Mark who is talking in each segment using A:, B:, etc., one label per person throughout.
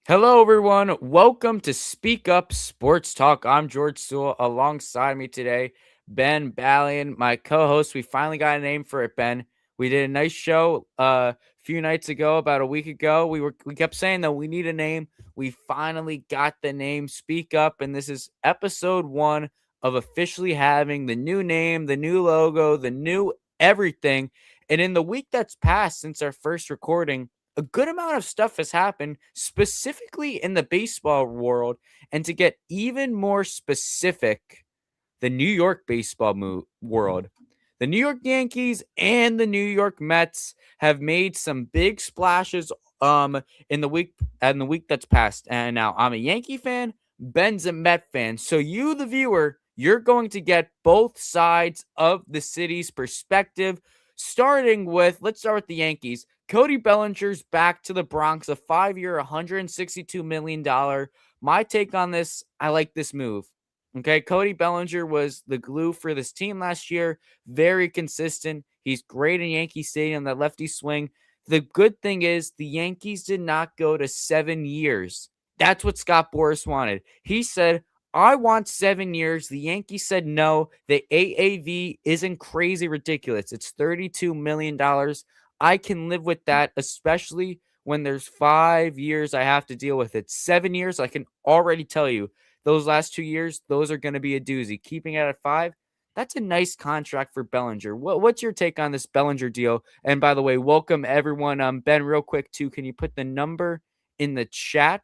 A: Hello, everyone. Welcome to Speak Up Sports Talk. I'm George Sewell. Alongside me today, Ben Balian, my co-host. We finally got a name for it, Ben. We did a nice show a few nights ago, about a week ago. We kept saying that we need a name. We finally got the name Speak Up, and this is episode 1 of officially having the new name, the new logo, the new everything. And in the week that's passed since our first recording, a good amount of stuff has happened, specifically in the baseball world. And to get even more specific, the New York baseball world. The New York Yankees and the New York Mets have made some big splashes in the week that's passed. And now I'm a Yankee fan, Ben's a Met fan. So you, the viewer, you're going to get both sides of the city's perspective. Let's start with the Yankees. Cody Bellinger's back to the Bronx, a 5-year, $162 million. My take on this, I like this move. Okay, Cody Bellinger was the glue for this team last year. Very consistent. He's great in Yankee Stadium, that lefty swing. The good thing is the Yankees did not go to 7 years. That's what Scott Boras wanted. He said, I want 7 years. The Yankees said no. The AAV isn't crazy ridiculous. It's $32 million. I can live with that, especially when there's 5 years I have to deal with it. 7 years, I can already tell you, those last 2 years, those are going to be a doozy. Keeping it at 5, that's a nice contract for Bellinger. What's your take on this Bellinger deal? And by the way, welcome everyone. Ben, real quick too, can you put the number in the chat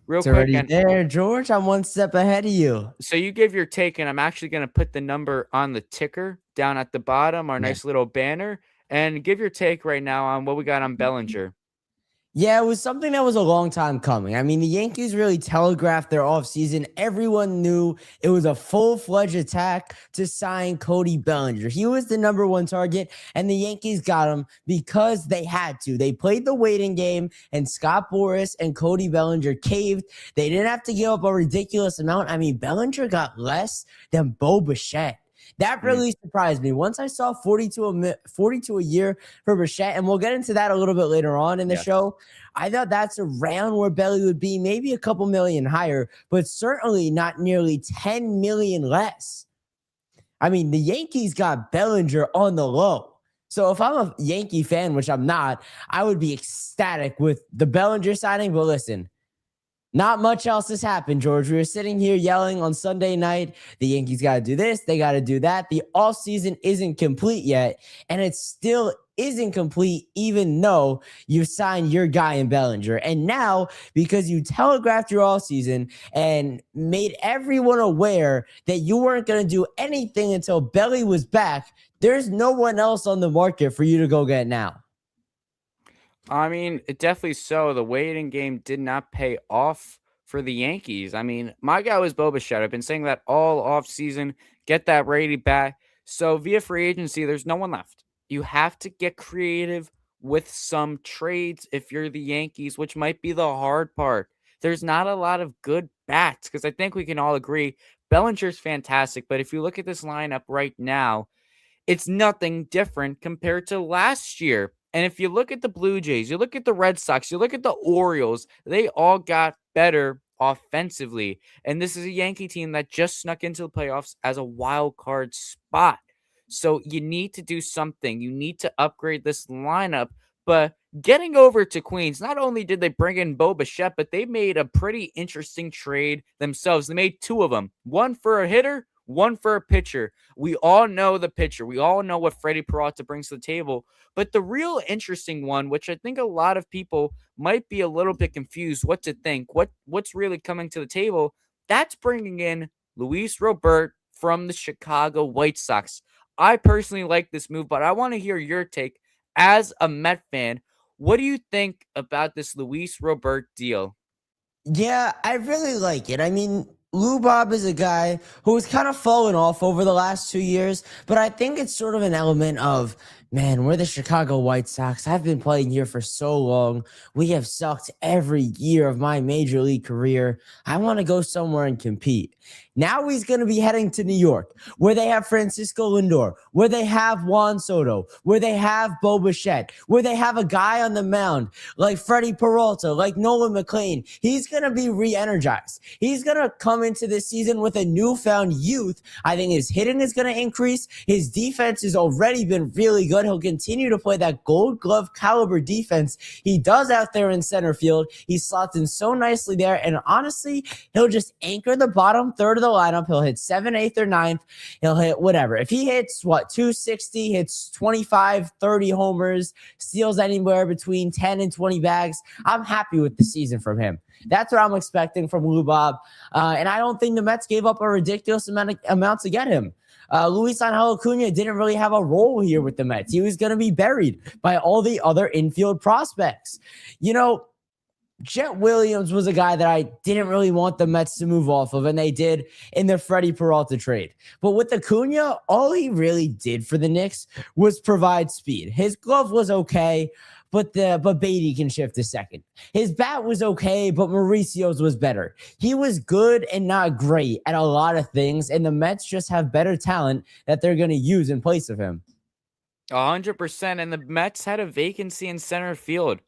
A: real
B: It's
A: quick?
B: already
A: And
B: there, George. I'm one step ahead of you.
A: so you give your take, and I'm actually going to put the number on the ticker down at the bottom, our
B: Yeah.
A: nice little banner, and give your take right now on what we got on Bellinger.
B: Yeah, it was something that was a long time coming. I mean, the Yankees really telegraphed their offseason. Everyone knew it was a full-fledged attack to sign Cody Bellinger. He was the number one target, and the Yankees got him because they had to. They played the waiting game, and Scott Boras and Cody Bellinger caved. They didn't have to give up a ridiculous amount. I mean, Bellinger got less than Bo Bichette. That really surprised me. Once I saw 42 a year for Bichette, and we'll get into that a little bit later on in the show, I thought that's around where Belly would be, maybe a couple million higher, but certainly not nearly 10 million less. I mean, the Yankees got Bellinger on the low. So if I'm a Yankee fan, which I'm not, I would be ecstatic with the Bellinger signing. But listen, not much else has happened, George. We were sitting here yelling on Sunday night, the Yankees got to do this, they got to do that. The offseason isn't complete yet, and it still isn't complete even though you signed your guy in Bellinger. And now, because you telegraphed your offseason and made everyone aware that you weren't going to do anything until Belly was back, there's no one else on the market for you to go get now.
A: I mean, it definitely so. The waiting game did not pay off for the Yankees. I mean, my guy was Bo Bichette. I've been saying that all offseason. Get that rating back. So via free agency, there's no one left. You have to get creative with some trades if you're the Yankees, which might be the hard part. There's not a lot of good bats because I think we can all agree Bellinger's fantastic. But if you look at this lineup right now, it's nothing different compared to last year. And if you look at the Blue Jays, you look at the Red Sox, you look at the Orioles, they all got better offensively. And this is a Yankee team that just snuck into the playoffs as a wild card spot. So you need to do something. You need to upgrade this lineup. But getting over to Queens, not only did they bring in Bo Bichette, but they made a pretty interesting trade themselves. They made 2 of them, one for a hitter, one for a pitcher. We all know the pitcher. We all know what Freddie Peralta brings to the table. But the real interesting one, which I think a lot of people might be a little bit confused what to think, what's really coming to the table, that's bringing in Luis Robert from the Chicago White Sox. I personally like this move, but I want to hear your take as a Met fan. What do you think about this Luis Robert deal?
B: Yeah, I really like it. I mean, Lou Bob is a guy who's kind of fallen off over the last 2 years, but I think it's sort of an element of Man, we're the Chicago White Sox. I've been playing here for so long. We have sucked every year of my major league career. I want to go somewhere and compete. Now he's going to be heading to New York, where they have Francisco Lindor, where they have Juan Soto, where they have Bo Bichette, where they have a guy on the mound like Freddie Peralta, like Nolan McLean. He's going to be re-energized. He's going to come into this season with a newfound youth. I think his hitting is going to increase. His defense has already been really good. He'll continue to play that Gold Glove caliber defense he does out there in center field. He slots in so nicely there, and honestly, he'll just anchor the bottom third of the lineup. He'll hit 7th, 8th, or 9th. He'll hit whatever. If he hits 260, hits 25, 30 homers, steals anywhere between 10 and 20 bags, I'm happy with the season from him. That's what I'm expecting from Lou Bob. And I don't think the Mets gave up a ridiculous amount to get him. Luis Angel Acuna didn't really have a role here with the Mets. He was going to be buried by all the other infield prospects. You know, Jet Williams was a guy that I didn't really want the Mets to move off of, and they did in the Freddie Peralta trade. But with Acuna, all he really did for the Knicks was provide speed. His glove was okay, but Beatty can shift to second. His bat was okay, but Mauricio's was better. He was good and not great at a lot of things, and the Mets just have better talent that they're going to use in place of him.
A: 100%. And the Mets had a vacancy in center field.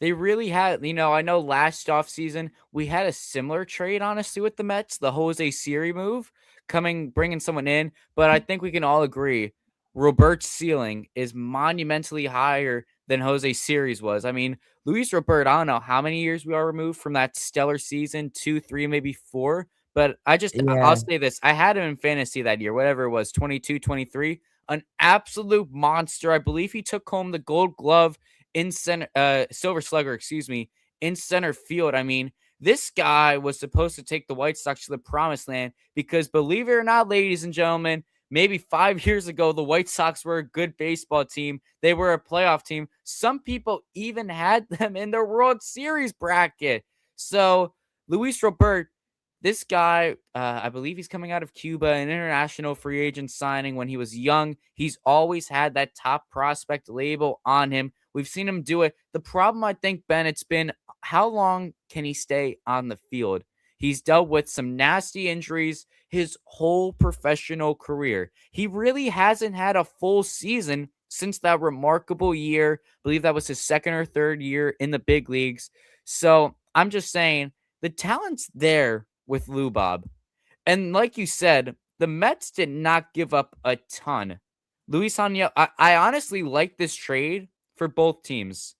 A: They really had, I know last offseason we had a similar trade, honestly, with the Mets, the Jose Siri move, bringing someone in. But I think we can all agree Robert's ceiling is monumentally higher than Jose Siri's was. I mean, Luis Robert, I don't know how many years we are removed from that stellar season, 2, 3, maybe 4. But I'll
B: Yeah.
A: say this. I had him in fantasy that year, whatever it was, 22, 23, an absolute monster. I believe he took home the Gold Glove in Silver Slugger, in center field. I mean, this guy was supposed to take the White Sox to the promised land because, believe it or not, ladies and gentlemen, maybe 5 years ago, the White Sox were a good baseball team. They were a playoff team. Some people even had them in their World Series bracket. So, Luis Robert, this guy, I believe he's coming out of Cuba, an international free agent signing when he was young. He's always had that top prospect label on him. We've seen him do it. The problem, I think, Ben, it's been how long can he stay on the field? He's dealt with some nasty injuries his whole professional career. He really hasn't had a full season since that remarkable year. I believe that was his second or third year in the big leagues. So I'm just saying the talent's there with Lou Bob. And like you said, the Mets did not give up a ton. Luis Anya, I honestly like this trade for both teams.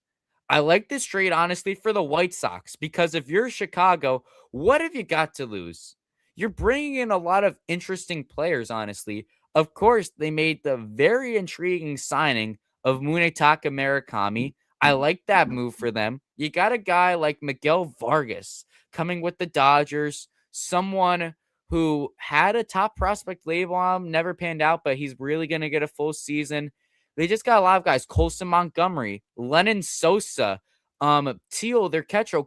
A: I like this trade, honestly, for the White Sox because if you're Chicago, what have you got to lose? You're bringing in a lot of interesting players, honestly. Of course, they made the very intriguing signing of Munetaka Murakami. I like that move for them. You got a guy like Miguel Vargas coming with the Dodgers, someone who had a top prospect label on him, never panned out, but he's really going to get a full season. They just got a lot of guys. Colson Montgomery, Lennon Sosa, Teal, their catcher.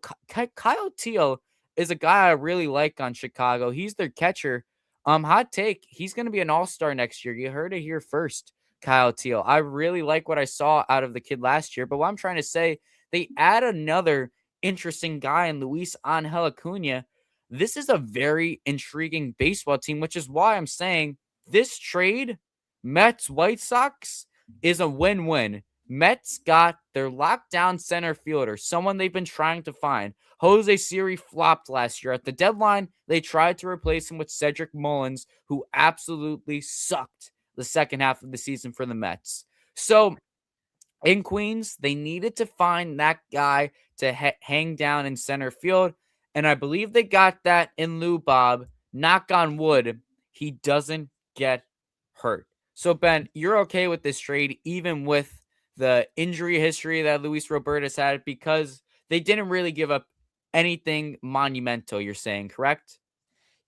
A: Kyle Teal is a guy I really like on Chicago. He's their catcher. Hot take. He's going to be an all-star next year. You heard it here first, Kyle Teal. I really like what I saw out of the kid last year. But what I'm trying to say, they add another interesting guy in Luis Angel Acuna. This is a very intriguing baseball team, which is why I'm saying this trade, Mets, White Sox, is a win-win. Mets got their lockdown center fielder, someone they've been trying to find. Jose Siri flopped last year. At the deadline, they tried to replace him with Cedric Mullins, who absolutely sucked the second half of the season for the Mets. So, in Queens, they needed to find that guy to hang down in center field, and I believe they got that in Lou Bob. Knock on wood, he doesn't get hurt. So, Ben, you're okay with this trade, even with the injury history that Luis Robert has had, because they didn't really give up anything monumental, you're saying, correct?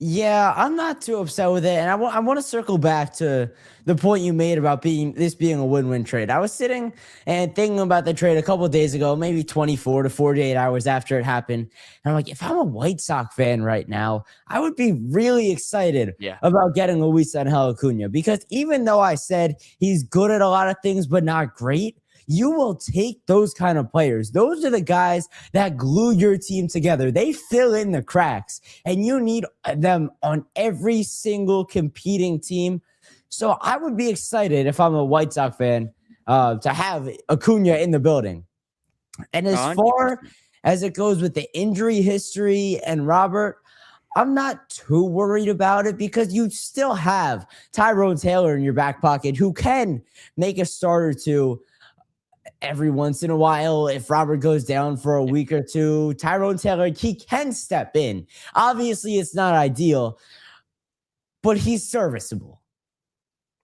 B: Yeah, I'm not too upset with it, and I want to circle back to the point you made about being a win-win trade. I was sitting and thinking about the trade a couple of days ago, maybe 24 to 48 hours after it happened, and I'm like, if I'm a White Sox fan right now, I would be really excited
A: Yeah.
B: about getting Luis Angel Acuna because even though I said he's good at a lot of things but not great, you will take those kind of players. Those are the guys that glue your team together. They fill in the cracks, and you need them on every single competing team. So I would be excited if I'm a White Sox fan to have Acuna in the building. And as far
A: 100%.
B: as it goes with the injury history and Robert, I'm not too worried about it because you still have Tyrone Taylor in your back pocket who can make a start or two every once in a while. If Robert goes down for a week or two, Tyrone Taylor, he can step in. Obviously, it's not ideal, but he's serviceable.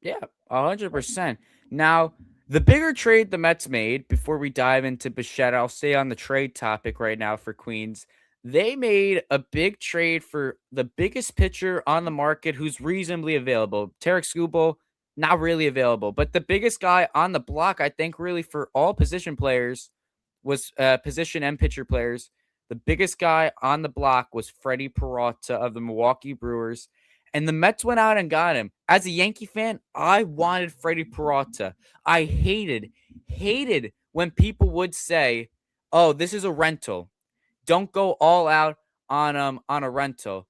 A: Yeah, 100%. Now, the bigger trade the Mets made before we dive into Bichette, I'll stay on the trade topic right now for Queens. They made a big trade for the biggest pitcher on the market who's reasonably available. Tarek Skubal, not really available, but the biggest guy on the block, I think, really for all position players was position and pitcher players. The biggest guy on the block was Freddie Peralta of the Milwaukee Brewers. And the Mets went out and got him. As a Yankee fan, I wanted Freddie Peralta. I hated when people would say, "Oh, this is a rental. Don't go all out on a rental."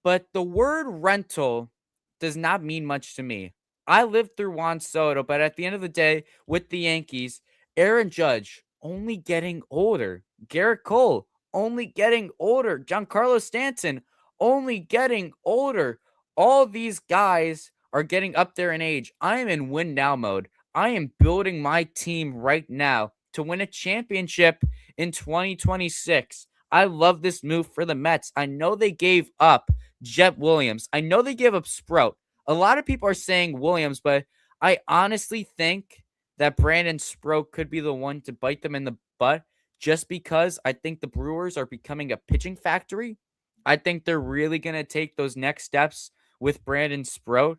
A: But the word rental does not mean much to me. I lived through Juan Soto, but at the end of the day, with the Yankees, Aaron Judge only getting older. Garrett Cole only getting older. Giancarlo Stanton only getting older. All these guys are getting up there in age. I am in win now mode. I am building my team right now to win a championship in 2026. I love this move for the Mets. I know they gave up Jet Williams. I know they gave up Sprout. A lot of people are saying Williams, but I honestly think that Brandon Sproat could be the one to bite them in the butt just because I think the Brewers are becoming a pitching factory. I think they're really going to take those next steps with Brandon Sproat.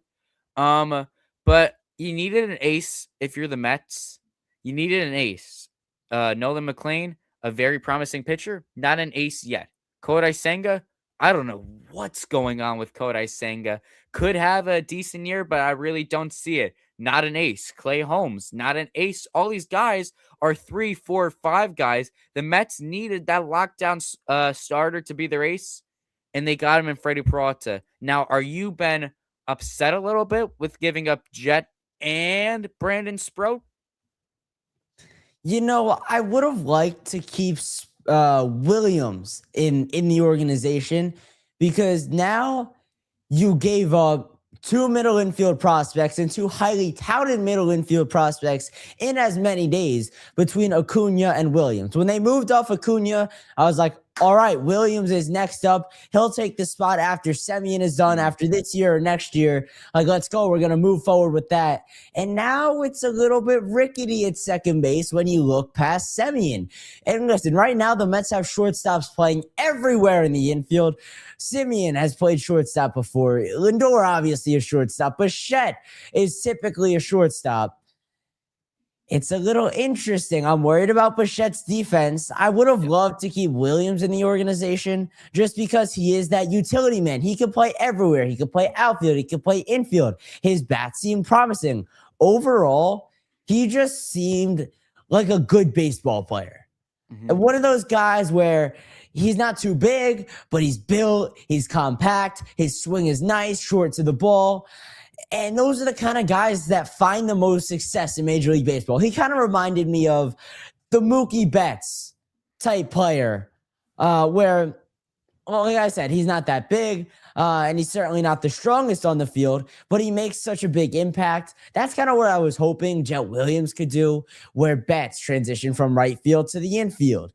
A: Um, but you needed an ace if you're the Mets. You needed an ace. Nolan McLean, a very promising pitcher, not an ace yet. Kodai Senga, I don't know what's going on with Kodai Senga. Could have a decent year, but I really don't see it. Not an ace. Clay Holmes, not an ace. All these guys are 3, 4, 5 guys. The Mets needed that lockdown starter to be their ace, and they got him in Freddie Peralta. Now, are you, Ben, upset a little bit with giving up Jet and Brandon Sproat?
B: You know, I would have liked to keep Williams in the organization because now you gave up two middle infield prospects and two highly touted middle infield prospects in as many days between Acuna and Williams. When they moved off Acuna, I was like, all right, Williams is next up. He'll take the spot after Semien is done after this year or next year. Like, let's go. We're going to move forward with that. And now it's a little bit rickety at second base when you look past Semien. And listen, right now the Mets have shortstops playing everywhere in the infield. Semien has played shortstop before. Lindor obviously a shortstop. Bichette is typically a shortstop. It's a little interesting. I'm worried about Bichette's defense. I would have loved to keep Williams in the organization just because he is that utility man. He can play everywhere. He can play outfield. He can play infield. His bat seemed promising. Overall, he just seemed like a good baseball player. And one of those guys where he's not too big, but he's built, he's compact, his swing is nice, short to the ball. And those are the kind of guys that find the most success in Major League Baseball. He kind of reminded me of the Mookie Betts type player, where, well, like I said, he's not that big, and he's certainly not the strongest on the field, but he makes such a big impact. That's kind of what I was hoping Jet Williams could do, where Betts transitioned from right field to the infield.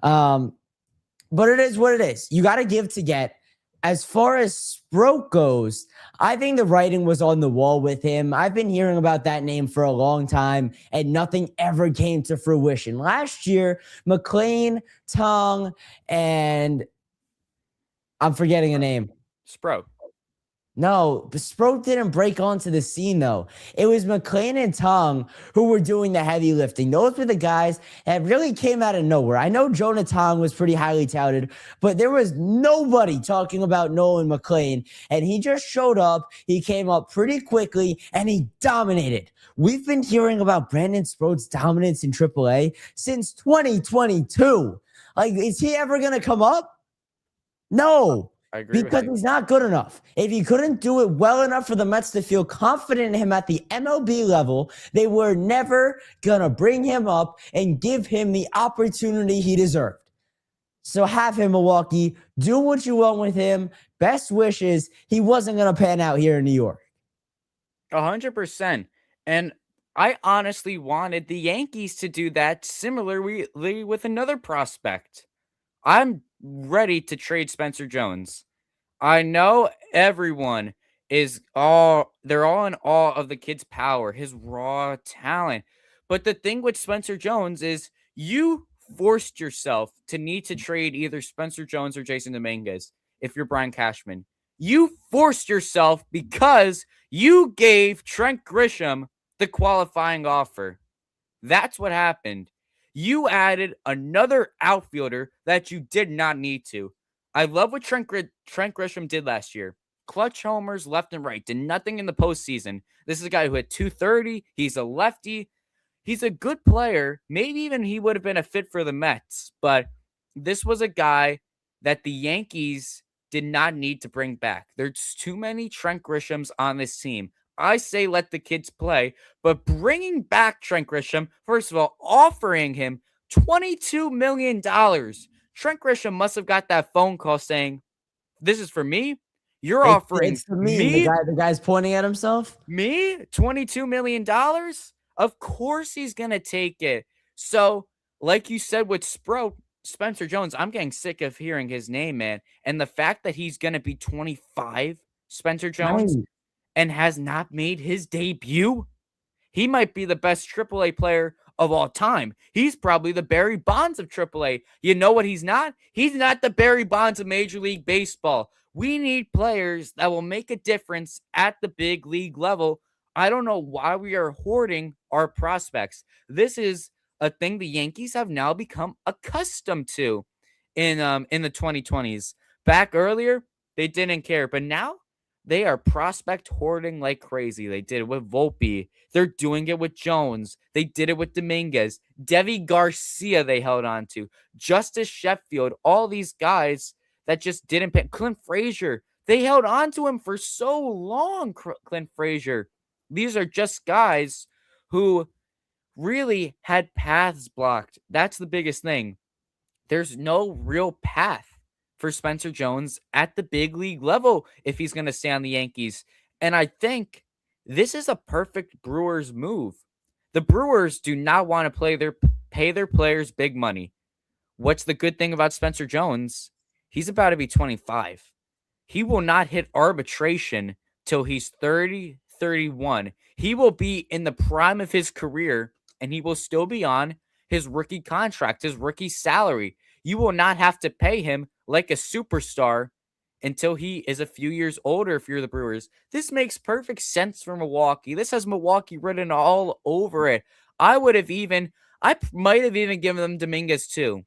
B: But it is what it is. You got to give to get. As far as Sproat goes, I think the writing was on the wall with him. I've been hearing about that name for a long time, and nothing ever came to fruition. Last year, McLean, Tongue, and I'm forgetting a name.
A: Sprout.
B: No, Sproat didn't break onto the scene though. It was McLean and Tong who were doing the heavy lifting. Those were the guys that really came out of nowhere. I know Jonah Tong was pretty highly touted, but there was nobody talking about Nolan McLean. And he just showed up. He came up pretty quickly and he dominated. We've been hearing about Brandon Sproat's dominance in AAA since 2022. Like, is he ever going to come up? No,
A: I agree with
B: because
A: you.
B: he's not good enough. If he couldn't do it well enough for the Mets to feel confident in him at the MLB level, they were never going to bring him up and give him the opportunity he deserved. So have him, Milwaukee. Do what you want with him. Best wishes. He wasn't going to pan out here in New York.
A: 100%. And I honestly wanted the Yankees to do that similarly with another prospect. I'm ready to trade Spencer Jones. I know everyone they're all in awe of the kid's power, his raw talent. But the thing with Spencer Jones is you forced yourself to need to trade either Spencer Jones or Jason Dominguez if you're Brian Cashman. You forced yourself because you gave Trent Grisham the qualifying offer. That's what happened. You added another outfielder that you did not need to. I love what Trent Grisham did last year. Clutch homers left and right, did nothing in the postseason. This is a guy who hit 230. He's a lefty. He's a good player. Maybe even he would have been a fit for the Mets, but this was a guy that the Yankees did not need to bring back. There's too many Trent Grishams on this team. I say let the kids play, but bringing back Trent Grisham, first of all, offering him $22 million. Trent Grisham must have got that phone call saying, "This is for me. You're offering
B: It's the meme.
A: me
B: The guy's pointing at himself.
A: $22 million? Of course he's going to take it." So, like you said with Spencer Jones, I'm getting sick of hearing his name, man. And the fact that he's going to be 25, Spencer Jones,
B: Right.
A: and has not made his debut, he might be the best AAA player of all time. He's probably the Barry Bonds of AAA. You know what he's not? He's not the Barry Bonds of Major League Baseball. We need players that will make a difference at the big league level. I don't know why we are hoarding our prospects. This is a thing the Yankees have now become accustomed to in the 2020s. Back earlier, they didn't care, but now they are prospect hoarding like crazy. They did it with Volpe. They're doing it with Jones. They did it with Dominguez. Devi Garcia they held on to. Justice Sheffield. All these guys that just didn't pay. Clint Frazier. They held on to him for so long, Clint Frazier. These are just guys who really had paths blocked. That's the biggest thing. There's no real path for Spencer Jones at the big league level if he's going to stay on the Yankees. And I think this is a perfect Brewers move. The Brewers do not want to pay their players big money. What's the good thing about Spencer Jones? He's about to be 25. He will not hit arbitration till he's 30, 31. He will be in the prime of his career and he will still be on his rookie contract, his rookie salary. You will not have to pay him like a superstar until he is a few years older if you're the Brewers. This makes perfect sense for Milwaukee. This has Milwaukee written all over it. I might have even given them Dominguez too.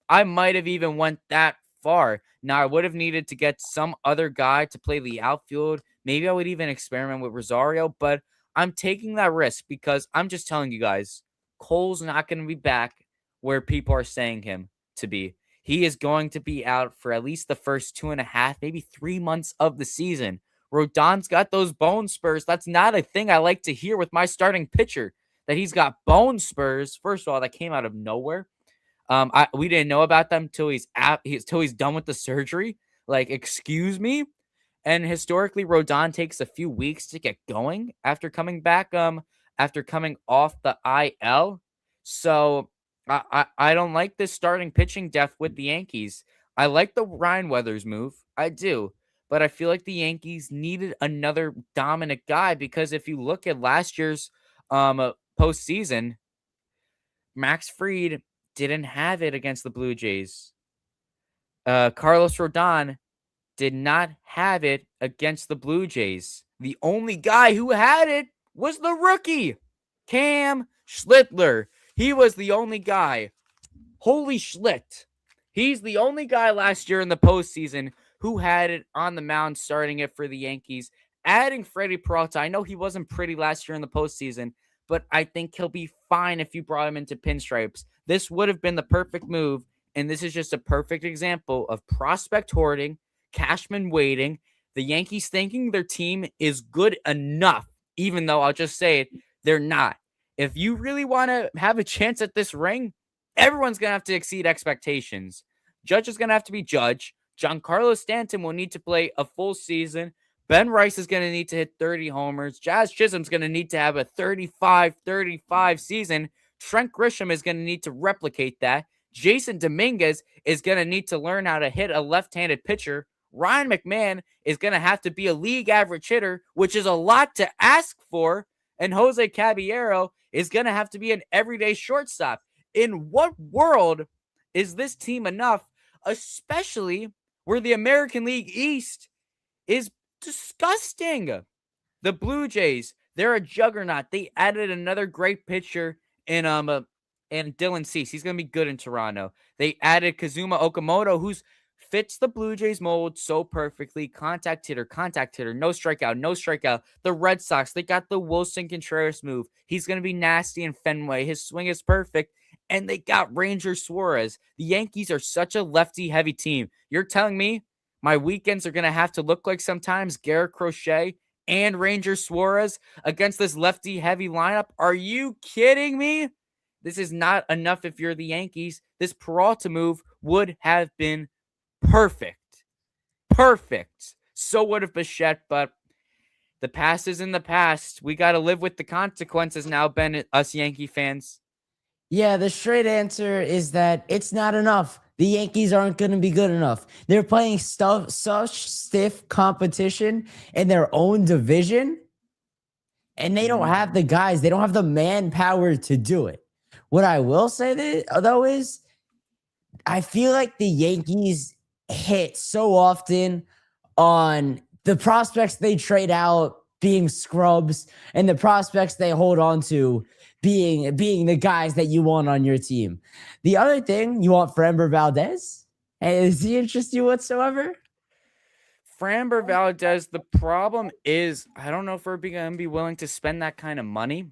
A: I might have even went that far. Now, I would have needed to get some other guy to play the outfield. Maybe I would even experiment with Rosario, but I'm taking that risk because I'm just telling you guys, Cole's not going to be back where people are saying him to be. He is going to be out for at least the first 2.5, maybe 3 months of the season. Rodon's got those bone spurs. That's not a thing I like to hear with my starting pitcher, that he's got bone spurs. First of all, that came out of nowhere. We didn't know about them till he's done with the surgery. Like, excuse me. And historically, Rodon takes a few weeks to get going after coming back. After coming off the IL. So I don't like this starting pitching depth with the Yankees. I like the Ryan Weathers move. I do. But I feel like the Yankees needed another dominant guy because if you look at last year's postseason, Max Fried didn't have it against the Blue Jays. Carlos Rodon did not have it against the Blue Jays. The only guy who had it was the rookie, Cam Schlittler. He was the only guy. Holy Schlitt. He's the only guy last year in the postseason who had it on the mound starting it for the Yankees. Adding Freddie Peralta, I know he wasn't pretty last year in the postseason, but I think he'll be fine if you brought him into pinstripes. This would have been the perfect move, and this is just a perfect example of prospect hoarding, Cashman waiting, the Yankees thinking their team is good enough, even though I'll just say it, they're not. If you really want to have a chance at this ring, everyone's going to have to exceed expectations. Judge is going to have to be Judge. Giancarlo Stanton will need to play a full season. Ben Rice is going to need to hit 30 homers. Jazz Chisholm's going to need to have a 35-35 season. Trent Grisham is going to need to replicate that. Jason Dominguez is going to need to learn how to hit a left-handed pitcher. Ryan McMahon is going to have to be a league average hitter, which is a lot to ask for. And Jose Caballero is going to have to be an everyday shortstop. In what world is this team enough, especially where the American League East is disgusting? The Blue Jays, they're a juggernaut. They added another great pitcher in Dylan Cease. He's going to be good in Toronto. They added Kazuma Okamoto, who's fits the Blue Jays mold so perfectly. Contact hitter, no strikeout. The Red Sox, they got the Wilson Contreras move. He's going to be nasty in Fenway. His swing is perfect. And they got Ranger Suarez. The Yankees are such a lefty-heavy team. You're telling me my weekends are going to have to look like sometimes Garrett Crochet and Ranger Suarez against this lefty-heavy lineup? Are you kidding me? This is not enough if you're the Yankees. This Peralta move would have been perfect. So would have Bichette, but the past is in the past. We got to live with the consequences now, Ben, us Yankee fans.
B: Yeah, the straight answer is that it's not enough. The Yankees aren't going to be good enough. They're playing such stiff competition in their own division, and they don't have the guys. They don't have the manpower to do it. What I will say, though, is I feel like the Yankees hit so often on the prospects they trade out being scrubs and the prospects they hold on to being the guys that you want on your team. The other thing, you want Framber Valdez? Does he interest you whatsoever?
A: Framber Valdez, the problem is, I don't know if we're going to be willing to spend that kind of money.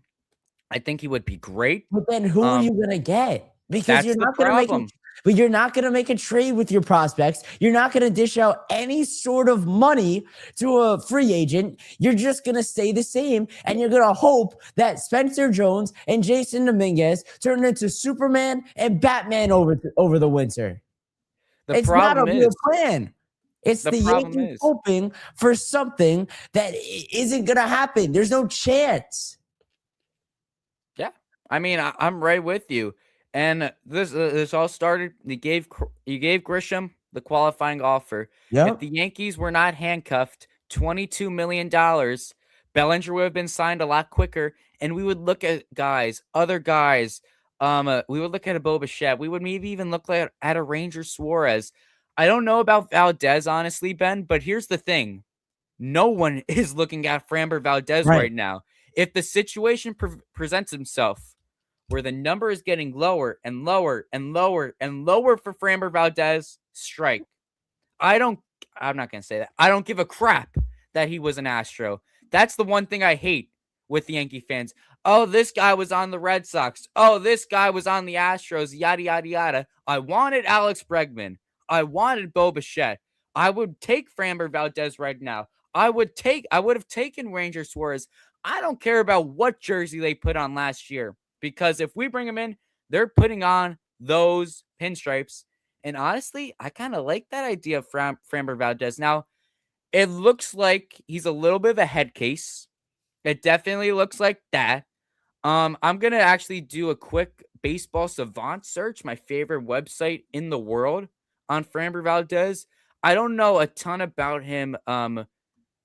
A: I think he would be great.
B: But then who are you going to get? Because you're not going to make but you're not going to make a trade with your prospects. You're not going to dish out any sort of money to a free agent. You're just going to stay the same, and you're going to hope that Spencer Jones and Jason Dominguez turn into Superman and Batman over the winter. It's not a real plan. It's the Yankees hoping for something that isn't going to happen. There's no chance.
A: Yeah, I mean, I'm right with you. And this all started. You gave Grisham the qualifying offer.
B: Yep.
A: If the Yankees were not handcuffed, $22 million, Bellinger would have been signed a lot quicker, and we would look at other guys. We would look at a Bo Bichette. We would maybe even look at a Ranger Suarez. I don't know about Valdez, honestly, Ben, but here's the thing. No one is looking at Framber Valdez right now. If the situation presents itself where the number is getting lower and lower and lower and lower for Framber Valdez, strike. I'm not going to say that. I don't give a crap that he was an Astro. That's the one thing I hate with the Yankee fans. Oh, this guy was on the Red Sox. Oh, this guy was on the Astros, yada, yada, yada. I wanted Alex Bregman. I wanted Bo Bichette. I would take Framber Valdez right now. I would have taken Ranger Suarez. I don't care about what jersey they put on last year. Because if we bring them in, they're putting on those pinstripes. And honestly, I kind of like that idea of Framber Valdez. Now, it looks like he's a little bit of a head case. It definitely looks like that. I'm going to actually do a quick baseball savant search, my favorite website in the world, on Framber Valdez. I don't know a ton about him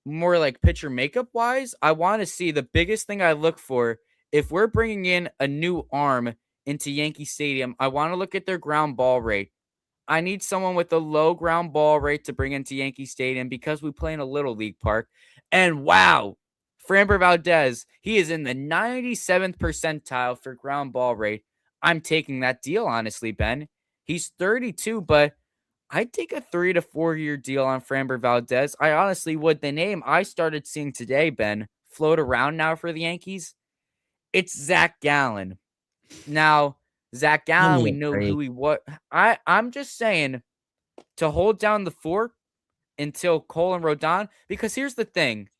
A: more like pitcher makeup wise. I want to see the biggest thing I look for. If we're bringing in a new arm into Yankee Stadium, I want to look at their ground ball rate. I need someone with a low ground ball rate to bring into Yankee Stadium because we play in a little league park. And wow, Framber Valdez, he is in the 97th percentile for ground ball rate. I'm taking that deal, honestly, Ben. He's 32, but I'd take a 3 to 4 year deal on Framber Valdez. I honestly would. The name I started seeing today, Ben, float around now for the Yankees, it's Zach Gallen. Now, Zach
B: Give
A: Gallen,
B: me
A: we
B: a
A: know who
B: break.
A: he was. I'm just saying to hold down the fort until Cole and Rodon, because here's the thing.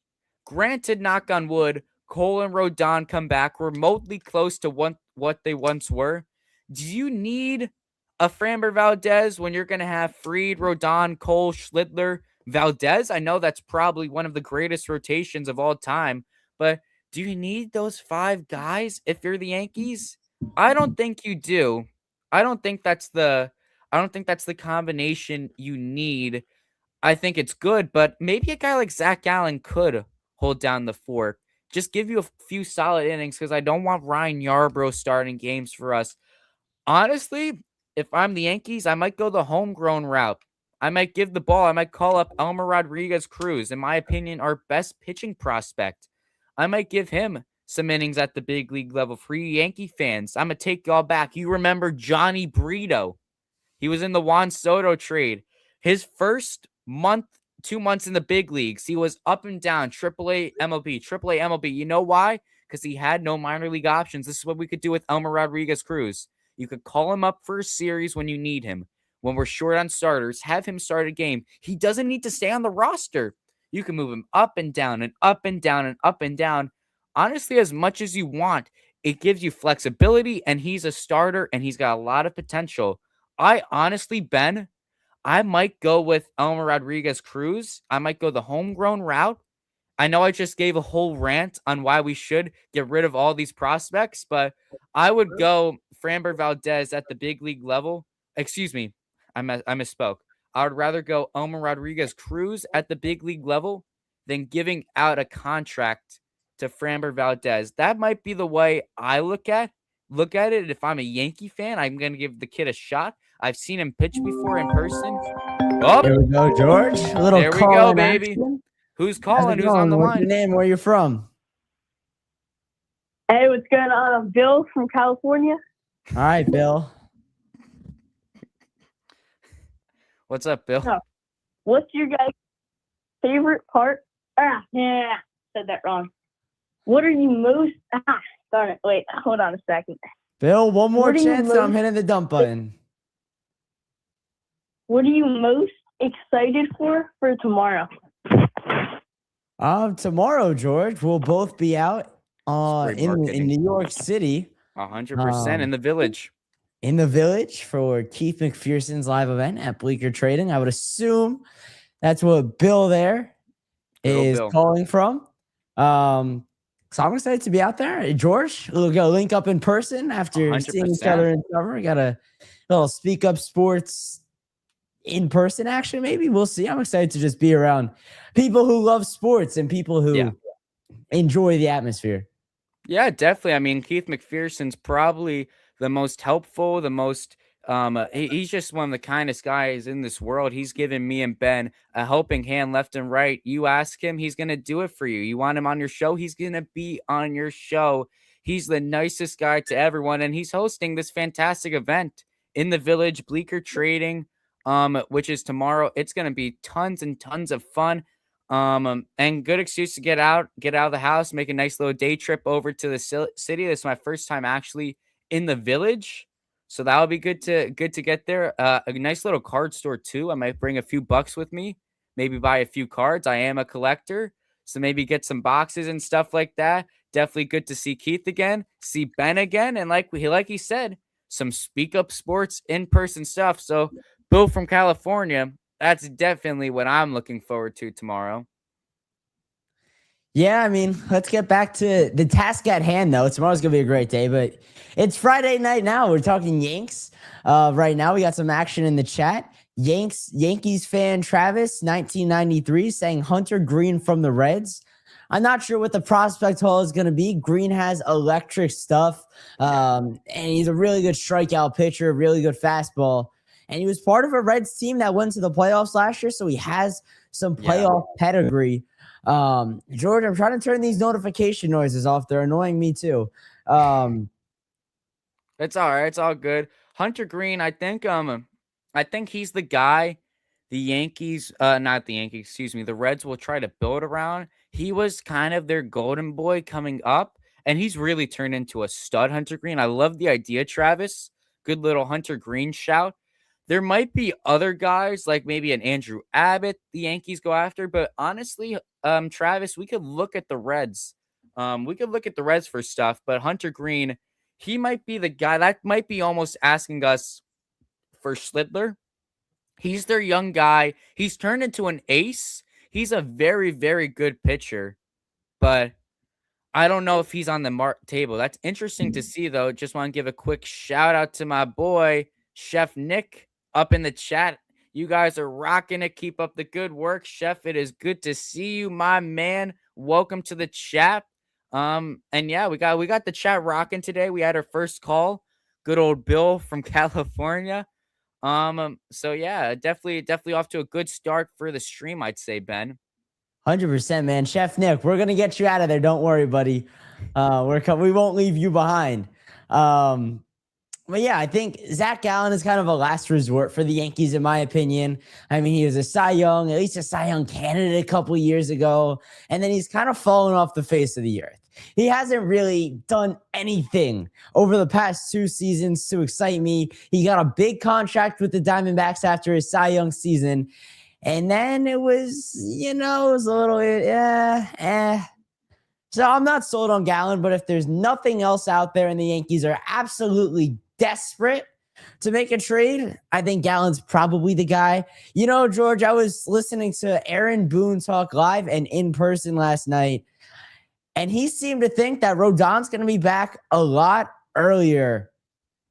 A: Granted, knock on wood, Cole and Rodon come back remotely close to what they once were. Do you need a Framber Valdez when you're going to have Fried, Rodon, Cole, Schlittler, Valdez? I know that's probably one of the greatest rotations of all time, but do you need those 5 guys if you're the Yankees? I don't think you do. I don't think that's the I don't think that's the combination you need. I think it's good, but maybe a guy like Zach Allen could hold down the fort. Just give you a few solid innings because I don't want Ryan Yarbrough starting games for us. Honestly, if I'm the Yankees, I might go the homegrown route. I might give the ball. I might call up Elmer Rodriguez Cruz, in my opinion, our best pitching prospect. I might give him some innings at the big league level for you Yankee fans. I'm going to take y'all back. You remember Johnny Brito. He was in the Juan Soto trade. His first month, 2 months in the big leagues, he was up and down, AAA MLB, AAA MLB. You know why? Because he had no minor league options. This is what we could do with Elmer Rodriguez Cruz. You could call him up for a series when you need him. When we're short on starters, have him start a game. He doesn't need to stay on the roster. You can move him up and down and up and down and up and down. Honestly, as much as you want, it gives you flexibility, and he's a starter, and he's got a lot of potential. I honestly, Ben, I might go with Elmer Rodriguez Cruz. I might go the homegrown route. I know I just gave a whole rant on why we should get rid of all these prospects, but I would go Framber Valdez at the big league level. Excuse me, I misspoke. I would rather go Elmer Rodriguez Cruz at the big league level than giving out a contract to Framber Valdez. That might be the way I look at it. If I'm a Yankee fan, I'm going to give the kid a shot. I've seen him pitch before in person. Oh,
B: Here we go, George. A little
A: there we
B: call
A: go,
B: in
A: baby.
B: action.
A: Who's
B: How's
A: calling?
B: it
A: Who's on
B: going?
A: the
B: What's your
A: line?
B: name? Where you from?
C: Hey, what's going on? I'm Bill from California.
B: All right, Bill.
A: What's up, Bill?
C: No. What's your guys' favorite part? Said that wrong. What are you most? Darn it. Wait, hold on a second.
B: Bill, one more
C: What are you
B: chance and I'm
C: most-
B: hitting the dump button.
C: What are you most excited for tomorrow?
B: Tomorrow, George, we'll both be out
A: Great
B: in
A: marketing.
B: New York City
A: 100% in the village.
B: in the village for Keith McPherson's live event at Bleecker Trading. I would assume that's what Bill there
A: Good old
B: is
A: Bill.
B: calling from. So I'm excited to be out there. George, we'll go link up in person after seeing each
A: 100%.
B: other in summer. We got a little Speak Up Sports in person action, maybe. We'll see. I'm excited to just be around people who love sports and people who enjoy the atmosphere.
A: Yeah, definitely. I mean, Keith McPherson's probably the most helpful, the most he's just one of the kindest guys in this world. He's given me and Ben a helping hand left and right. You ask him, he's going to do it for you. You want him on your show, he's going to be on your show. He's the nicest guy to everyone, and he's hosting this fantastic event in the village, Bleecker Trading, which is tomorrow. It's going to be tons and tons of fun. And good excuse to get out of the house, make a nice little day trip over to the city. This is my first time actually in the village, so that'll be good to get there. A nice little card store too. I might bring a few bucks with me, maybe buy a few cards. I am a collector, so maybe get some boxes and stuff like that. Definitely good to see Keith again, see Ben again, and like he said, some Speak Up Sports in-person stuff. So Bill from California, that's definitely what I'm looking forward to tomorrow.
B: Yeah, I mean, let's get back to the task at hand, though. Tomorrow's going to be a great day, but it's Friday night now. We're talking Yanks. Right now, we got some action in the chat. Yankees fan Travis, 1993, saying Hunter Green from the Reds. I'm not sure what the prospect haul is going to be. Green has electric stuff, and he's a really good strikeout pitcher, really good fastball. and he was part of a Reds team that went to the playoffs last year, so he has some
A: Yeah.
B: playoff pedigree. George, I'm trying to turn these notification noises off. They're annoying me too.
A: It's all right. It's all good. Hunter Green, I think he's the guy the Yankees, not the Yankees, excuse me, the Reds will try to build around. He was kind of their golden boy coming up, and he's really turned into a stud, Hunter Green. I love the idea, Travis. Good little Hunter Green shout. There might be other guys like maybe an Andrew Abbott the Yankees go after, but honestly, Travis, we could look at the Reds. We could look at the Reds for stuff, but Hunter Green, he might be the guy that might be almost asking us for Schlittler. He's their young guy. He's turned into an ace. He's a very, very good pitcher, but I don't know if he's on the table. That's interesting to see, though. Just want to give a quick shout out to my boy, Chef Nick, up in the chat. You guys are rocking it. Keep up the good work, Chef. It is good to see you, my man. Welcome to the chat. And yeah, we got the chat rocking today. We had our first call. Good old Bill from California. So yeah, definitely off to a good start for the stream, I'd say, Ben.
B: 100%, man. Chef Nick, we're gonna get you out of there. Don't worry, buddy. We won't leave you behind. But yeah, I think Zach Gallen is kind of a last resort for the Yankees, in my opinion. I mean, he was a Cy Young, at least a Cy Young candidate a couple years ago, and then he's kind of fallen off the face of the earth. He hasn't really done anything over the past 2 seasons to excite me. He got a big contract with the Diamondbacks after his Cy Young season. And then it was, it was a little, So I'm not sold on Gallen, but if there's nothing else out there and the Yankees are absolutely desperate to make a trade, I think Gallen's probably the guy. George, I was listening to Aaron Boone talk live and in person last night, and he seemed to think that Rodon's going to be back a lot earlier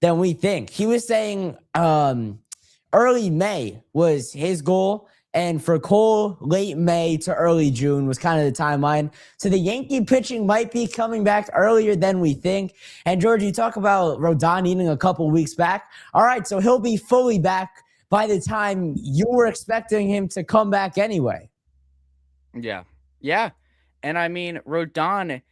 B: than we think. He was saying early May was his goal, and for Cole, late May to early June was kind of the timeline. So the Yankee pitching might be coming back earlier than we think. And George, you talk about Rodon needing a couple weeks back. All right, so he'll be fully back by the time you were expecting him to come back anyway.
A: Yeah. And I mean, Rodon,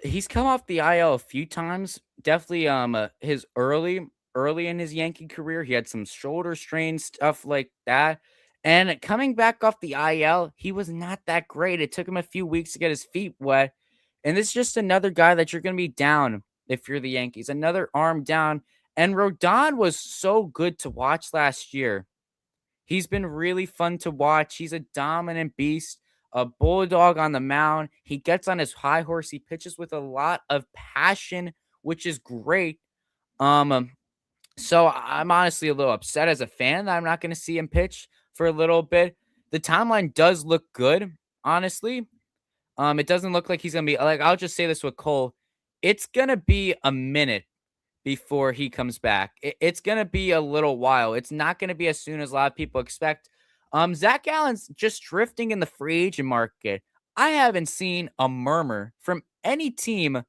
A: he's come off the IL a few times. Definitely his early in his Yankee career, he had some shoulder strain, stuff like that. And coming back off the IL, he was not that great. It took him a few weeks to get his feet wet. And this is just another guy that you're going to be down if you're the Yankees. Another arm down. And Rodon was so good to watch last year. He's been really fun to watch. He's a dominant beast, a bulldog on the mound. He gets on his high horse. He pitches with a lot of passion, which is great. So I'm honestly a little upset as a fan that I'm not going to see him pitch for a little bit. The timeline does look good, honestly. It doesn't look like he's going to be like, I'll just say this with Cole. It's going to be a minute before he comes back. It's going to be a little while. It's not going to be as soon as a lot of people expect. Zach Allen's just drifting in the free agent market. I haven't seen a murmur from any team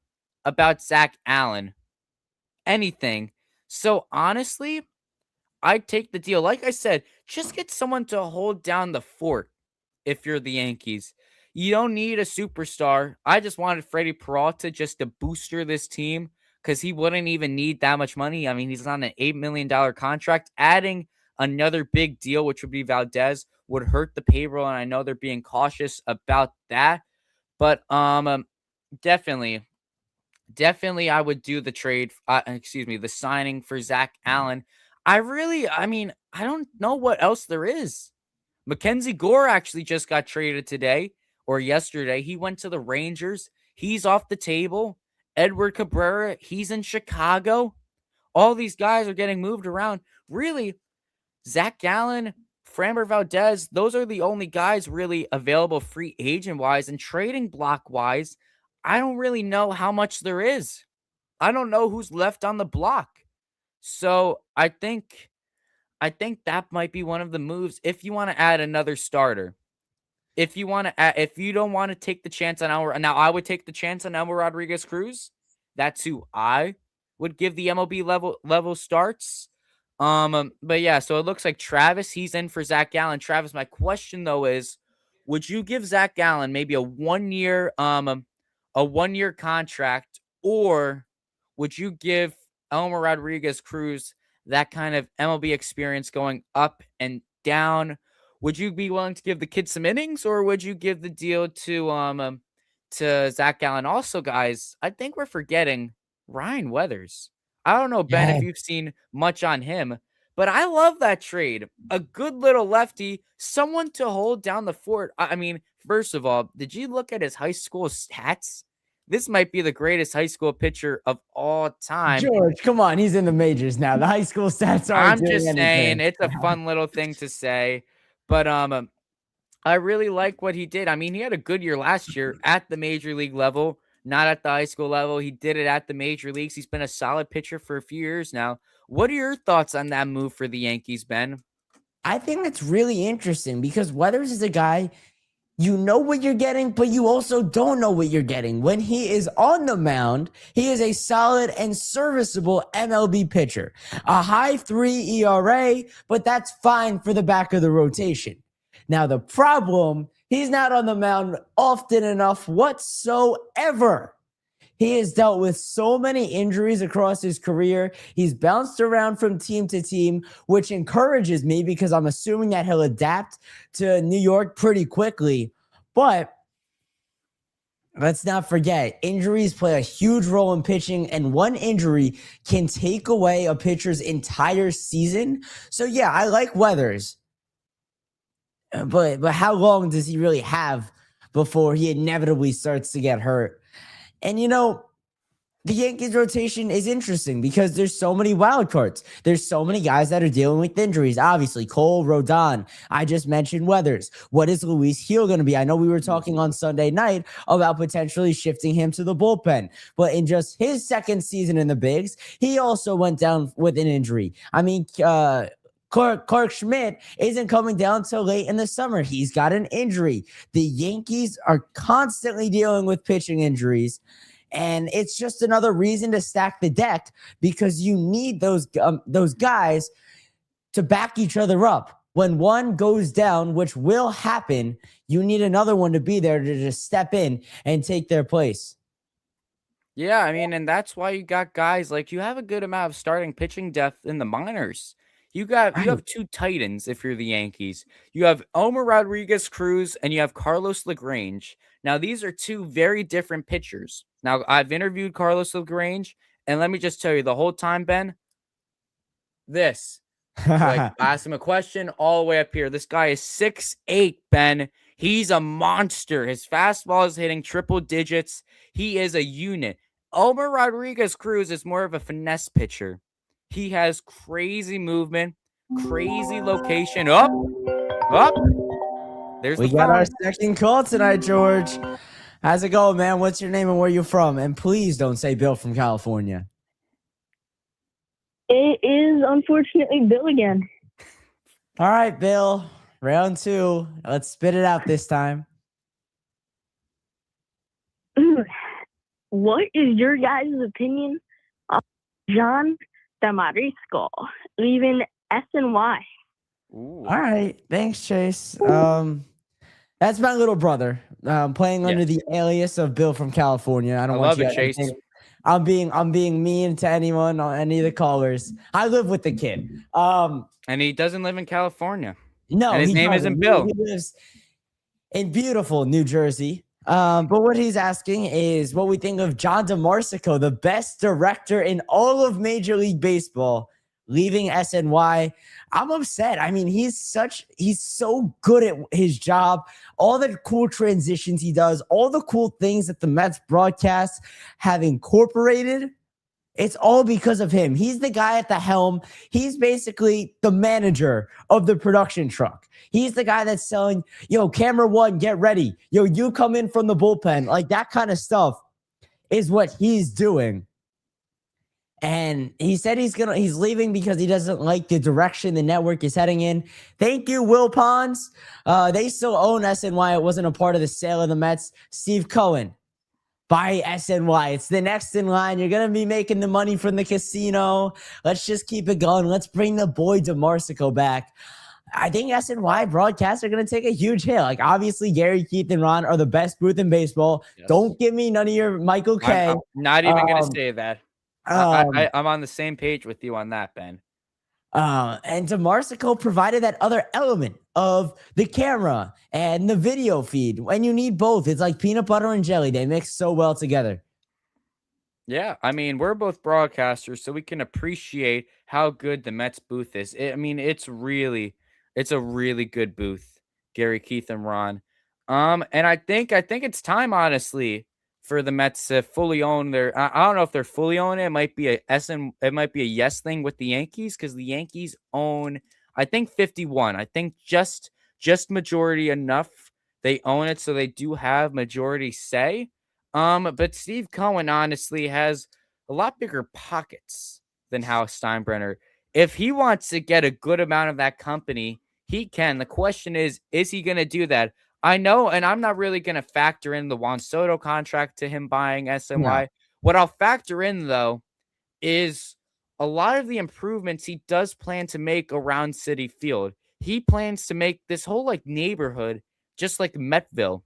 A: about Zach Allen. Anything. So honestly, I'd take the deal. Like I said, just get someone to hold down the fort if you're the Yankees. You don't need a superstar. I just wanted Freddie Peralta just to booster this team because he wouldn't even need that much money. I mean, he's on an $8 million contract. Adding another big deal, which would be Valdez, would hurt the payroll, and I know they're being cautious about that. But definitely I would do the trade, the signing for Zach Allen. I don't know what else there is. Mackenzie Gore actually just got traded today or yesterday. He went to the Rangers. He's off the table. Edward Cabrera, he's in Chicago. All these guys are getting moved around. Really, Zach Gallen, Framber Valdez, those are the only guys really available free agent-wise, and trading block-wise, I don't really know how much there is. I don't know who's left on the block. So I think that might be one of the moves if you want to add another starter. If you don't want to take the chance on I would take the chance on Elmer Rodriguez Cruz. That's who I would give the MLB level starts. But yeah, so it looks like Travis, he's in for Zach Gallen. Travis, my question though is, would you give Zach Gallen maybe a 1 year contract, or would you give Elmer Rodriguez Cruz that kind of MLB experience going up and down? Would you be willing to give the kid some innings, or would you give the deal to Zach Gallen? Also, guys, I think we're forgetting Ryan Weathers. I don't know, Ben,
B: Yeah,
A: if you've seen much on him, but I love that trade. A good little lefty, someone to hold down the fort. I mean, first of all, did you look at his high school stats? This might be the greatest high school pitcher of all time.
B: George, come on. He's in the majors now. The high school stats aren't
A: I'm
B: doing
A: just saying
B: anything.
A: it's a fun little thing to say, but I really like what he did. I mean, he had a good year last year at the major league level, not at the high school level. He did it at the major leagues. He's been a solid pitcher for a few years now. What are your thoughts on that move for the Yankees, Ben?
B: I think that's really interesting because Weathers is a guy, you know what you're getting, but you also don't know what you're getting. When he is on the mound, he is a solid and serviceable MLB pitcher. A high 3 ERA, but that's fine for the back of the rotation. Now, the problem, he's not on the mound often enough whatsoever. He has dealt with so many injuries across his career. He's bounced around from team to team, which encourages me because I'm assuming that he'll adapt to New York pretty quickly. But let's not forget, injuries play a huge role in pitching, and one injury can take away a pitcher's entire season. So yeah, I like Weathers. But how long does he really have before he inevitably starts to get hurt? And the Yankees rotation is interesting because there's so many wild cards. There's so many guys that are dealing with injuries. Obviously, Cole, Rodon. I just mentioned Weathers. What is Luis Gil going to be? I know we were talking on Sunday night about potentially shifting him to the bullpen, but in just his second season in the bigs, he also went down with an injury. I mean, Clark Schmidt isn't coming down till late in the summer. He's got an injury. The Yankees are constantly dealing with pitching injuries. And it's just another reason to stack the deck because you need those guys to back each other up. When one goes down, which will happen, you need another one to be there to just step in and take their place.
A: Yeah, I mean, and that's why you got guys like you have a good amount of starting pitching depth in the minors. You have two titans if you're the Yankees. You have Omar Rodriguez Cruz and you have Carlos LaGrange. Now, these are two very different pitchers. Now, I've interviewed Carlos LaGrange, and let me just tell you, the whole time, Ben, this. Like, ask him a question all the way up here. This guy is 6'8", Ben. He's a monster. His fastball is hitting triple digits. He is a unit. Omar Rodriguez Cruz is more of a finesse pitcher. He has crazy movement, crazy location. Up. There's
B: we
A: the
B: got
A: phone.
B: our second call tonight, George. How's it going, man? What's your name and where you from? And please don't say Bill from California.
C: It is unfortunately Bill again.
B: All right, Bill. Round 2. Let's spit it out this time.
C: What is your guys' opinion on John Damarisco leaving SNY?
B: All right. Thanks, Chase. That's my little brother. Playing under the alias of Bill from California. I
A: love it, Chase.
B: I'm being mean to anyone on any of the callers. I live with the kid.
A: And he doesn't live in California.
B: No,
A: and his name isn't Bill.
B: He lives in beautiful New Jersey. But what he's asking is what we think of John DeMarsico, the best director in all of Major League Baseball, leaving SNY. I'm upset. I mean, he's so good at his job. All the cool transitions he does, all the cool things that the Mets broadcast have incorporated. It's all because of him. He's the guy at the helm. He's basically the manager of the production truck. He's the guy that's selling, camera one, get ready. You come in from the bullpen. Like that kind of stuff is what he's doing. And he said he's leaving because he doesn't like the direction the network is heading in. Thank you, Will Pons. They still own SNY. It wasn't a part of the sale of the Mets. Steve Cohen. Buy SNY. It's the next in line. You're going to be making the money from the casino. Let's just keep it going. Let's bring the boy DeMarsico back. I think SNY broadcasts are going to take a huge hit. Like, obviously, Gary, Keith, and Ron are the best booth in baseball.
A: Yes.
B: Don't give me none of your Michael K.
A: I'm not even going to say that. I'm on the same page with you on that, Ben.
B: And DeMarsico provided that other element of the camera and the video feed. When you need both, it's like peanut butter and jelly. They mix so well together.
A: Yeah, I mean, we're both broadcasters, so we can appreciate how good the Mets booth is. It's a really good booth, Gary, Keith, and Ron. And I think it's time, honestly, for the Mets to fully own their. I don't know if they're fully own it. It might be it might be a yes thing with the Yankees, because the Yankees own, I think, 51. I think just majority enough. They own it, so they do have majority say. But Steve Cohen honestly has a lot bigger pockets than Hal Steinbrenner. If he wants to get a good amount of that company, he can. The question is he going to do that? I know, and I'm not really going to factor in the Juan Soto contract to him buying SNY. No. What I'll factor in, though, is a lot of the improvements he does plan to make around Citi Field. He plans to make this whole neighborhood just like Metville.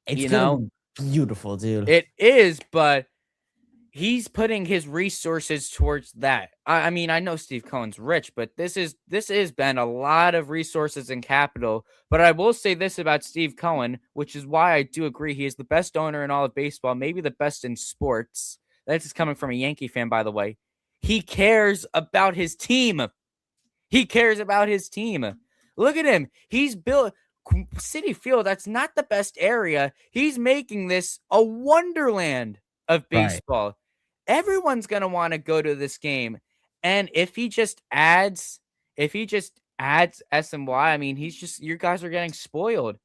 B: It's gonna be beautiful, dude.
A: It is, but he's putting his resources towards that. I mean, I know Steve Cohen's rich, but this has been a lot of resources and capital. But I will say this about Steve Cohen, which is why I do agree he is the best owner in all of baseball, maybe the best in sports. That's just coming from a Yankee fan, by the way. He cares about his team. He cares about his team. Look at him. He's built Citi Field. That's not the best area. He's making this a wonderland of baseball. Right. Everyone's going to want to go to this game. And if he just adds SNY, I mean, your guys are getting spoiled.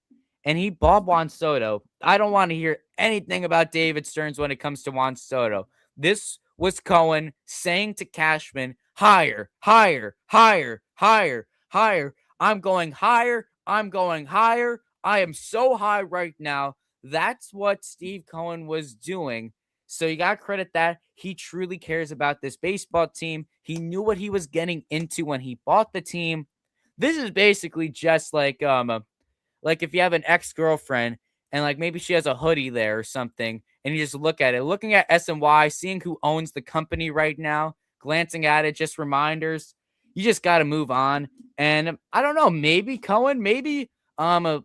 A: And he bought Juan Soto. I don't want to hear anything about David Stearns when it comes to Juan Soto. This was Cohen saying to Cashman, higher, higher, higher, higher, higher. I'm going higher. I'm going higher. I am so high right now. That's what Steve Cohen was doing. So you got to credit that. He truly cares about this baseball team. He knew what he was getting into when he bought the team. This is basically just like if you have an ex-girlfriend and maybe she has a hoodie there or something, and you just look at it, looking at SNY, seeing who owns the company right now, glancing at it, just reminders. You just got to move on. And I don't know, maybe Cohen, maybe I'm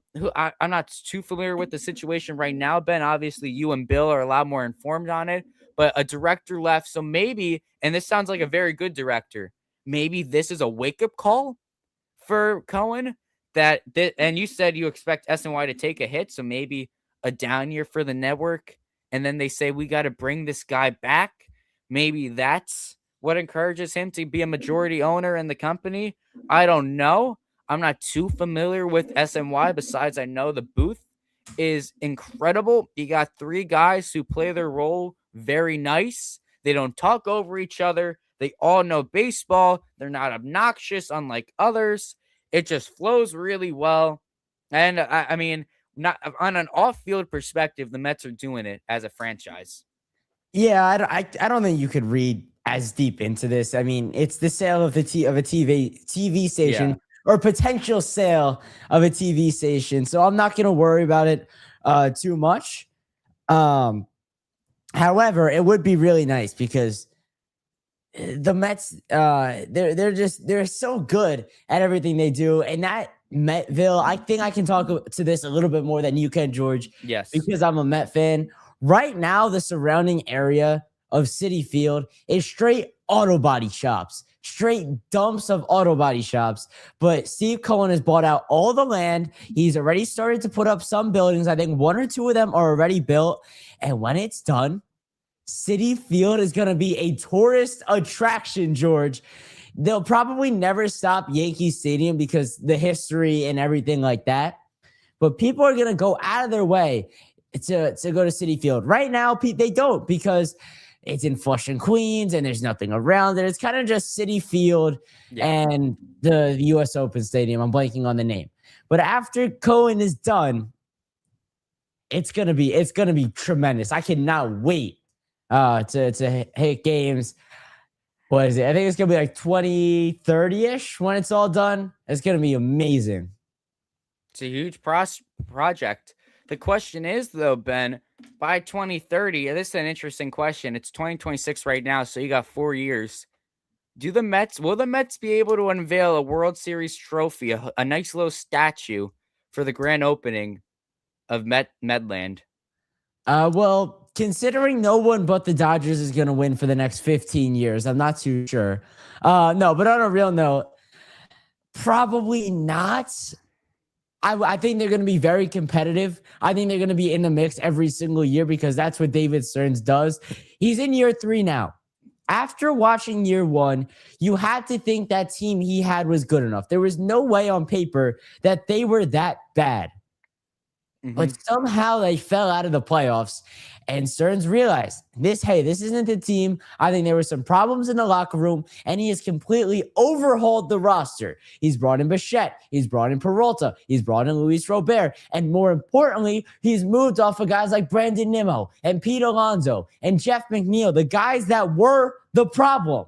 A: not too familiar with the situation right now, Ben. Obviously, you and Bill are a lot more informed on it, but a director left. So maybe, and this sounds like a very good director, maybe this is a wake-up call for Cohen. And you said you expect SNY to take a hit, so maybe a down year for the network. And then they say, we got to bring this guy back. Maybe that's what encourages him to be a majority owner in the company. I don't know. I'm not too familiar with SNY. Besides, I know the booth is incredible. You got three guys who play their role very nice. They don't talk over each other. They all know baseball. They're not obnoxious, unlike others. It just flows really well. And I mean, not on an off-field perspective, the Mets are doing it as a franchise.
B: Yeah, I don't think you could read as deep into this. I mean, it's the sale of a TV station, or potential sale of a TV station. So I'm not going to worry about it too much. However, it would be really nice because the Mets, they're so good at everything they do. And that Metville, I think I can talk to this a little bit more than you can, George.
A: Yes.
B: Because I'm a Met fan. Right now, the surrounding area of Citi Field is straight auto body shops, straight dumps of auto body shops. But Steve Cohen has bought out all the land. He's already started to put up some buildings. I think one or two of them are already built. And when it's done, Citi Field is going to be a tourist attraction, George. They'll probably never stop Yankee Stadium because the history and everything like that. But people are going to go out of their way to go to Citi Field. Right now, they don't, because it's in Flushing, Queens, and there's nothing around it. It's kind of just Citi Field and the U.S. Open Stadium. I'm blanking on the name. But after Cohen is done, it's gonna be tremendous. I cannot wait to hit games. What is it? I think it's gonna be like 2030-ish when it's all done. It's gonna be amazing.
A: It's a huge project. The question is, though, Ben, by 2030, this is an interesting question. It's 2026 right now, so you got 4 years. Will the Mets be able to unveil a World Series trophy, a nice little statue for the grand opening of Medland?
B: Well, considering no one but the Dodgers is going to win for the next 15 years, I'm not too sure. No, but on a real note, probably not. I think they're going to be very competitive. I think they're going to be in the mix every single year because that's what David Stearns does. He's in year 3 now. After watching year 1, you had to think that team he had was good enough. There was no way on paper that they were that bad. But somehow they fell out of the playoffs, and Stearns realized this isn't the team. I think there were some problems in the locker room, and he has completely overhauled the roster. He's brought in Bichette. He's brought in Peralta. He's brought in Luis Robert. And more importantly, he's moved off of guys like Brandon Nimmo and Pete Alonso and Jeff McNeil, the guys that were the problem.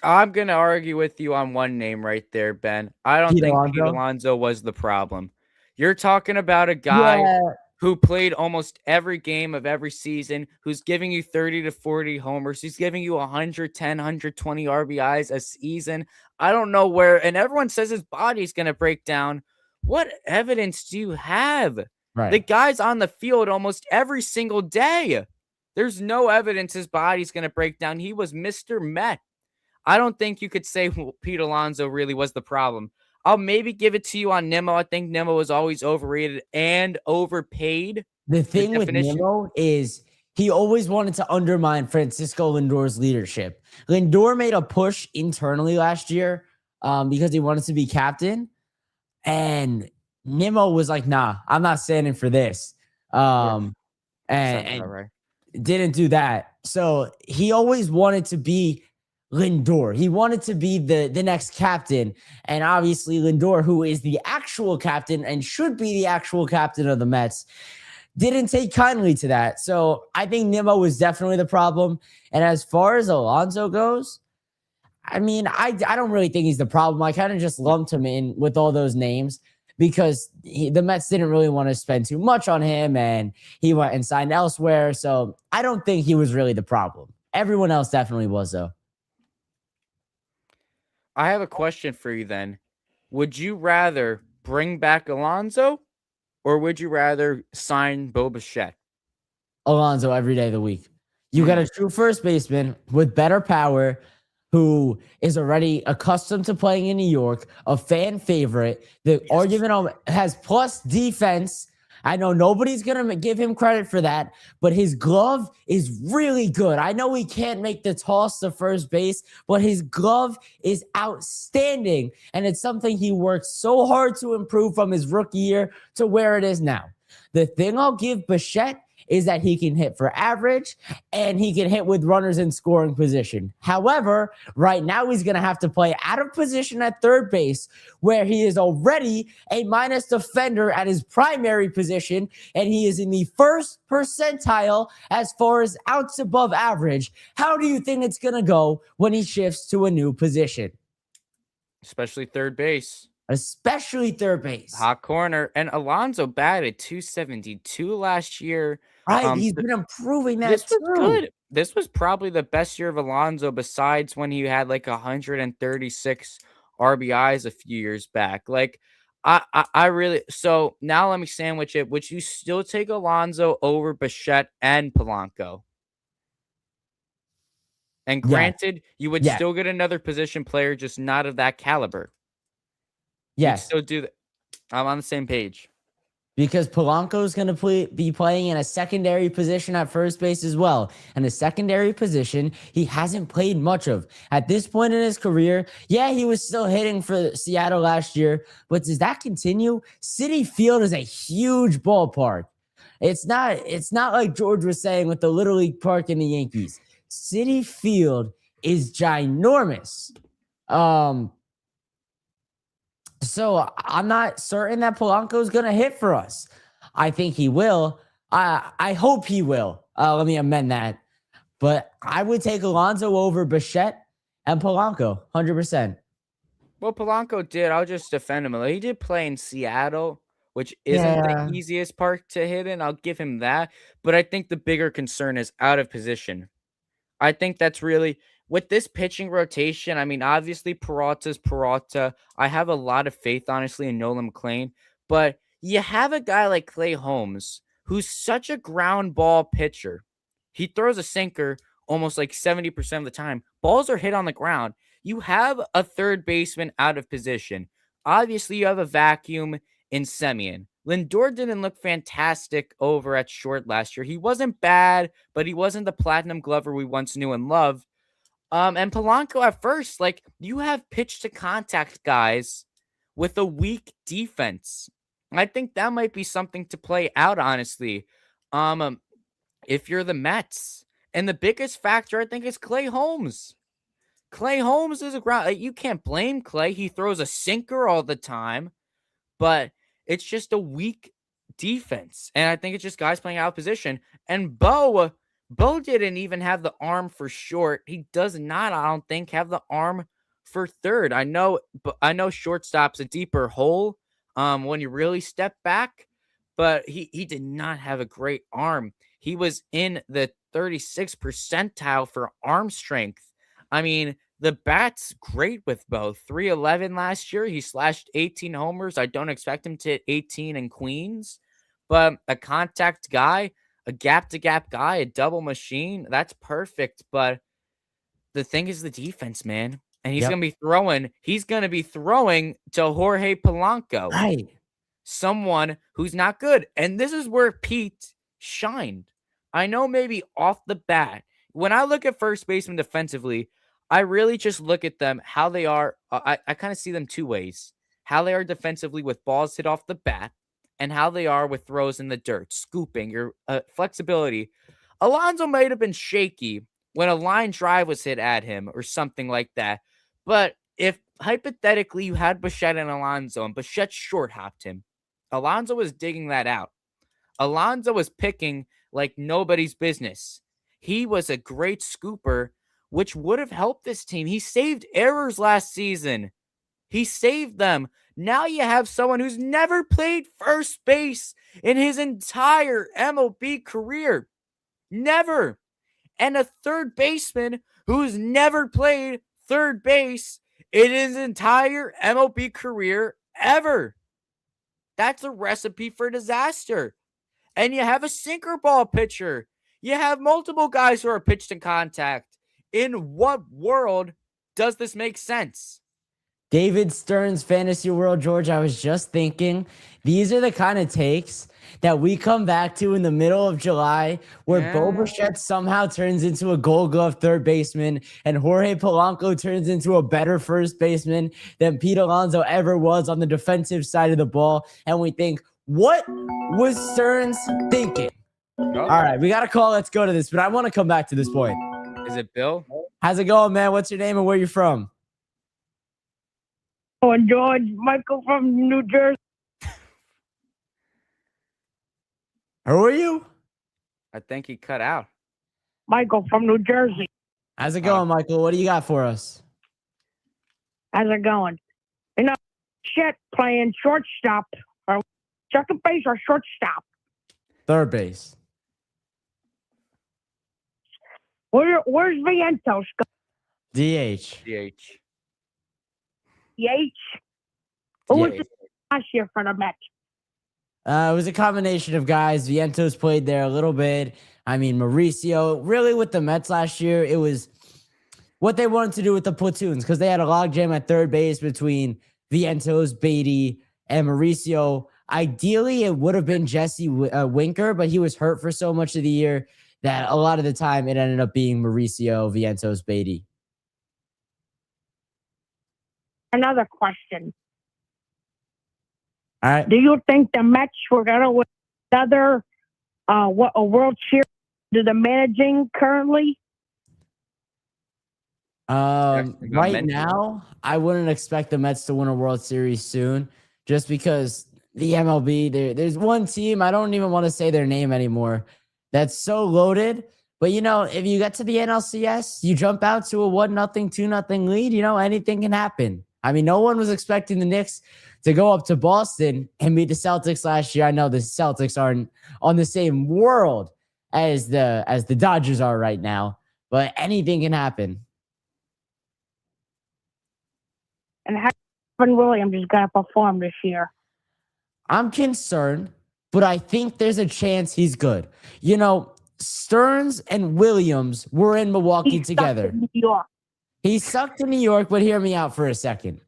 A: I'm going to argue with you on one name right there, Ben. I don't think Pete Alonso was the problem. You're talking about a guy who played almost every game of every season, who's giving you 30 to 40 homers. He's giving you 110, 120 RBIs a season. I don't know where, and everyone says his body's going to break down. What evidence do you have?
B: Right.
A: The guy's on the field almost every single day. There's no evidence his body's going to break down. He was Mr. Met. I don't think you could say Pete Alonso really was the problem. I'll maybe give it to you on Nimmo. I think Nimmo was always overrated and overpaid.
B: The thing with Nimmo is he always wanted to undermine Francisco Lindor's leadership. Lindor made a push internally last year because he wanted to be captain. And Nimmo was like, nah, I'm not standing for this. And didn't do that. So he always wanted to be Lindor. He wanted to be the next captain. And obviously Lindor, who is the actual captain and should be the actual captain of the Mets, didn't take kindly to that. So I think Nimmo was definitely the problem. And as far as Alonso goes, I mean, I don't really think he's the problem. I kind of just lumped him in with all those names because the Mets didn't really want to spend too much on him and he went and signed elsewhere. So I don't think he was really the problem. Everyone else definitely was, though.
A: I have a question for you then. Would you rather bring back Alonso or would you rather sign Bo Bichette?
B: Alonso every day of the week. You got a true first baseman with better power who is already accustomed to playing in New York, a fan favorite. The argument has plus defense. I know nobody's going to give him credit for that, but his glove is really good. I know he can't make the toss to first base, but his glove is outstanding. And it's something he worked so hard to improve from his rookie year to where it is now. The thing I'll give Bichette is that he can hit for average and he can hit with runners in scoring position. However, right now he's going to have to play out of position at third base where he is already a minus defender at his primary position and he is in the first percentile as far as outs above average. How do you think it's going to go when he shifts to a new position?
A: Especially third base.
B: Especially third base.
A: Hot corner. And Alonso batted .272 last year.
B: Right, he's been improving that
A: This was good. This was probably the best year of Alonso besides when he had like 136 RBIs a few years back. Like, I really... So, now let me sandwich it. Would you still take Alonso over Bichette and Polanco? And granted, you would still get another position player, just not of that caliber.
B: Yes.
A: Still do that. I'm on the same page.
B: Because Polanco is going to be playing in a secondary position at first base as well. And a secondary position he hasn't played much of. At this point in his career, he was still hitting for Seattle last year. But does that continue? Citi Field is a huge ballpark. It's not like George was saying with the Little League Park and the Yankees. Citi Field is ginormous. So I'm not certain that Polanco is going to hit for us. I think he will, I hope he will. Let me amend that. But I would take Alonso over Bichette and Polanco, 100%.
A: Well, Polanco did. I'll just defend him a little. He did play in Seattle, which isn't the
B: Yeah.
A: easiest park to hit in. I'll give him that. But I think the bigger concern is out of position. I think that's really with this pitching rotation. I mean, obviously Peralta's Peralta. I have a lot of faith, honestly, in Nolan McLean. But you have a guy like Clay Holmes, who's such a ground ball pitcher. He throws a sinker almost like 70% of the time. Balls are hit on the ground. You have a third baseman out of position. Obviously, you have a vacuum in Semien. Lindor didn't look fantastic over at short last year. He wasn't bad, but he wasn't the platinum glover we once knew and loved. And Polanco at first, like you have pitch to contact guys with a weak defense. I think that might be something to play out, honestly. If you're the Mets. And the biggest factor, I think, is Clay Holmes. Clay Holmes is a ground. You can't blame Clay. He throws a sinker all the time, but it's just a weak defense. And I think it's just guys playing out of position. And Bo didn't even have the arm for short. He does not, I don't think, have the arm for third. I know shortstop's a deeper hole when you really step back, but he did not have a great arm. He was in the 36th percentile for arm strength. I mean, the bat's great with Bo. 311 last year. He slashed 18 homers. I don't expect him to hit 18 in Queens, but a contact guy, a gap-to-gap guy, a double machine, that's perfect. But the thing is the defense, man. And he's
B: Yep.
A: going to be throwing to Jorge Polanco.
B: Right.
A: Someone who's not good. And this is where Pete shined. I know maybe off the bat, when I look at first baseman defensively, I really just look at them, how they are. I kind of see them two ways. How they are defensively with balls hit off the bat and how they are with throws in the dirt, scooping, your flexibility. Alonso might have been shaky when a line drive was hit at him or something like that. But if hypothetically you had Bichette and Alonso and Bichette short hopped him, Alonso was digging that out. Alonso was picking like nobody's business. He was a great scooper, which would have helped this team. He saved errors last season. He saved them. Now you have someone who's never played first base in his entire MLB career. Never. And a third baseman who's never played third base in his entire MLB career ever. That's a recipe for disaster. And you have a sinker ball pitcher. You have multiple guys who are pitched in contact. In what world does this make sense?
B: David Stern's Fantasy World, George, I was just thinking, these are the kind of takes that we come back to in the middle of July where Bo Bichette somehow turns into a Gold Glove third baseman and Jorge Polanco turns into a better first baseman than Pete Alonso ever was on the defensive side of the ball. And we think, what was Stearns thinking?
A: Oh.
B: All right, we got a call. Let's go to this, but I want to come back to this point.
A: Is it Bill?
B: How's it going, man? What's your name and where you from?
C: Oh, George, Michael from New Jersey.
B: Who are you?
A: I think he cut out.
C: Michael from New Jersey.
B: How's it going, Michael? What do you got for us?
C: How's it going? You know, Chet playing shortstop or second base or shortstop.
B: Third base.
C: Where's Vientos?
B: DH.
A: DH.
C: DH? Who was the last year for the Mets?
B: It was a combination of guys. Vientos played there a little bit. I mean, Mauricio. Really, with the Mets last year, it was what they wanted to do with the platoons because they had a logjam at third base between Vientos, Beatty, and Mauricio. Ideally, it would have been Jesse Winker, but he was hurt for so much of the year that a lot of the time it ended up being Mauricio, Vientos, Beatty.
C: Another question.
B: All right.
C: Do you think the Mets were going to win another a World Series to the managing currently?
B: Right now, I wouldn't expect the Mets to win a World Series soon, just because the MLB. There's one team, I don't even want to say their name anymore, that's so loaded. But if you get to the NLCS, you jump out to a 1-0, 2-0 lead, anything can happen. I mean, no one was expecting the Knicks to go up to Boston and beat the Celtics last year. I know the Celtics aren't on the same world as the Dodgers are right now, but anything can happen.
C: And how Kevin Williams is going to perform this year?
B: I'm concerned, but I think there's a chance he's good. Stearns and Williams were in Milwaukee together.
C: New York.
B: He sucked in New York, but hear me out for a second.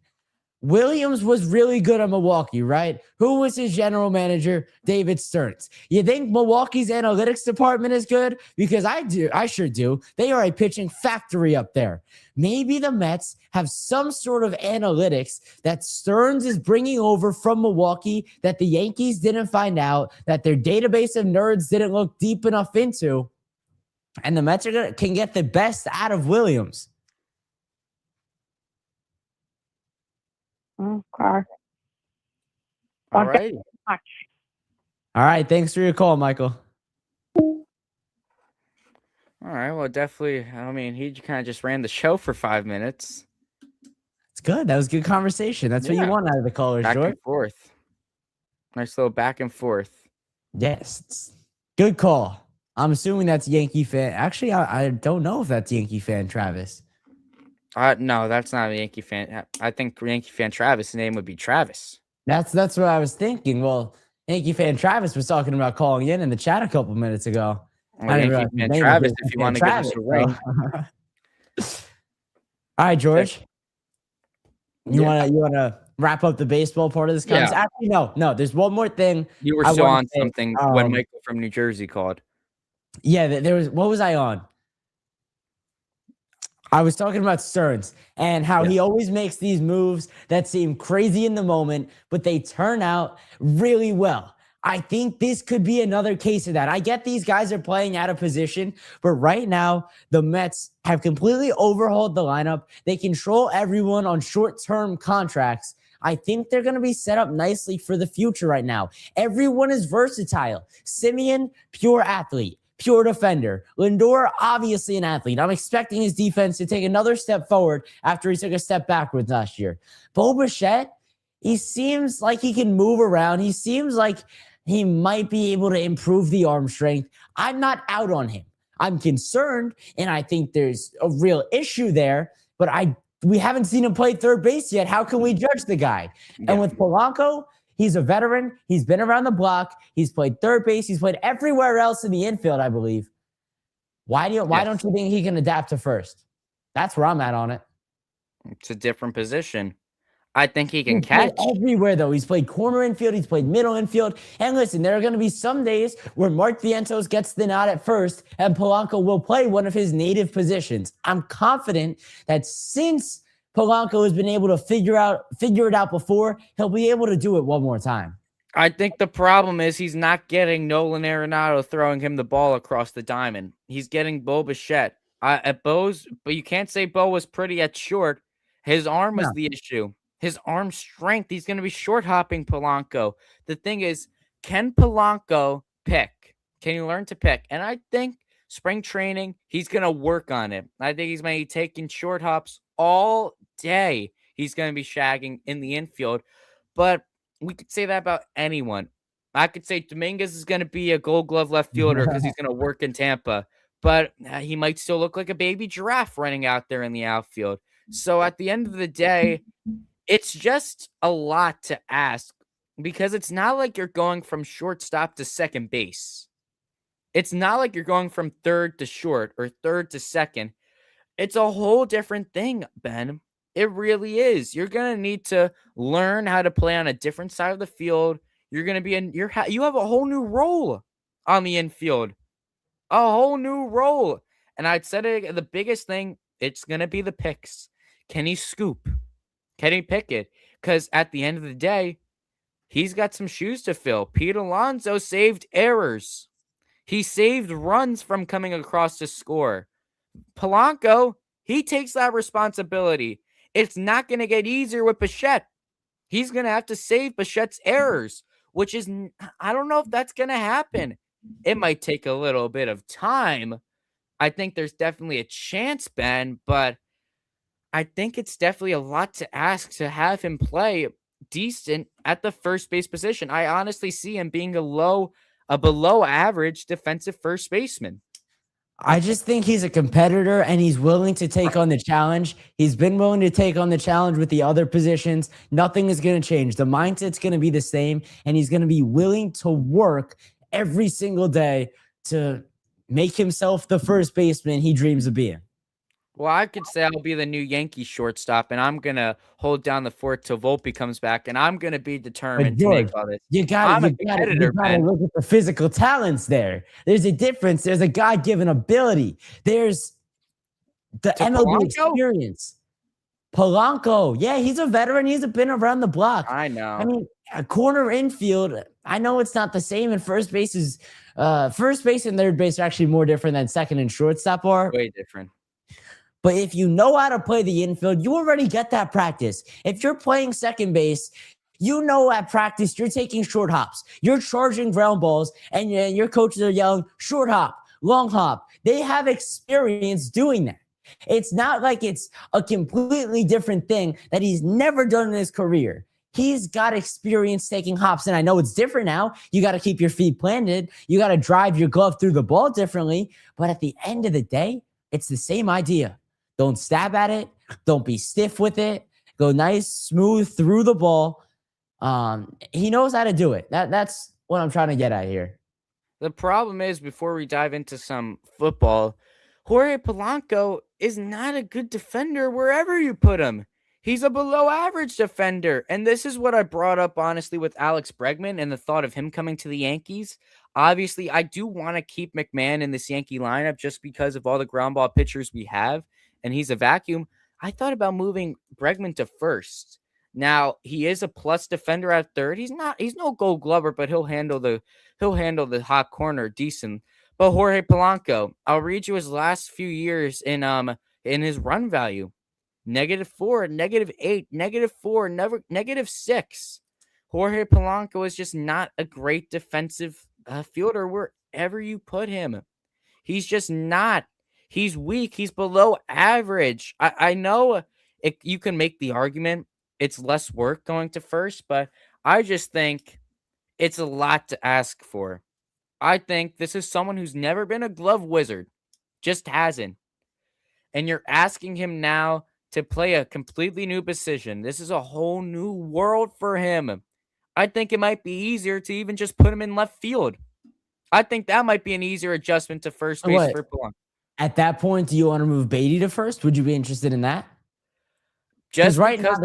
B: Williams was really good at Milwaukee, right? Who was his general manager? David Stearns. You think Milwaukee's analytics department is good? Because I sure do. They are a pitching factory up there. Maybe the Mets have some sort of analytics that Stearns is bringing over from Milwaukee that the Yankees didn't find out, that their database of nerds didn't look deep enough into, and the Mets can get the best out of Williams.
C: Okay.
A: All right.
B: All right. Thanks for your call, Michael.
A: All right. Well, definitely. I mean, he kind of just ran the show for 5 minutes.
B: It's good. That was good conversation. That's what you want out of the callers,
A: Back
B: George.
A: and forth. Nice little back and forth.
B: Yes. Good call. I'm assuming that's Yankee fan. Actually, I don't know if that's Yankee fan Travis.
A: No, that's not a Yankee fan. I think Yankee fan Travis' name would be Travis.
B: That's what I was thinking. Well, Yankee fan Travis was talking about calling in the chat a couple minutes ago.
A: Well, Yankee fan Travis, if you want to give us a ring.
B: All right, George. You wanna wrap up the baseball part of this conversation? Actually, no. There's one more thing.
A: You were still on something when Michael from New Jersey called.
B: Yeah, there was. What was I on? I was talking about Stearns and how he always makes these moves that seem crazy in the moment, but they turn out really well. I think this could be another case of that. I get these guys are playing out of position, but right now the Mets have completely overhauled the lineup. They control everyone on short-term contracts. I think they're going to be set up nicely for the future right now. Everyone is versatile. Simeon, pure athlete. Pure defender. Lindor, obviously an athlete. I'm expecting his defense to take another step forward after he took a step backwards last year. Bo Bichette, he seems like he can move around. He seems like he might be able to improve the arm strength. I'm not out on him. I'm concerned, and I think there's a real issue there, but we haven't seen him play third base yet. How can we judge the guy? Yeah. And with Polanco, he's a veteran. He's been around the block. He's played third base. He's played everywhere else in the infield, I believe. Why don't you think he can adapt to first? That's where I'm at on it.
A: It's a different position. I think he can catch
B: everywhere, though. He's played corner infield. He's played middle infield. And listen, there are going to be some days where Mark Vientos gets the nod at first and Polanco will play one of his native positions. I'm confident that since Polanco has been able to figure it out before, he'll be able to do it one more time.
A: I think the problem is he's not getting Nolan Arenado throwing him the ball across the diamond. He's getting Bo Bichette. At Bo's, but you can't say Bo was pretty at short. His arm was the issue. His arm strength. He's going to be short hopping Polanco. The thing is, can Polanco pick? Can he learn to pick? And I think spring training, he's going to work on it. I think he's going to be taking short hops all day. He's going to be shagging in the infield. But we could say that about anyone. I could say Dominguez is going to be a Gold Glove left fielder because he's going to work in Tampa. But he might still look like a baby giraffe running out there in the outfield. So at the end of the day, it's just a lot to ask because it's not like you're going from shortstop to second base. It's not like you're going from third to short or third to second. It's a whole different thing, Ben. It really is. You're going to need to learn how to play on a different side of the field. You're going to be you have a whole new role on the infield. A whole new role. And I'd said it, the biggest thing, it's going to be the picks. Can he scoop? Can he pick it? Because at the end of the day, he's got some shoes to fill. Pete Alonso saved errors. He saved runs from coming across to score. Polanco, he takes that responsibility. It's not going to get easier with Bichette. He's going to have to save Bichette's errors. which is, I don't know if that's going to happen. It might take a little bit of time. I think there's definitely a chance, Ben, but I think it's definitely a lot to ask to have him play decent at the first base position. I honestly see him being a below average defensive first baseman.
B: I just think he's a competitor and he's willing to take on the challenge. He's been willing to take on the challenge with the other positions. Nothing is going to change. The mindset's going to be the same, and he's going to be willing to work every single day to make himself the first baseman he dreams of being.
A: Well, I could say I'll be the new Yankee shortstop, and I'm going to hold down the fort till Volpe comes back, and I'm going to be determined to make all this. I'm a competitor, Ben.
B: Look at the physical talents there. There's a difference. There's a God-given ability. There's the MLB experience. Polanco, yeah, he's a veteran. He's been around the block.
A: I know.
B: I mean, a corner infield, I know it's not the same, and first base and third base are actually more different than second and shortstop are.
A: Way different.
B: But if you know how to play the infield, you already get that practice. If you're playing second base, you know at practice you're taking short hops. You're charging ground balls, and your coaches are yelling, short hop, long hop. They have experience doing that. It's not like it's a completely different thing that he's never done in his career. He's got experience taking hops, and I know it's different now. You got to keep your feet planted. You got to drive your glove through the ball differently. But at the end of the day, it's the same idea. Don't stab at it. Don't be stiff with it. Go nice, smooth through the ball. He knows how to do it. That's what I'm trying to get at here.
A: The problem is, before we dive into some football, Jorge Polanco is not a good defender wherever you put him. He's a below average defender. And this is what I brought up, honestly, with Alex Bregman and the thought of him coming to the Yankees. Obviously, I do want to keep McMahon in this Yankee lineup just because of all the ground ball pitchers we have, and he's a vacuum. I thought about moving Bregman to first. Now, he is a plus defender at third. He's no Gold Glover, but he'll handle the hot corner decent. But Jorge Polanco, I'll read you his last few years in his run value. -4, -8, -4, -6. Jorge Polanco is just not a great defensive fielder wherever you put him. He's just not. He's weak. He's below average. I know you can make the argument it's less work going to first, but I just think it's a lot to ask for. I think this is someone who's never been a glove wizard, just hasn't. And you're asking him now to play a completely new position. This is a whole new world for him. I think it might be easier to even just put him in left field. I think that might be an easier adjustment to first base for Polanco.
B: At that point, do you want to move Beatty to first? Would you be interested in that?
A: Just
B: right now,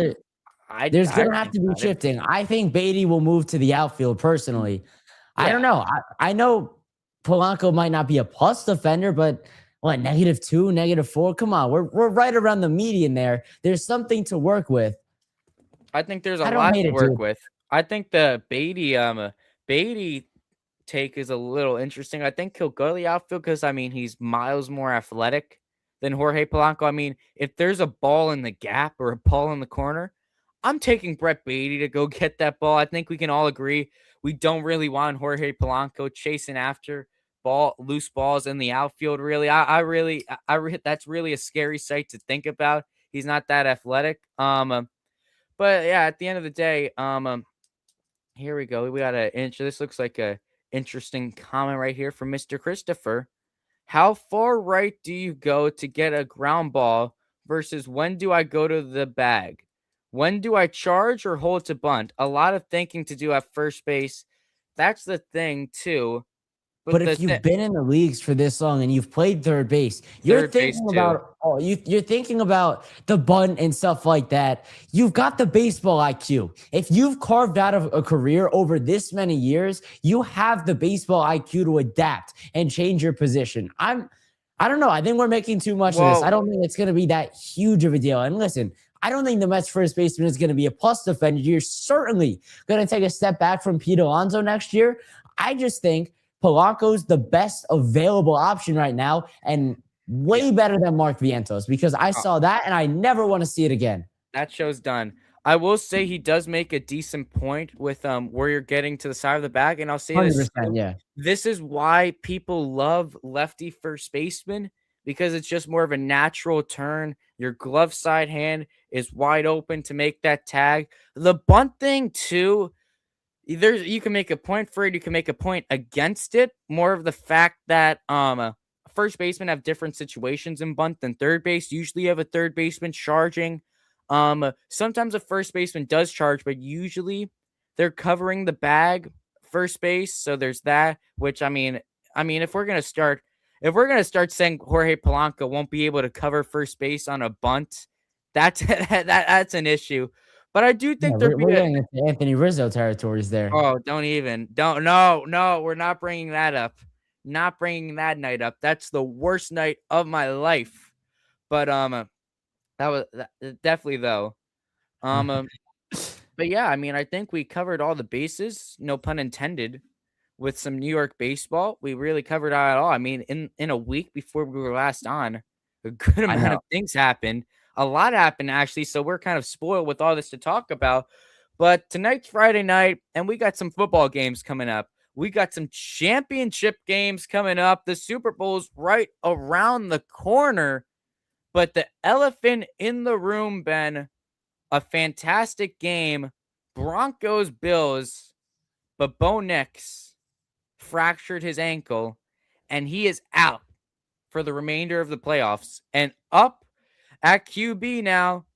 B: there's going to have to be shifting. I think Beatty will move to the outfield personally. Yeah. I don't know. I know Polanco might not be a plus defender, but what, -2, -4? Come on, we're right around the median there. There's something to work with.
A: I think there's a lot to work with. I think the Beatty take is a little interesting. I think he'll go to the outfield because, I mean, he's miles more athletic than Jorge Polanco. I mean, if there's a ball in the gap or a ball in the corner, I'm taking Brett Beatty to go get that ball. I think we can all agree we don't really want Jorge Polanco chasing after loose balls in the outfield. Really, that's really a scary sight to think about. He's not that athletic. But yeah, at the end of the day, here we go. We got this looks like a interesting comment right here from Mr. Christopher. How far right do you go to get a ground ball versus when do I go to the bag? When do I charge or hold to bunt? A lot of thinking to do at first base. That's the thing, too.
B: But if you've been in the leagues for this long and you've played third base, you're thinking about the bunt and stuff like that. You've got the baseball IQ. If you've carved out of a career over this many years, you have the baseball IQ to adapt and change your position. I don't know. I think we're making too much of this. I don't think it's going to be that huge of a deal. And listen, I don't think the Mets first baseman is going to be a plus defender. You're certainly going to take a step back from Pete Alonso next year. I just think Polanco's the best available option right now and way better than Mark Vientos because I saw that and I never want to see it again.
A: That show's done. I will say he does make a decent point with where you're getting to the side of the bag, and I'll say this
B: 100%,
A: too.
B: yeah.
A: This is why people love lefty first baseman because it's just more of a natural turn. Your glove side hand is wide open to make that tag. The bunt thing too, you can make a point for it, you can make a point against it. More of the fact that first basemen have different situations in bunt than third base. Usually you have a third baseman charging. Sometimes a first baseman does charge, but usually they're covering the bag first base. So there's that, which I mean, if we're gonna start saying Jorge Polanco won't be able to cover first base on a bunt, that's that's an issue. But I do
B: Yeah,
A: think there'd be
B: we're getting into Anthony Rizzo territories there.
A: Oh, no, we're not bringing that up. Not bringing that night up. That's the worst night of my life. But definitely though. But yeah, I mean, I think we covered all the bases, no pun intended, with some New York baseball. We really covered it all. I mean, in a week before we were last on, a good
B: I
A: amount
B: know.
A: of things happened. A lot happened actually, so we're kind of spoiled with all this to talk about. But tonight's Friday night, and we got some football games coming up. We got some championship games coming up. The Super Bowl's right around the corner. But the elephant in the room, Ben, a fantastic game. Broncos Bills, but Bo Nix fractured his ankle, and he is out for the remainder of the playoffs. And up at QB now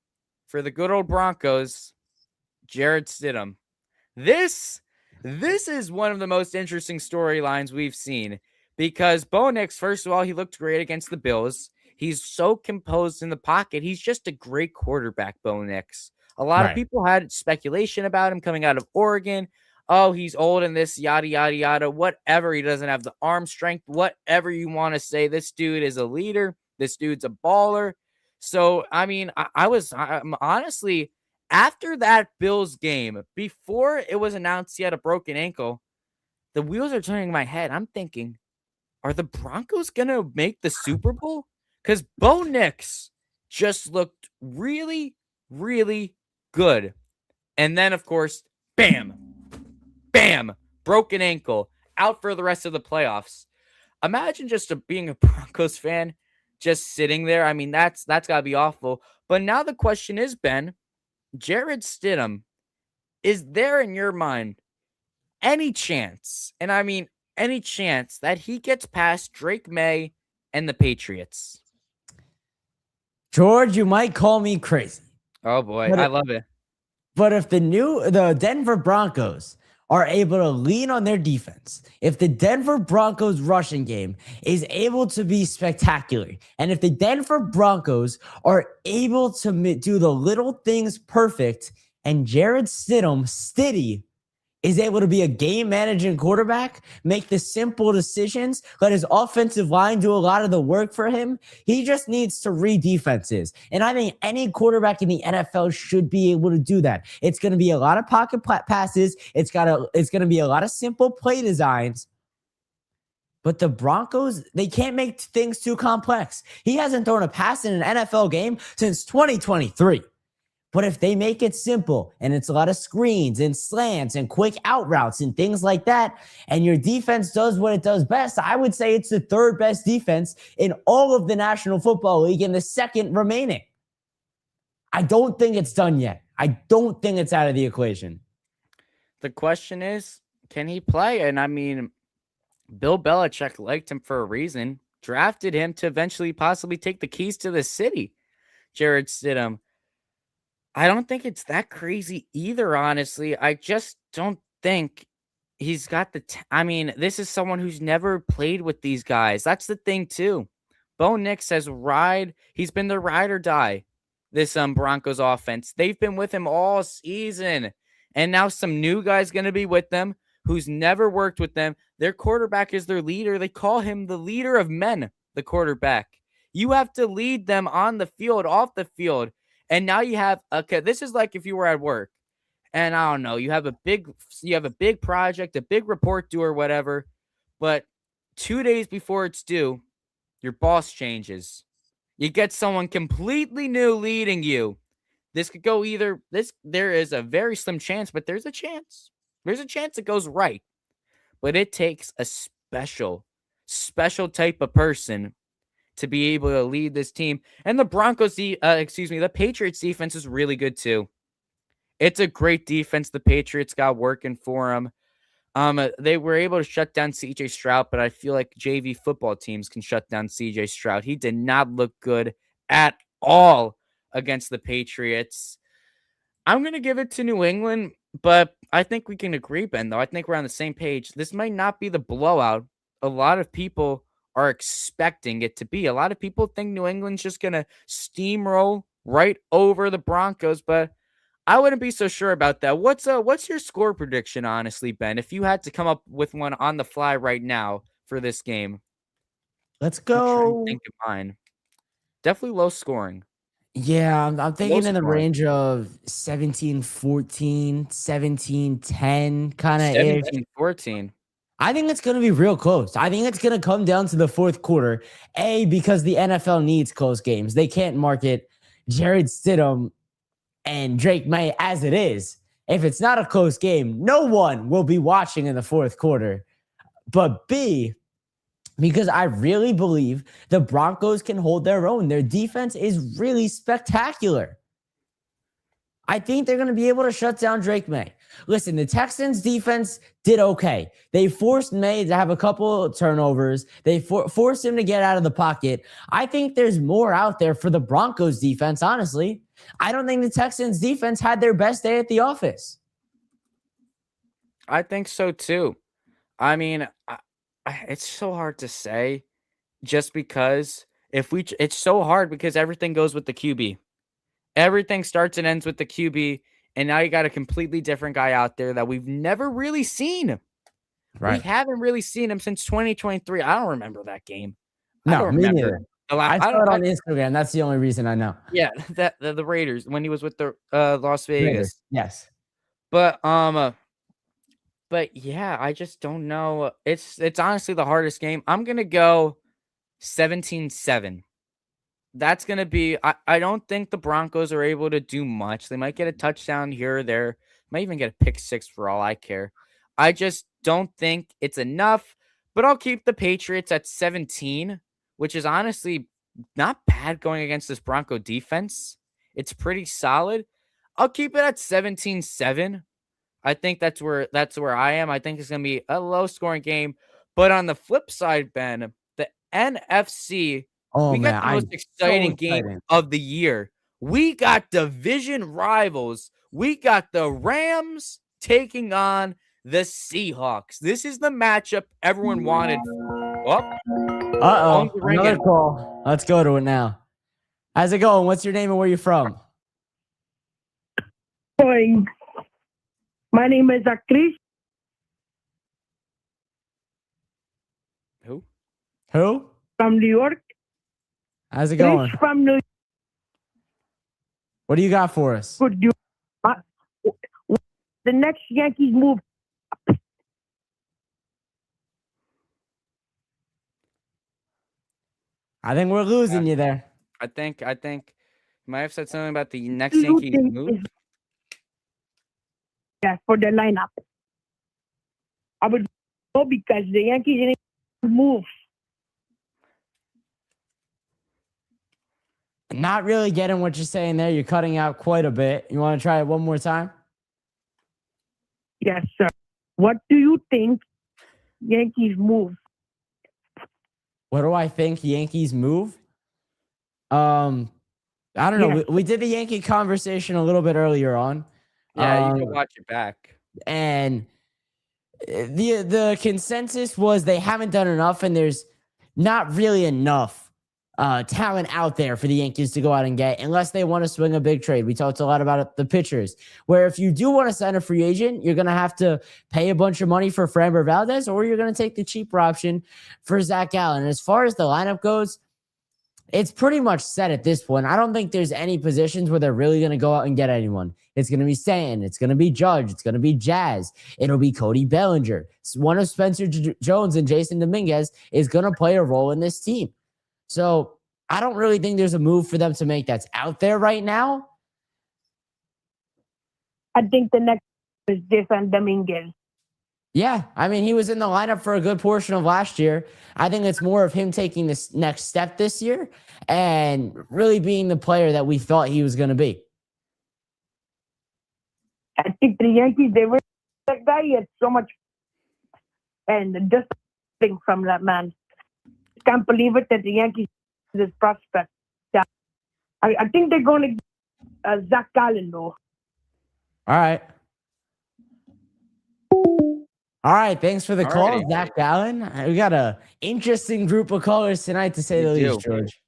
A: for the good old Broncos, Jared Stidham. This is one of the most interesting storylines we've seen because Bo Nix, first of all, he looked great against the Bills. He's so composed in the pocket. He's just a great quarterback, Bo Nix. A lot of
B: Right.
A: people had speculation about him coming out of Oregon. Oh, he's old and this, yada, yada, yada, whatever. He doesn't have the arm strength, whatever you want to say. This dude is a leader. This dude's a baller. So, I mean, I'm honestly, after that Bills game, before it was announced he had a broken ankle, the wheels are turning in my head. I'm thinking, are the Broncos going to make the Super Bowl? Because Bo Nix just looked really, really good. And then, of course, bam, bam, broken ankle, out for the rest of the playoffs. Imagine just being a Broncos fan, just sitting there. I mean, that's got to be awful. But now the question is, Ben, Jared Stidham, is there in your mind any chance, and I mean any chance, that he gets past Drake May and the Patriots?
B: George, you might call me crazy.
A: Oh boy,
B: But
A: I
B: it-
A: love it.
B: But if the Denver Broncos are able to lean on their defense, if the Denver Broncos rushing game is able to be spectacular, and if the Denver Broncos are able to do the little things perfect, and Jared Stidham is able to be a game managing quarterback, make the simple decisions, let his offensive line do a lot of the work for him. He just needs to read defenses. And I think any quarterback in the NFL should be able to do that. It's going to be a lot of pocket passes. It's going to be a lot of simple play designs. But the Broncos, they can't make things too complex. He hasn't thrown a pass in an NFL game since 2023. But if they make it simple and it's a lot of screens and slants and quick out routes and things like that, and your defense does what it does best, I would say it's the third best defense in all of the National Football League and the second remaining. I don't think it's done yet. I don't think it's out of the equation.
A: The question is, can he play? And I mean, Bill Belichick liked him for a reason, drafted him to eventually possibly take the keys to the city. Jared Stidham, I don't think it's that crazy either, honestly. I just don't think he's got the I mean, this is someone who's never played with these guys. That's the thing too. Bo Nix has he's been the ride or die, this Broncos offense. They've been with him all season. And now some new guy's going to be with them who's never worked with them. Their quarterback is their leader. They call him the leader of men, the quarterback. You have to lead them on the field, off the field. And now you have, okay, this is like if you were at work and I don't know, you have a big project, a big report due or whatever, but 2 days before it's due, your boss changes. You get someone completely new leading you. This could go either there is a very slim chance, but there's a chance. There's a chance it goes right. But it takes a special type of person to be able to lead this team. And the the Patriots defense is really good too. It's a great defense the Patriots got working for them. They were able to shut down CJ Stroud, but I feel like JV football teams can shut down CJ Stroud. He did not look good at all against the Patriots. I'm going to give it to New England, but I think we can agree, Ben, though. I think we're on the same page. This might not be the blowout a lot of people are expecting it to be. A lot of people think New England's just going to steamroll right over the Broncos, but I wouldn't be so sure about that. What's your score prediction, honestly, Ben? If you had to come up with one on the fly right now for this game,
B: Let's
A: I'm trying to
B: go.
A: think of mine. Definitely low scoring.
B: Yeah, I'm thinking in the
A: scoring.
B: range of 17-14, 17-10 kind of ish.
A: 17-14.
B: I think it's going to be real close. I think it's going to come down to the fourth quarter. Because the NFL needs close games. They can't market Jared Stidham and Drake May as it is. If it's not a close game, no one will be watching in the fourth quarter. But B, because I really believe the Broncos can hold their own. Their defense is really spectacular. I think they're going to be able to shut down Drake May. Listen, the Texans defense did okay. They forced May to have a couple of turnovers. They forced him to get out of the pocket. I think there's more out there for the Broncos defense, honestly. I don't think the Texans defense had their best day at the office.
A: I think so too. I mean, it's so hard to say just because it's so hard because everything goes with the QB. Everything starts and ends with the QB, and now you got a completely different guy out there that we've never really seen. Right. We haven't really seen him since 2023. I don't remember that game.
B: No,
A: I don't
B: me
A: remember.
B: I saw it on Instagram. That's the only reason I know.
A: Yeah, the Raiders when he was with the Las Vegas.
B: Raiders, yes.
A: But yeah, I just don't know. It's honestly the hardest game. I'm gonna go 17-7. That's going to be – I don't think the Broncos are able to do much. They might get a touchdown here or there. Might even get a pick six for all I care. I just don't think it's enough. But I'll keep the Patriots at 17, which is honestly not bad going against this Bronco defense. It's pretty solid. I'll keep it at 17-7. I think that's where I am. I think it's going to be a low-scoring game. But on the flip side, Ben, the NFC – we got the most exciting game of the year. We got division rivals. We got the Rams taking on the Seahawks. This is the matchup everyone wanted.
B: Another call. Let's go to it now. How's it going? What's your name and where you from?
C: My name is Chris.
A: Who?
C: From New York.
B: How's it going?
C: From New York.
B: What do you got for us?
C: The next Yankees move.
B: I think we're losing you there.
A: I think you might have said something about the next Yankees move.
C: Yeah, for the lineup. I would go because the Yankees didn't move.
B: Not really getting what you're saying there. You're cutting out quite a bit. You want to try it one more time?
C: Yes, sir. What do you think Yankees move?
B: What do I think Yankees move? I don't know.
C: Yeah.
B: We did the Yankee conversation a little bit earlier on.
A: Yeah, you can watch it back.
B: And the consensus was they haven't done enough, and there's not really enough talent out there for the Yankees to go out and get unless they want to swing a big trade. We talked a lot about the pitchers, where if you do want to sign a free agent, you're going to have to pay a bunch of money for Framber Valdez, or you're going to take the cheaper option for Zach Gallen. And as far as the lineup goes, it's pretty much set at this point. I don't think there's any positions where they're really going to go out and get anyone. It's going to be Stanton. It's going to be Judge. It's going to be Jazz. It'll be Cody Bellinger. One of Spencer Jones and Jason Dominguez is going to play a role in this team. So I don't really think there's a move for them to make that's out there right now.
C: I think the next is Jason Dominguez.
B: Yeah, I mean, he was in the lineup for a good portion of last year. I think it's more of him taking this next step this year and really being the player that we thought he was going to be.
C: I think the Yankees, they were that guy. He had so much, and just thing from that man. Can't believe it that the Yankees this prospect. Yeah, I think they're going to Zach Gallen though.
B: All right. All right, thanks for the call,
A: Alrighty.
B: Zach Allen. We got a interesting group of callers tonight, to say the least, George.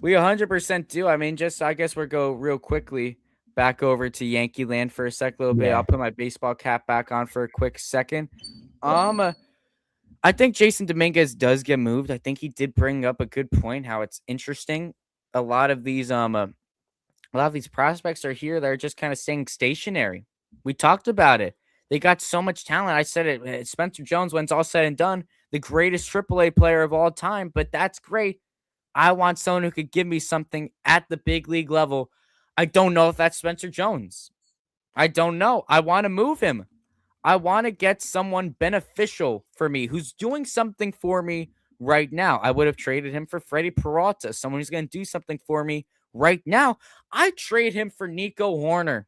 A: We 100% do. I mean, I guess we'll go real quickly back over to Yankee land for a little bit. I'll put my baseball cap back on for a quick second. I think Jason Dominguez does get moved. I think he did bring up a good point, how it's interesting. A lot of these prospects are here that are just kind of staying stationary. We talked about it. They got so much talent. I said it. Spencer Jones, when it's all said and done, the greatest AAA player of all time. But that's great. I want someone who could give me something at the big league level. I don't know if that's Spencer Jones. I don't know. I want to move him. I want to get someone beneficial for me who's doing something for me right now. I would have traded him for Freddie Peralta, someone who's going to do something for me right now. I'd trade him for Nico Horner.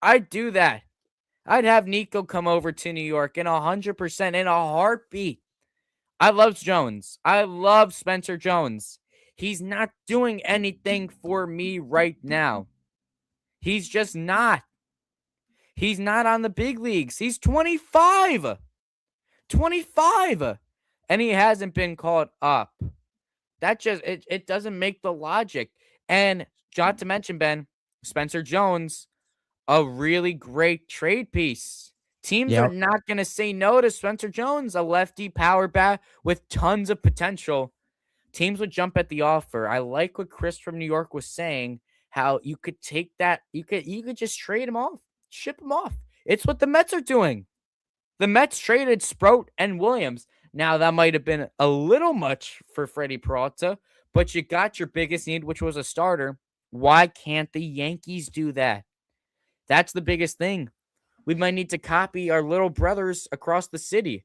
A: I'd do that. I'd have Nico come over to New York in 100% in a heartbeat. I love Jones. I love Spencer Jones. He's not doing anything for me right now. He's just not. He's not on the big leagues. He's 25. 25. And he hasn't been called up. That just, it doesn't make the logic. And not to mention, Ben, Spencer Jones, a really great trade piece. Teams are not going to say no to Spencer Jones, a lefty power bat with tons of potential. Teams would jump at the offer. I like what Chris from New York was saying, how you could take that, you could just trade him off, ship him off. It's what the Mets are doing. The Mets traded Sprout and Williams. Now, that might have been a little much for Freddie Peralta, but you got your biggest need, which was a starter. Why can't the Yankees do that? That's the biggest thing. We might need to copy our little brothers across the city.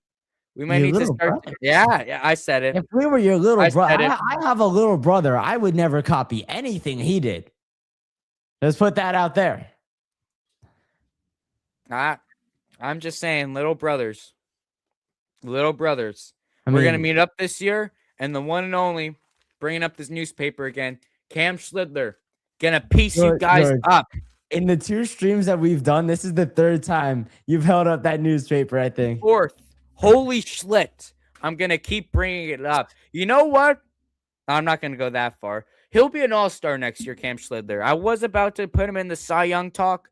A: We might need to start. Yeah, I said it.
B: If we were your little brother, I have a little brother. I would never copy anything he did. Let's put that out there.
A: I'm just saying, little brothers. Little brothers. We're going to meet up this year, and the one and only, bringing up this newspaper again, Cam Schlidler, going to piece you guys up.
B: In the 2 streams that we've done, this is the 3rd time you've held up that newspaper, I think.
A: 4th. Holy schlit. I'm going to keep bringing it up. You know what? I'm not going to go that far. He'll be an all-star next year, Cam Schlidler. I was about to put him in the Cy Young talk.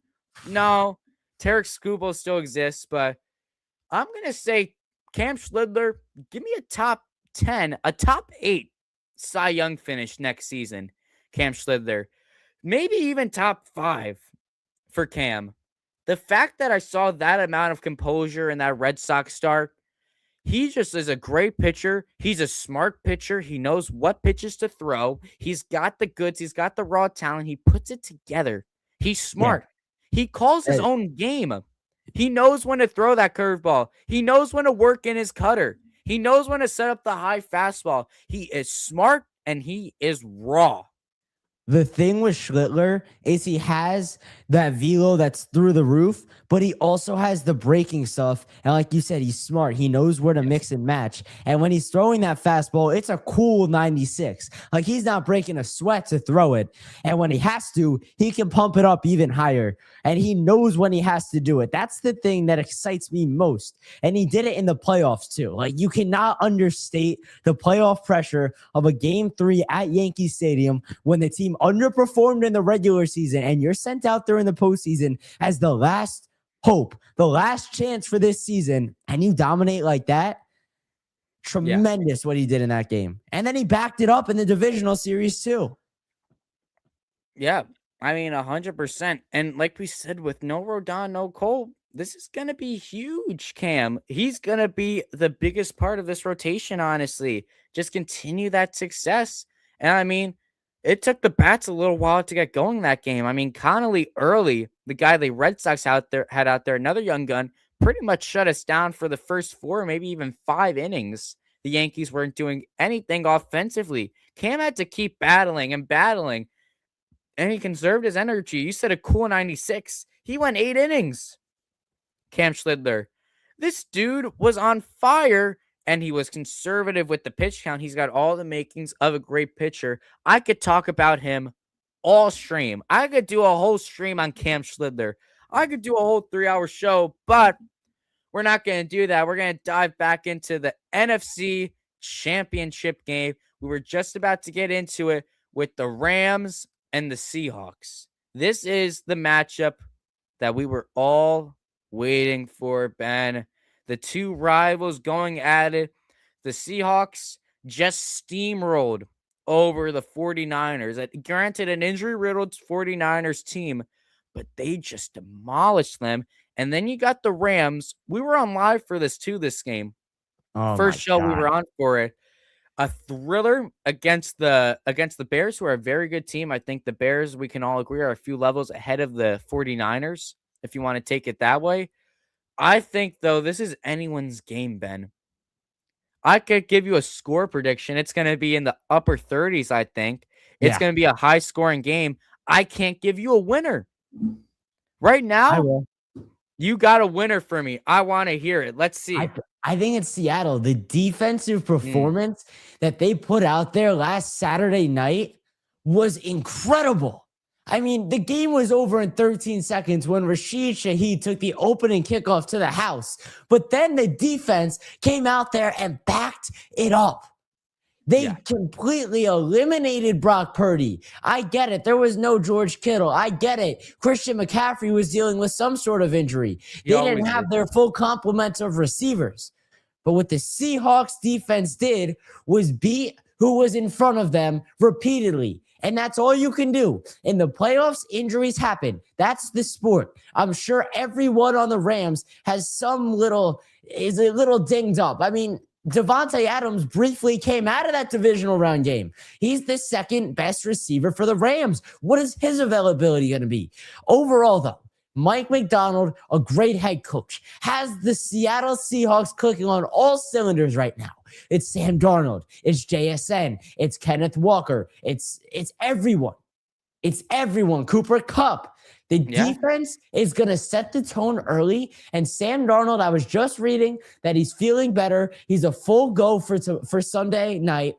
A: No. Tarek Skubal still exists, but I'm going to say Cam Schlidler, give me a top 10, a top 8 Cy Young finish next season, Cam Schlidler. Maybe even top 5 for Cam. The fact that I saw that amount of composure in that Red Sox start, he just is a great pitcher. He's a smart pitcher. He knows what pitches to throw. He's got the goods. He's got the raw talent. He puts it together. He's smart. Yeah. He calls his own game. He knows when to throw that curveball. He knows when to work in his cutter. He knows when to set up the high fastball. He is smart and he is raw.
B: The thing with Schlidler is he has that velo that's through the roof, but he also has the breaking stuff. And like you said, he's smart. He knows where to mix and match. And when he's throwing that fastball, it's a cool 96. Like, he's not breaking a sweat to throw it. And when he has to, he can pump it up even higher. And he knows when he has to do it. That's the thing that excites me most. And he did it in the playoffs too. Like, you cannot understate the playoff pressure of a Game 3 at Yankee Stadium when the team underperformed in the regular season and you're sent out there in the postseason as the last hope, the last chance for this season, and you dominate like that. Tremendous what he did in that game. And then he backed it up in the divisional series too.
A: Yeah, I mean, 100%. And like we said, with no Rodon, no Cole, this is going to be huge, Cam. He's going to be the biggest part of this rotation, honestly. Just continue that success. And I mean, it took the bats a little while to get going that game. I mean, Connolly early the guy the Red Sox had out there, another young gun, pretty much shut us down for the first 4, maybe even 5 innings. The Yankees weren't doing anything offensively. Cam had to keep battling and battling, and he conserved his energy. You said a cool 96. He went 8 innings. Cam Schlidler. This dude was on fire, and he was conservative with the pitch count. He's got all the makings of a great pitcher. I could talk about him all stream. I could do a whole stream on Cam Schlidler. I could do a whole 3-hour show, but we're not going to do that. We're going to dive back into the NFC Championship game. We were just about to get into it with the Rams and the Seahawks. This is the matchup that we were all waiting for, Ben. The two rivals going at it. The Seahawks just steamrolled over the 49ers. Granted, an injury-riddled 49ers team, but they just demolished them. And then you got the Rams. We were on live for this too, this game. First show we were on for it. A thriller against the Bears, who are a very good team. I think the Bears, we can all agree, are a few levels ahead of the 49ers, if you want to take it that way. I think, though, this is anyone's game, Ben. I could give you a score prediction. It's going to be in the upper 30s, I think. It's going to be a high-scoring game. I can't give you a winner. Right now, you got a winner for me. I want to hear it. Let's see.
B: I think it's Seattle. The defensive performance that they put out there last Saturday night was incredible. I mean, the game was over in 13 seconds when Rashid Shaheed took the opening kickoff to the house. But then the defense came out there and backed it up. They completely eliminated Brock Purdy. I get it. There was no George Kittle. I get it. Christian McCaffrey was dealing with some sort of injury. They didn't have their full complement of receivers. But what the Seahawks defense did was beat who was in front of them repeatedly. And that's all you can do. In the playoffs, injuries happen. That's the sport. I'm sure everyone on the Rams is a little dinged up. I mean, Devontae Adams briefly came out of that divisional round game. He's the second best receiver for the Rams. What is his availability going to be? Overall, though, Mike McDonald, a great head coach, has the Seattle Seahawks clicking on all cylinders right now. It's Sam Darnold. It's JSN. It's Kenneth Walker. It's everyone. It's everyone. Cooper Kupp. The defense is going to set the tone early. And Sam Darnold, I was just reading that he's feeling better. He's a full go for Sunday night.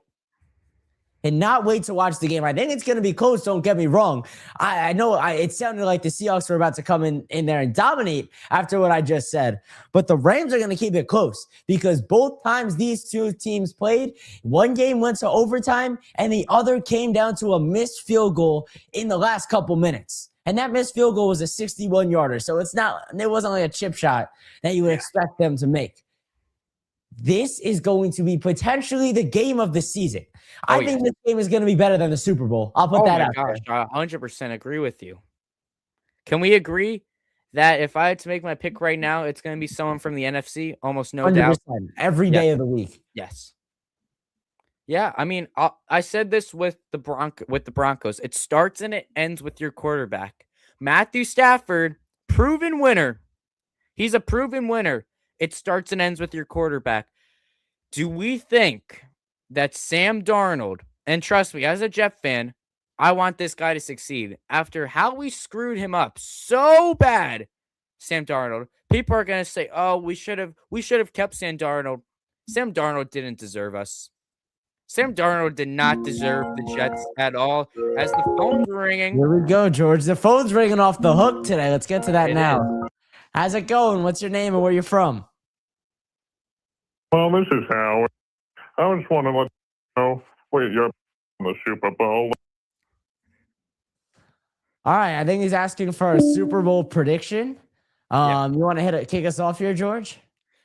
B: And not wait to watch the game. I think it's going to be close. Don't get me wrong. I know it sounded like the Seahawks were about to come in there and dominate after what I just said. But the Rams are going to keep it close because both times these two teams played, one game went to overtime and the other came down to a missed field goal in the last couple minutes. And that missed field goal was a 61-yarder. So it wasn't like a chip shot that you would expect them to make. This is going to be potentially the game of the season. I think this game is going to be better than the Super Bowl. I'll put that out there.
A: I 100% agree with you. Can we agree that if I had to make my pick right now, it's going to be someone from the NFC? Almost no 100%, doubt.
B: Every day of the week.
A: Yes. Yeah, I mean, I said this with the Broncos. It starts and it ends with your quarterback. Matthew Stafford, proven winner. He's a proven winner. It starts and ends with your quarterback. Do we think that Sam Darnold, and trust me, as a Jet fan, I want this guy to succeed. After how we screwed him up so bad, Sam Darnold, people are going to say, oh, we should have kept Sam Darnold. Sam Darnold didn't deserve us. Sam Darnold did not deserve the Jets at all. As the phone's ringing.
B: Here we go, George. The phone's ringing off the hook today. Let's get to that now. How's it going? What's your name and where you're from?
D: Well, this is Howard. I just want to let you know, you're on the Super Bowl.
B: All right, I think he's asking for a Super Bowl prediction. You want to kick us off here, George?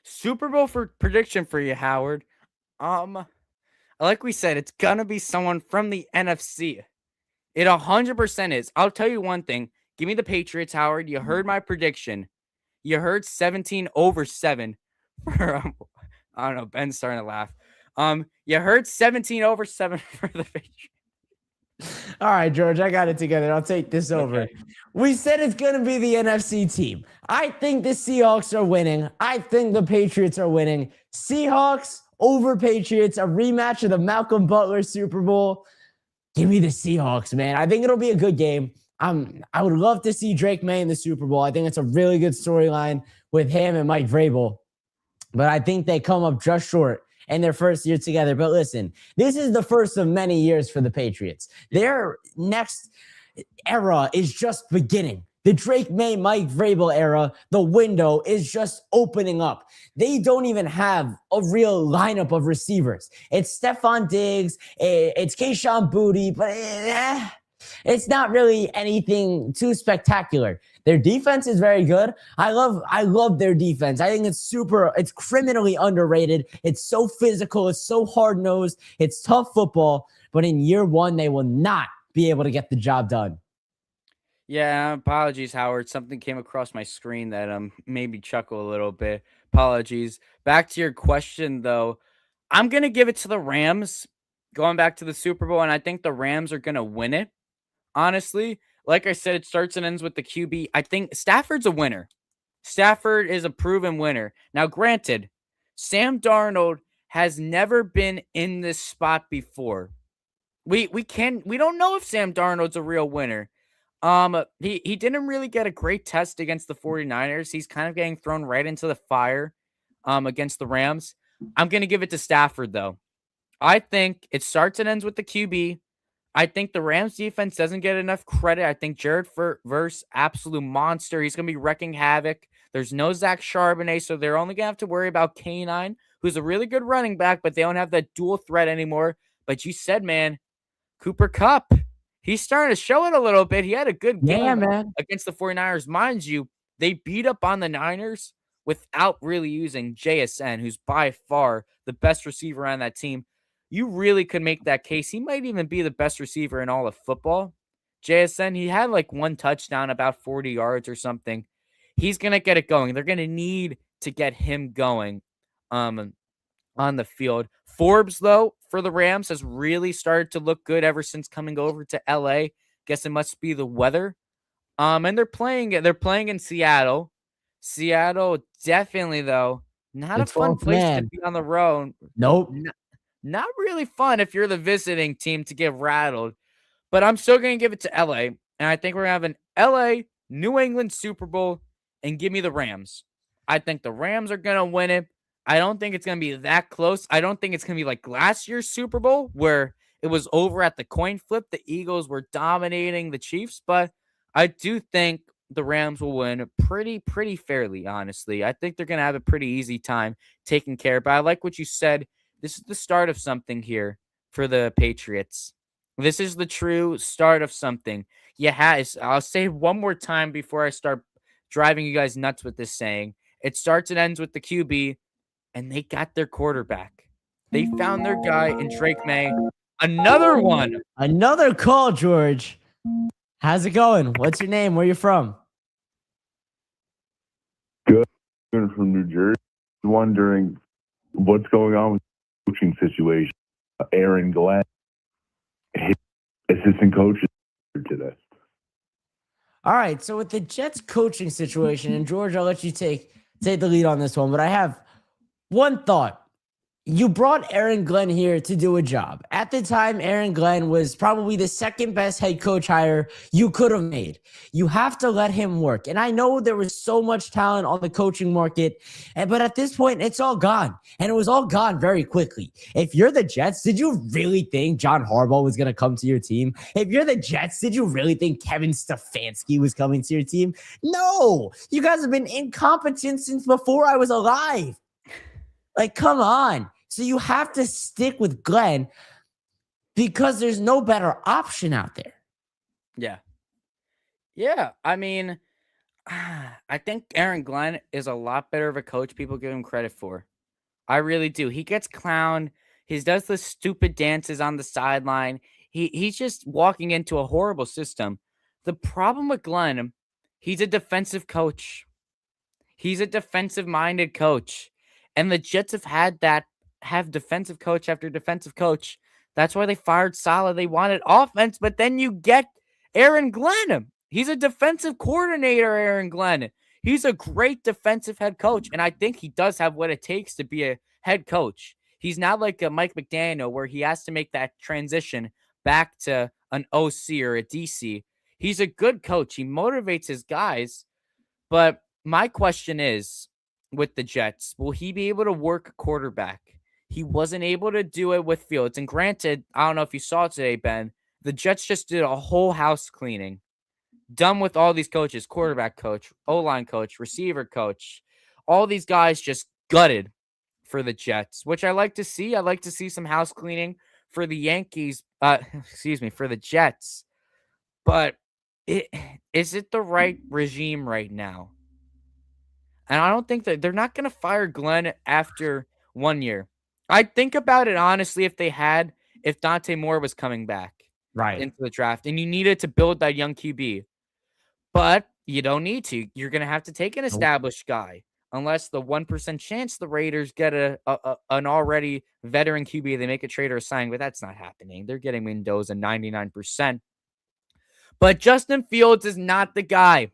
A: Super Bowl prediction for you, Howard. Like we said, it's gonna be someone from the NFC. It 100% is. I'll tell you one thing. Give me the Patriots, Howard. You heard my prediction. You heard 17/7 for I don't know, Ben's starting to laugh. You heard 17/7 for the Patriots.
B: All right, George, I got it together. I'll take this over.
A: Okay.
B: We said it's going to be the NFC team. I think the Seahawks are winning. I think the Patriots are winning. Seahawks over Patriots, a rematch of the Malcolm Butler Super Bowl. Give me the Seahawks, man. I think it'll be a good game. I would love to see Drake May in the Super Bowl. I think it's a really good storyline with him and Mike Vrabel. But I think they come up just short in their first year together. But listen, this is the first of many years for the Patriots. Their next era is just beginning. The Drake May, Mike Vrabel era, the window is just opening up. They don't even have a real lineup of receivers. It's Stephon Diggs, it's Kayshon Boutte, but it's not really anything too spectacular. Their defense is very good. I love their defense. I think it's criminally underrated. It's so physical. It's so hard-nosed. It's tough football. But in year one, they will not be able to get the job done.
A: Yeah, apologies, Howard. Something came across my screen that made me chuckle a little bit. Apologies. Back to your question though. I'm gonna give it to the Rams going back to the Super Bowl, and I think the Rams are gonna win it. Honestly, like I said, it starts and ends with the QB. I think Stafford's a winner. Stafford is a proven winner. Now, granted, Sam Darnold has never been in this spot before. We don't know if Sam Darnold's a real winner. He didn't really get a great test against the 49ers. He's kind of getting thrown right into the fire against the Rams. I'm going to give it to Stafford though. I think it starts and ends with the QB. I think the Rams defense doesn't get enough credit. I think Jared Verse, absolute monster. He's going to be wrecking havoc. There's no Zach Charbonnet, so they're only going to have to worry about K9, who's a really good running back, but they don't have that dual threat anymore. But you said, man, Cooper Kupp, he's starting to show it a little bit. He had a good game
B: man.
A: against the 49ers. Mind you, they beat up on the Niners without really using JSN, who's by far the best receiver on that team. You really could make that case. He might even be the best receiver in all of football. JSN, he had like one touchdown, about 40 yards or something. He's going to get it going. They're going to need to get him going on the field. Forbes, though, for the Rams has really started to look good ever since coming over to LA. Guess it must be the weather. And they're playing in Seattle. Seattle, definitely, though, not a fun place to be on the road.
B: Nope.
A: Not really fun if you're the visiting team to get rattled. But I'm still going to give it to LA. And I think we're going to have an LA New England Super Bowl, and give me the Rams. I think the Rams are going to win it. I don't think it's going to be that close. I don't think it's going to be like last year's Super Bowl where it was over at the coin flip. The Eagles were dominating the Chiefs, but I do think the Rams will win pretty fairly, honestly. I think they're going to have a pretty easy time taking care. But I like what you said. This is the start of something here for the Patriots. This is the true start of something. Yeah, I'll say it one more time before I start driving you guys nuts with this saying. It starts and ends with the QB, and they got their quarterback. They found their guy in Drake May. Another one.
B: Another call, George. How's it going? What's your name? Where you from?
E: Good. From New Jersey. Wondering what's going on with the coaching situation. Aaron Glenn, his assistant coach, today.
B: All right. So with the Jets coaching situation, and George, I'll let you take the lead on this one, but I have one thought. You brought Aaron Glenn here to do a job. At the time, Aaron Glenn was probably the second best head coach hire you could have made. You have to let him work. And I know there was so much talent on the coaching market, but at this point, it's all gone. And it was all gone very quickly. If you're the Jets, did you really think John Harbaugh was going to come to your team? If you're the Jets, did you really think Kevin Stefanski was coming to your team? No, you guys have been incompetent since before I was alive. Like, come on. So you have to stick with Glenn because there's no better option out there.
A: Yeah. Yeah. I mean, I think Aaron Glenn is a lot better of a coach people give him credit for. I really do. He gets clowned. He does the stupid dances on the sideline. He's just walking into a horrible system. The problem with Glenn, he's a defensive coach. He's a defensive-minded coach. And the Jets have had that, have defensive coach after defensive coach That's why they fired Saleh. They wanted offense, but then you get Aaron Glenn. He's a defensive coordinator, Aaron Glenn. He's a great defensive head coach, and I think he does have what it takes to be a head coach. He's not like a Mike McDaniel where he has to make that transition back to an OC or a DC. He's a good coach. He motivates his guys, but my question is with the Jets, will he be able to work a quarterback? He wasn't able to do it with Fields. And granted, I don't know if you saw today, Ben, the Jets just did a whole house cleaning. Done with all these coaches, quarterback coach, O-line coach, receiver coach. All these guys just gutted for the Jets, which I like to see. I like to see some house cleaning for the Yankees, for the Jets. But is it the right regime right now? And I don't think that they're not going to fire Glenn after 1 year. I'd think about it honestly if Dante Moore was coming back into the draft and you needed to build that young QB. But you don't need to. You're going to have to take an established guy unless the 1% chance the Raiders get an already veteran QB, they make a trade or a sign, but that's not happening. They're getting Mendoza 99%. But Justin Fields is not the guy.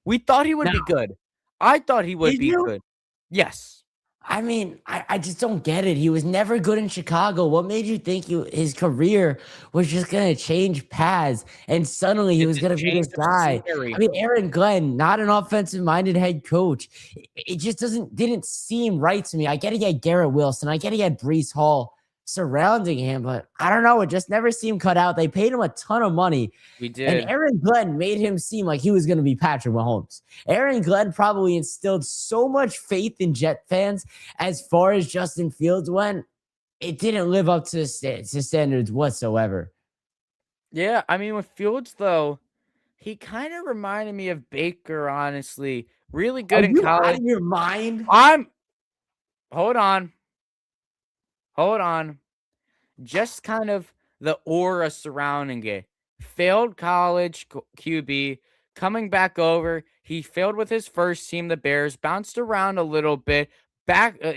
A: We thought he would be good. I thought he would be good. Yes.
B: I mean, I just don't get it. He was never good in Chicago. What made you think his career was just going to change paths and suddenly he was going to be this guy? I mean, Aaron Glenn, not an offensive-minded head coach. It just didn't seem right to me. I get he had Garrett Wilson. I get he had Breece Hall surrounding him, but I don't know. It just never seemed cut out. They paid him a ton of money.
A: We did.
B: And Aaron Glenn made him seem like he was going to be Patrick Mahomes. Aaron Glenn probably instilled so much faith in Jet fans as far as Justin Fields went. It didn't live up to standards whatsoever.
A: Yeah, I mean, with Fields, though, he kind of reminded me of Baker, honestly. Really good in college.
B: Out of your mind?
A: Hold on. Just kind of the aura surrounding it. Failed college QB, coming back over. He failed with his first team, the Bears, bounced around a little bit,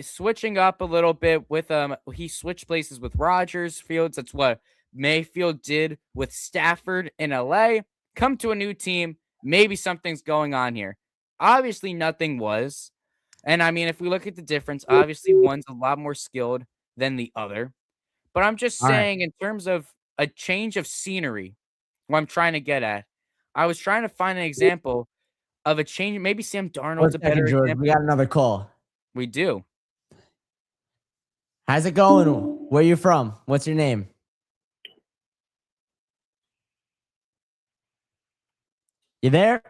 A: switching up a little bit with he switched places with Rodgers, Fields. That's what Mayfield did with Stafford in LA. Come to a new team, maybe something's going on here. Obviously, nothing was. And I mean, if we look at the difference, obviously one's a lot more skilled than the other. But I'm just saying, in terms of a change of scenery, what I'm trying to get at, I was trying to find an example of a change. Maybe Sam Darnold's a better example.
B: We got another call.
A: We do.
B: How's it going? Where you from? What's your name? You there?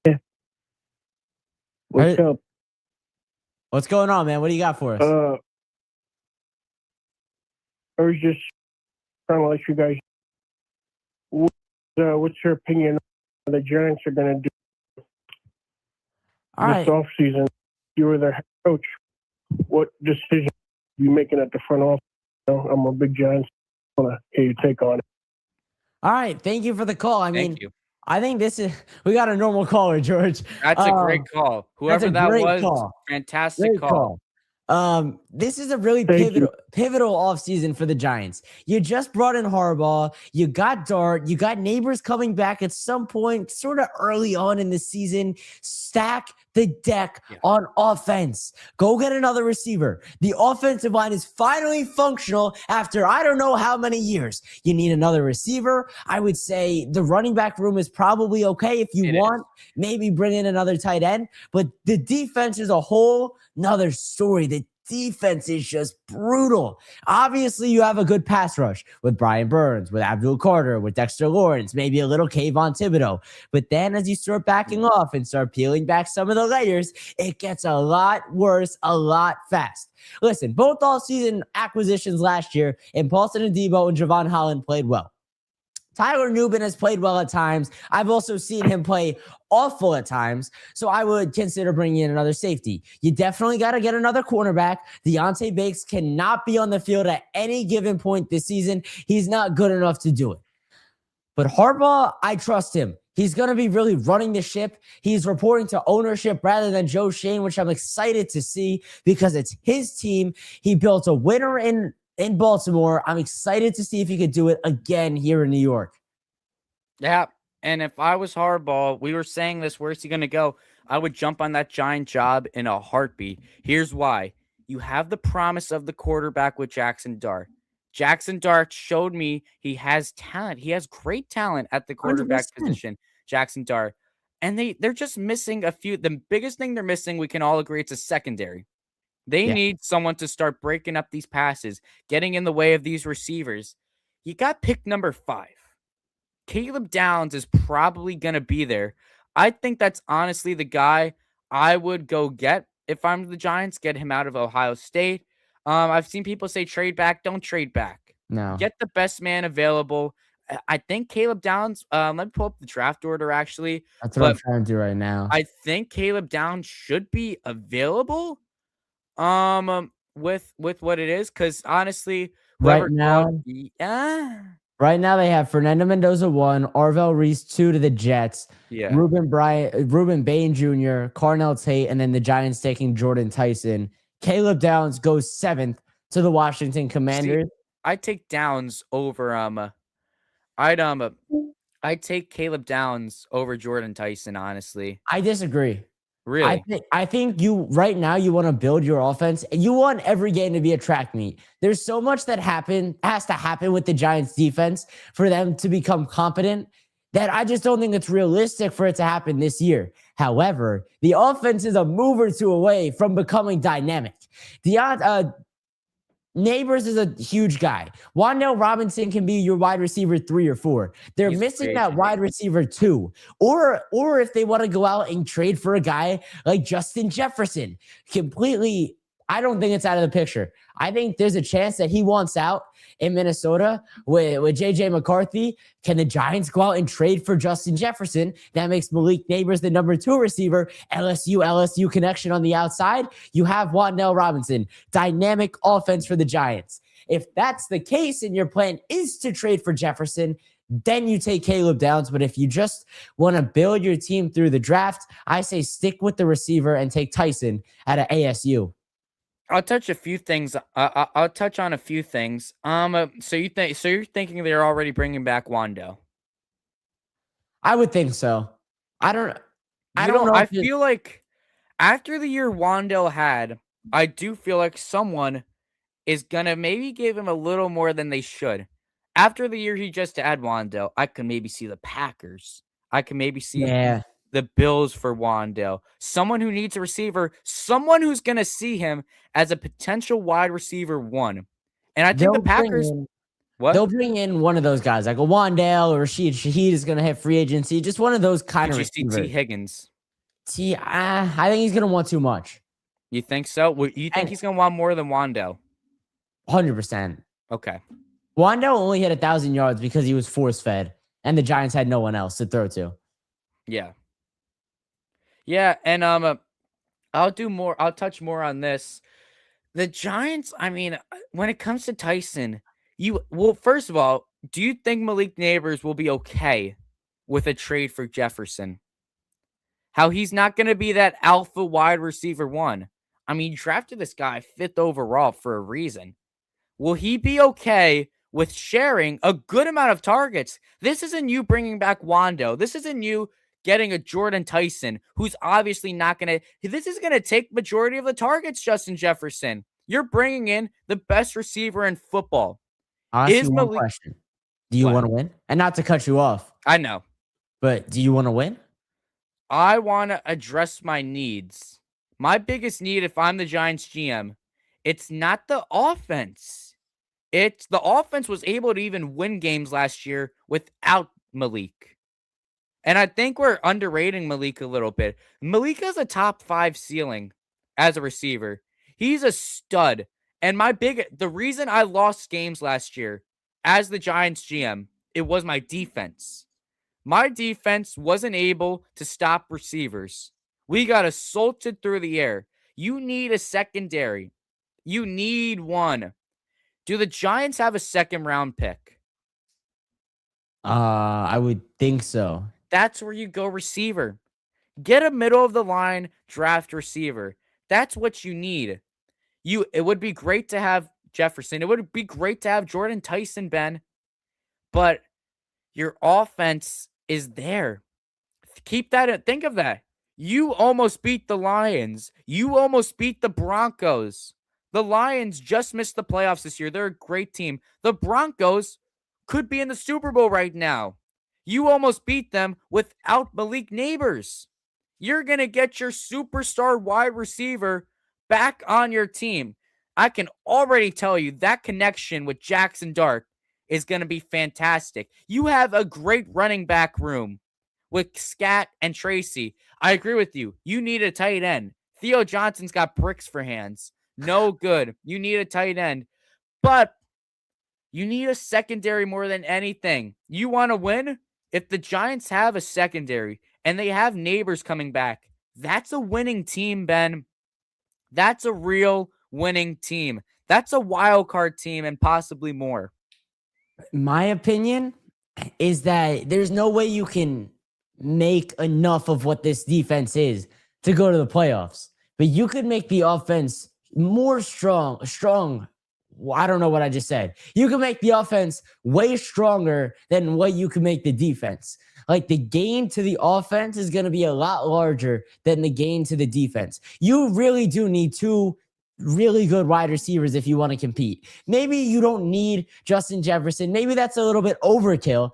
C: Yeah. What's up?
B: What's going on, man? What do you got for us?
C: I was just trying to let you guys. What's your opinion on the Giants are going to do this offseason? You were their head coach. What decision are you making at the front office? I'm a big Giants. I want to hear your take on it.
B: All right. Thank you for the call. I mean, I think we got a normal caller, George.
A: That's a great call. Whoever that was, fantastic call.
B: This is a really pivotal offseason for the Giants. You just brought in Harbaugh. You got Dart. You got Neighbors coming back at some point, sort of early on in the season. Stack the deck on offense. Go get another receiver. The offensive line is finally functional after I don't know how many years. You need another receiver. I would say the running back room is probably okay if you want. Maybe bring in another tight end. But the defense is a whole nother story. The defense is just brutal. Obviously, you have a good pass rush with Brian Burns, with Abdul Carter, with Dexter Lawrence, maybe a little Kayvon Thibodeau. But then as you start backing off and start peeling back some of the layers, it gets a lot worse, a lot fast. Listen, both all-season acquisitions last year, and Paulson and Debo and Javon Holland played well. Tyler Nubin has played well at times. I've also seen him play awful at times, so I would consider bringing in another safety. You definitely got to get another cornerback. Deontay Banks cannot be on the field at any given point this season. He's not good enough to do it. But Harbaugh, I trust him. He's going to be really running the ship. He's reporting to ownership rather than Joe Shane, which I'm excited to see because it's his team. He built a winner in Baltimore. I'm excited to see if he could do it again here in New York.
A: Yeah. And if I was Harbaugh, we were saying this, where's he going to go? I would jump on that Giant job in a heartbeat. Here's why. You have the promise of the quarterback with Jackson Dart. Jackson Dart showed me he has talent. He has great talent at the quarterback
B: 100%.
A: position, Jackson Dart. And they're just missing a few. The biggest thing they're missing, we can all agree, it's a secondary. They need someone to start breaking up these passes, getting in the way of these receivers. You got pick number 5. Caleb Downs is probably going to be there. I think that's honestly the guy I would go get if I'm the Giants, get him out of Ohio State. I've seen people say trade back. Don't trade back.
B: No.
A: Get the best man available. I think Caleb Downs, let me pull up the draft order actually.
B: That's what I'm trying to do right now.
A: I think Caleb Downs should be available with what it is, because honestly,
B: Right now, they have Fernando Mendoza 1, Arvell Reese 2 to the Jets, Ruben Bain Jr., Carnell Tate, and then the Giants taking Jordan Tyson. Caleb Downs goes 7th to the Washington Commanders.
A: See, I'd take Downs over I'd take Caleb Downs over Jordan Tyson, honestly.
B: I disagree.
A: Really?
B: I think you right now you want to build your offense and you want every game to be a track meet. There's so much that has to happen with the Giants defense for them to become competent that I just don't think it's realistic for it to happen this year. However, the offense is a move or two away from becoming dynamic. Neighbors is a huge guy. Wan'Dale Robinson can be your wide receiver 3 or 4. They're missing that wide receiver 2. Or if they want to go out and trade for a guy like Justin Jefferson, completely, I don't think it's out of the picture. I think there's a chance that he wants out in Minnesota with J.J. McCarthy. Can the Giants go out and trade for Justin Jefferson? That makes Malik Neighbors the number 2 receiver. LSU connection on the outside. You have Wan'Dale Robinson. Dynamic offense for the Giants. If that's the case and your plan is to trade for Jefferson, then you take Caleb Downs. But if you just want to build your team through the draft, I say stick with the receiver and take Tyson out of ASU.
A: I'll touch a few things. I'll touch on a few things. So you're thinking they're already bringing back Wan'Dale?
B: I would think so. I don't know.
A: I feel like after the year Wan'Dale had, I do feel like someone is gonna maybe give him a little more than they should. After the year he just had Wan'Dale, I could maybe see the Packers. I could maybe see the Bills for Wan'Dale. Someone who needs a receiver, someone who's going to see him as a potential wide receiver 1. And I think the Packers...
B: They'll bring in one of those guys, like a Wan'Dale or Rashid Shaheed is going to hit free agency. Just one of those kind of receivers.
A: Did you see T. Higgins?
B: I think he's going to want too much.
A: You think so? You think he's going to want more than Wan'Dale?
B: 100%.
A: Okay.
B: Wan'Dale only hit 1,000 yards because he was force-fed, and the Giants had no one else to throw to.
A: Yeah. Yeah, and I'll touch more on this. The Giants, I mean, when it comes to Tyson, first of all, do you think Malik Neighbors will be okay with a trade for Jefferson? How he's not going to be that alpha wide receiver 1. I mean, you drafted this guy 5th overall for a reason. Will he be okay with sharing a good amount of targets? This isn't you bringing back Wan'Dale. This isn't you getting a Jordan Tyson, who's obviously not going to... This is going to take majority of the targets, Justin Jefferson. You're bringing in the best receiver in football.
B: I'll ask you one question. Do you want to win? And not to cut you off.
A: I know.
B: But do you want to win?
A: I want to address my needs. My biggest need, if I'm the Giants GM, it's not the offense. It's the offense was able to even win games last year without Malik. And I think we're underrating Malik a little bit. Malik has a top 5 ceiling as a receiver. He's a stud. And the reason I lost games last year as the Giants GM, it was my defense. My defense wasn't able to stop receivers. We got assaulted through the air. You need a secondary. You need one. Do the Giants have a 2nd round pick?
B: I would think so.
A: That's where you go receiver. Get a middle of the line draft receiver. That's what you need. It would be great to have Jefferson. It would be great to have Jordan Tyson, Ben, but your offense is there. Keep that. Think of that. You almost beat the Lions. You almost beat the Broncos. The Lions just missed the playoffs this year. They're a great team. The Broncos could be in the Super Bowl right now. You almost beat them without Malik Neighbors. You're going to get your superstar wide receiver back on your team. I can already tell you that connection with Jackson Dart is going to be fantastic. You have a great running back room with Scat and Tracy. I agree with you. You need a tight end. Theo Johnson's got bricks for hands. No good. You need a tight end. But you need a secondary more than anything. You want to win? If the Giants have a secondary and they have Neighbors coming back, that's a winning team, Ben. That's a real winning team. That's a wild card team and possibly more.
B: My opinion is that there's no way you can make enough of what this defense is to go to the playoffs. But you could make the offense more strong. Well, I don't know what I just said. You can make the offense way stronger than what you can make the defense. Like the gain to the offense is going to be a lot larger than the gain to the defense. You really do need two really good wide receivers if you want to compete. Maybe you don't need Justin Jefferson. Maybe that's a little bit overkill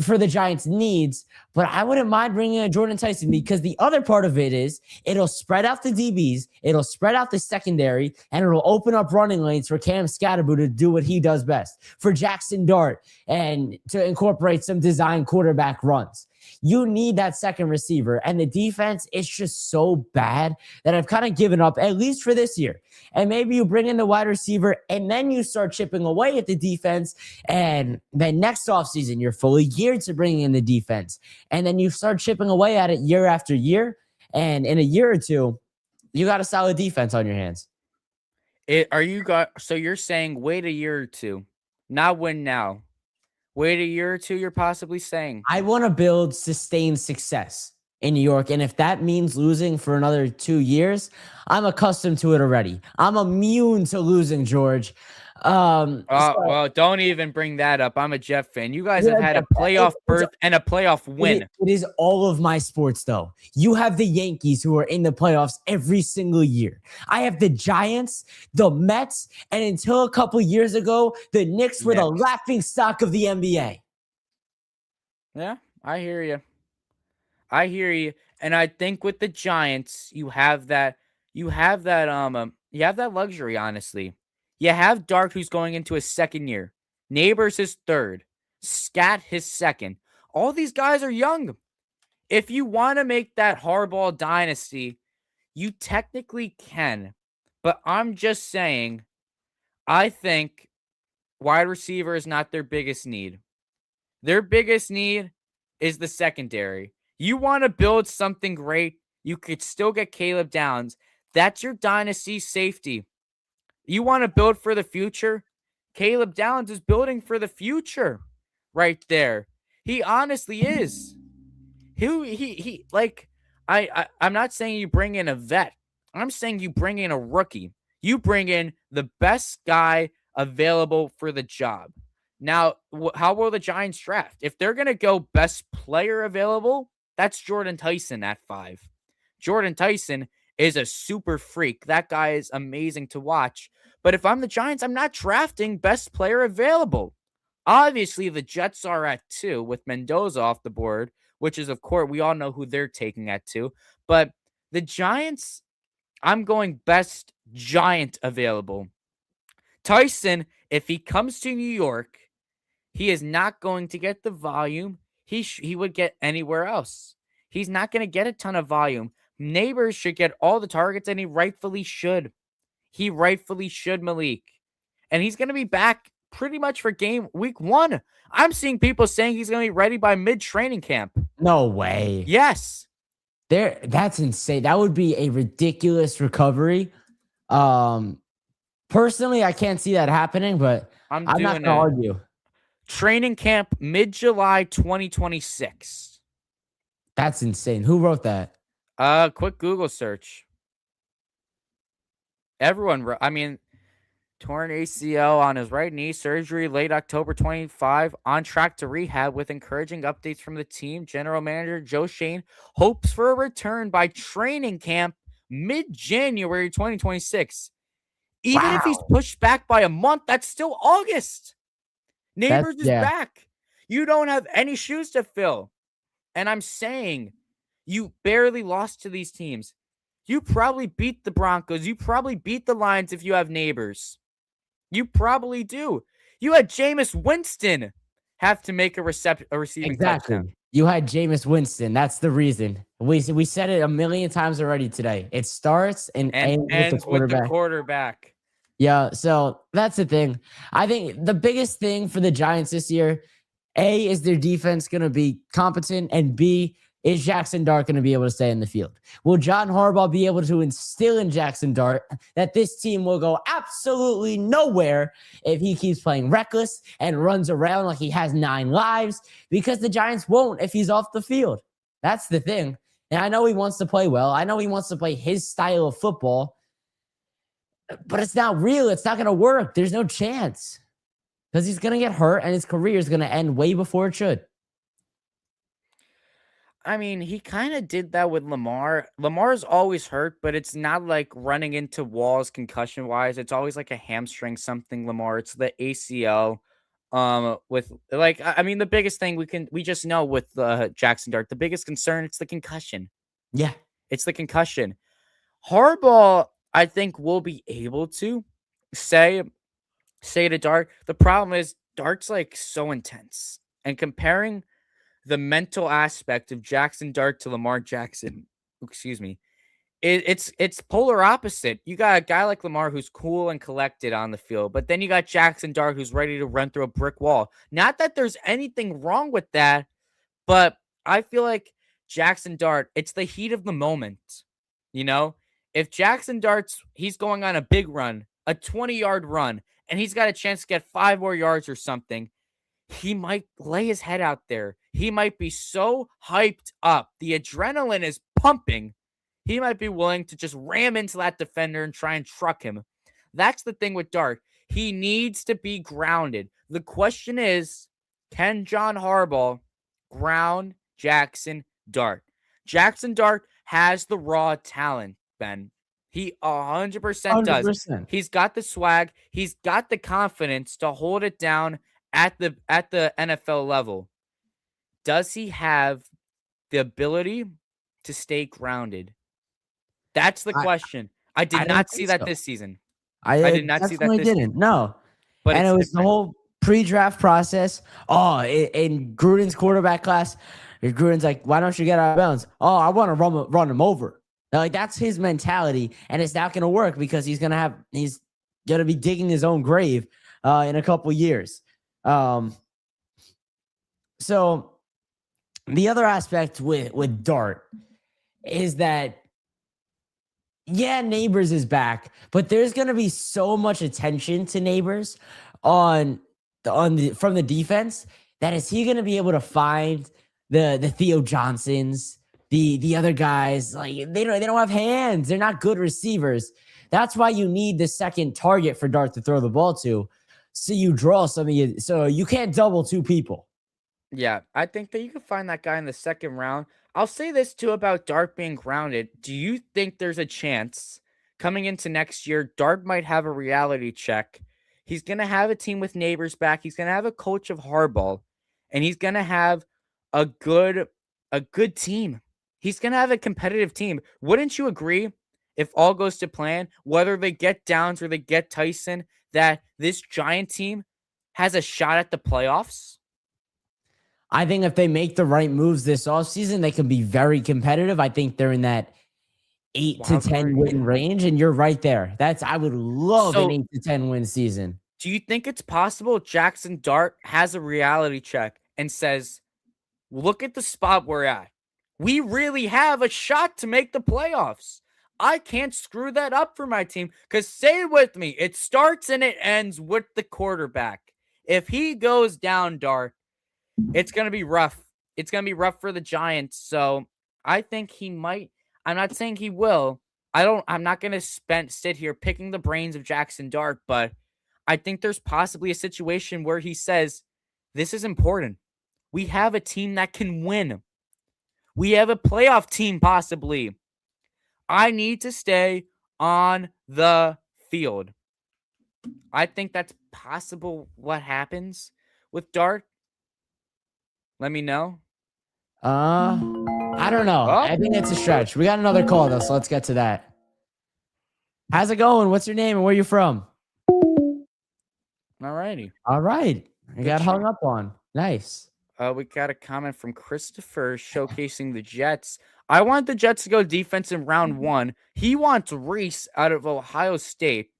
B: for the Giants' needs, but I wouldn't mind bringing in Jordan Tyson because the other part of it is it'll spread out the DBs, it'll spread out the secondary, and it'll open up running lanes for Cam Scatterbo to do what he does best, for Jackson Dart, and to incorporate some design quarterback runs. You need that second receiver, and the defense is just so bad that I've kind of given up, at least for this year. And maybe you bring in the wide receiver, and then you start chipping away at the defense, and then next offseason, you're fully geared to bring in the defense. And then you start chipping away at it year after year, and in a year or two, you got a solid defense on your hands.
A: So you're saying wait a year or two, not win now. Wait a year or two, you're possibly saying.
B: I want to build sustained success in New York. And if that means losing for another 2 years, I'm accustomed to it already. I'm immune to losing, George.
A: Well, don't even bring that up. I'm a Jet fan. You guys have had a playoff berth and a playoff win.
B: It is all of my sports, though. You have the Yankees who are in the playoffs every single year. I have the Giants, the Mets, and until a couple years ago, the Knicks were the laughing stock of the NBA.
A: Yeah, I hear you. And I think with the Giants, you have that luxury, honestly. You have Dart, who's going into his second year. Neighbors his third. Scat his second. All these guys are young. If you want to make that Harbaugh dynasty, you technically can. But I'm just saying, I think wide receiver is not their biggest need. Their biggest need is the secondary. You want to build something great, you could still get Caleb Downs. That's your dynasty safety. You want to build for the future? Caleb Downs is building for the future right there. He honestly is. I'm not saying you bring in a vet. I'm saying you bring in a rookie. You bring in the best guy available for the job. Now, how will the Giants draft? If they're going to go best player available, that's Jordan Tyson at 5. Jordan Tyson is a super freak. That guy is amazing to watch. But if I'm the Giants, I'm not drafting best player available. Obviously, the Jets are at 2 with Mendoza off the board, which is, of course, we all know who they're taking at 2. But the Giants, I'm going best Giant available. Tyson, if he comes to New York, he is not going to get the volume he would get anywhere else. He's not going to get a ton of volume. Neighbors should get all the targets, and he rightfully should. He rightfully should, Malik. And he's going to be back pretty much for week 1. I'm seeing people saying he's going to be ready by mid-training camp.
B: No way.
A: Yes.
B: That's insane. That would be a ridiculous recovery. Personally, I can't see that happening, but I'm not going to argue.
A: Training camp mid-July 2026.
B: That's insane. Who wrote that?
A: Quick Google search. Everyone, I mean, torn ACL on his right knee, surgery late October 25, on track to rehab with encouraging updates from the team. General manager Joe Shane hopes for a return by training camp mid-January 2026. Even if he's
B: Wow.
A: pushed back by a month, that's still August.
B: That's
A: Neighbors is back. You don't have any shoes to fill. And I'm saying you barely lost to these teams. You probably beat the Broncos. You probably beat the Lions if you have Neighbors. You probably do. You had Jameis Winston have to make a receiving touchdown.
B: You had Jameis Winston. That's the reason. We said it a million times already today. It starts and ends with the
A: quarterback.
B: Yeah, so that's the thing. I think the biggest thing for the Giants this year, A, is their defense going to be competent, and B, is Jackson Dart going to be able to stay in the field? Will John Harbaugh be able to instill in Jackson Dart that this team will go absolutely nowhere if he keeps playing reckless and runs around like he has 9 lives? Because the Giants won't if he's off the field. That's the thing. And I know he wants to play well. I know he wants to play his style of football, but it's not real. It's not going to work. There's no chance because he's going to get hurt and his career is going to end way before it should.
A: I mean, he kind of did that with Lamar. Lamar's always hurt, but it's not like running into walls concussion wise. It's always like a hamstring something, Lamar. It's the ACL. With like, I mean, the biggest thing we just know with Jackson Dart, the biggest concern, it's the concussion.
B: Yeah.
A: It's the concussion. Harbaugh, I think, will be able to say to Dart. The problem is Dart's like so intense, and comparing the mental aspect of Jackson Dart to Lamar Jackson, it's polar opposite. You got a guy like Lamar who's cool and collected on the field, but then you got Jackson Dart who's ready to run through a brick wall. Not that there's anything wrong with that, but I feel like Jackson Dart, it's the heat of the moment. You know, if Jackson Dart's, he's going on a big run, a 20-yard run, and he's got a chance to get 5 more yards or something, he might lay his head out there. He might be so hyped up. The adrenaline is pumping. He might be willing to just ram into that defender and try and truck him. That's the thing with Dart. He needs to be grounded. The question is, can John Harbaugh ground Jackson Dart? Jackson Dart has the raw talent, Ben. He 100% does.
B: 100%.
A: He's got the swag. He's got the confidence to hold it down at the NFL level. Does he have the ability to stay grounded? That's the question. I did not see that this season.
B: I
A: did not see that this
B: season. No.
A: But
B: and it was the whole pre-draft process. Oh, in Gruden's quarterback class, Gruden's like, why don't you get out of bounds? Oh, I want to run him over. Like, that's his mentality, and it's not going to work because he's going to be digging his own grave in a couple years. So the other aspect with Dart is that, yeah, Neighbors is back, but there's going to be so much attention to Neighbors from the defense that is he going to be able to find the Theo Johnsons, the other guys? Like, they don't have hands. They're not good receivers. That's why you need the second target for Dart to throw the ball to. So you draw so you can't double 2 people.
A: Yeah, I think that you can find that guy in the second round. I'll say this too about Dart being grounded. Do you think there's a chance coming into next year, Dart might have a reality check? He's going to have a team with Neighbors back. He's going to have a coach of Harbaugh, and he's going to have a good team. He's going to have a competitive team. Wouldn't you agree, if all goes to plan, whether they get Downs or they get Tyson, that this Giant team has a shot at the playoffs?
B: I think if they make the right moves this offseason, they can be very competitive. I think they're in that 8 to 10 win range, and you're right there. I would love an 8 to 10 win season.
A: Do you think it's possible Jackson Dart has a reality check and says, look at the spot we're at. We really have a shot to make the playoffs. I can't screw that up for my team, because say it with me, it starts and it ends with the quarterback. If he goes down, Dart, it's going to be rough. it's going to be rough for the Giants. So I think he might. I'm not saying he will. I'm not going to sit here picking the brains of Jackson Dart, but I think there's possibly a situation where he says, this is important. We have a team that can win. We have a playoff team possibly. I need to stay on the field. I think that's possible what happens with Dart. Let me know.
B: I don't know.
A: Oh.
B: I think it's a stretch. We got another call though, so let's get to that. How's it going? What's your name and where you from?
A: Alrighty.
B: All right. I
A: Good
B: got
A: chat.
B: hung up on. Nice.
A: We got a comment from Christopher showcasing the Jets. I want the Jets to go defense in round 1. He wants Reese out of Ohio State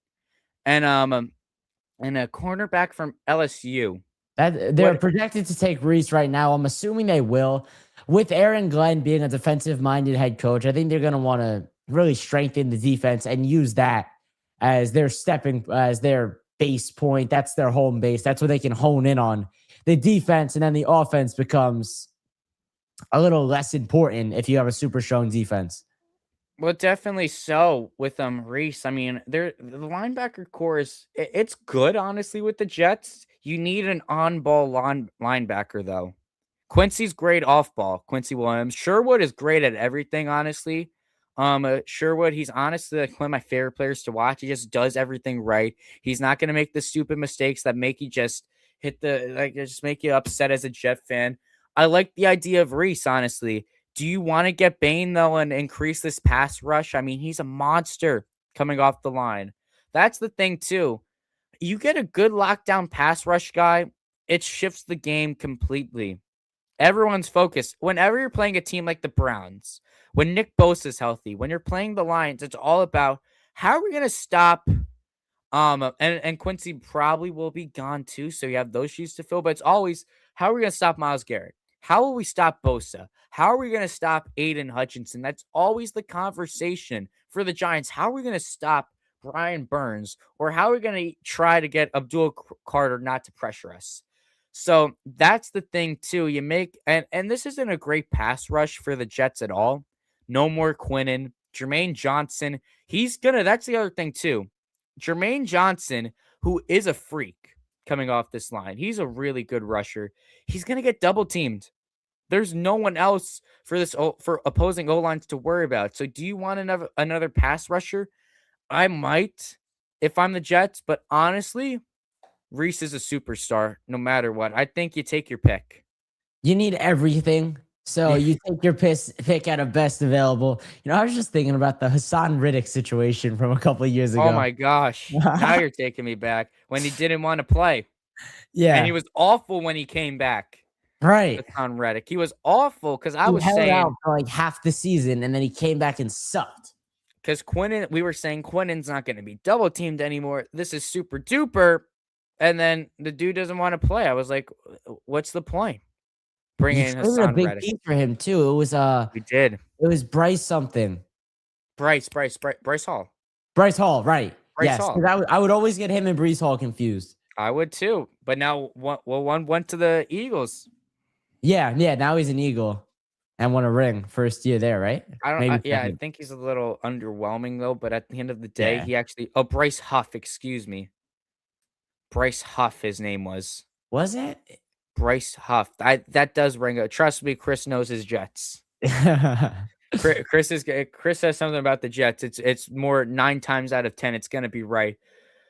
A: and a cornerback from LSU.
B: They're projected to take Reese right now. I'm assuming they will. With Aaron Glenn being a defensive-minded head coach, I think they're going to want to really strengthen the defense and use that as their base point. That's their home base. That's what they can hone in on. The defense, and then the offense becomes a little less important if you have a super strong defense.
A: Well, definitely so with Reese. I mean, the linebacker core it's good, honestly, with the Jets. You need an on-ball linebacker, though. Quincy's great off-ball. Quincy Williams. Sherwood is great at everything, honestly. Sherwood, he's honestly like one of my favorite players to watch. He just does everything right. He's not going to make the stupid mistakes that make you just just make you upset as a Jet fan. I like the idea of Reese, honestly. Do you want to get Bain, though, and increase this pass rush? I mean, he's a monster coming off the line. That's the thing, too. You get a good lockdown pass rush guy, it shifts the game completely. Everyone's focused. Whenever you're playing a team like the Browns, when Nick Bosa is healthy, when you're playing the Lions, it's all about how are we going to stop and Quincy probably will be gone too, so you have those shoes to fill, but it's always how are we going to stop Myles Garrett? How will we stop Bosa? How are we going to stop Aiden Hutchinson? That's always the conversation for the Giants. How are we going to stop Brian Burns? Or how are we going to try to get Abdul Carter not to pressure us? So that's the thing too. You make and this isn't a great pass rush for the Jets at all. No more Quinnen. Jermaine Johnson. That's the other thing too. Jermaine Johnson, who is a freak coming off this line. He's a really good rusher. He's going to get double teamed. There's no one else for opposing O-lines to worry about. So do you want another pass rusher? I might if I'm the Jets, but honestly, Reese is a superstar no matter what. I think you take your pick.
B: You need everything. So you take your pick out of best available. I was just thinking about the Hassan Riddick situation from a couple of years ago.
A: Oh my gosh. Now you're taking me back when he didn't want to play.
B: Yeah.
A: And he was awful when he came back.
B: Right.
A: Hassan Reddick. He was awful because I was
B: held
A: saying
B: out for like half the season and then he came back and sucked.
A: Because we were saying Quinnen's not going to be double teamed anymore. This is super duper. And then the dude doesn't want to play. I was like, what's the point? Bringing in Hassan
B: a big
A: Reddick.
B: piece for him too. It was
A: we did.
B: It was Bryce something.
A: Bryce Hall.
B: Bryce Hall, right?
A: Bryce Hall.
B: I would always get him and Breece Hall confused.
A: I would too. But now one went to the Eagles.
B: Yeah. Now he's an Eagle and won a ring first year there, right?
A: I think he's a little underwhelming though. But at the end of the day, he actually. Oh, Bryce Huff. Excuse me. Bryce Huff. His name was.
B: Was it?
A: Bryce Huff. That does ring a. Trust me, Chris knows his Jets. Chris says something about the Jets. It's more 9 times out of 10. It's gonna be right.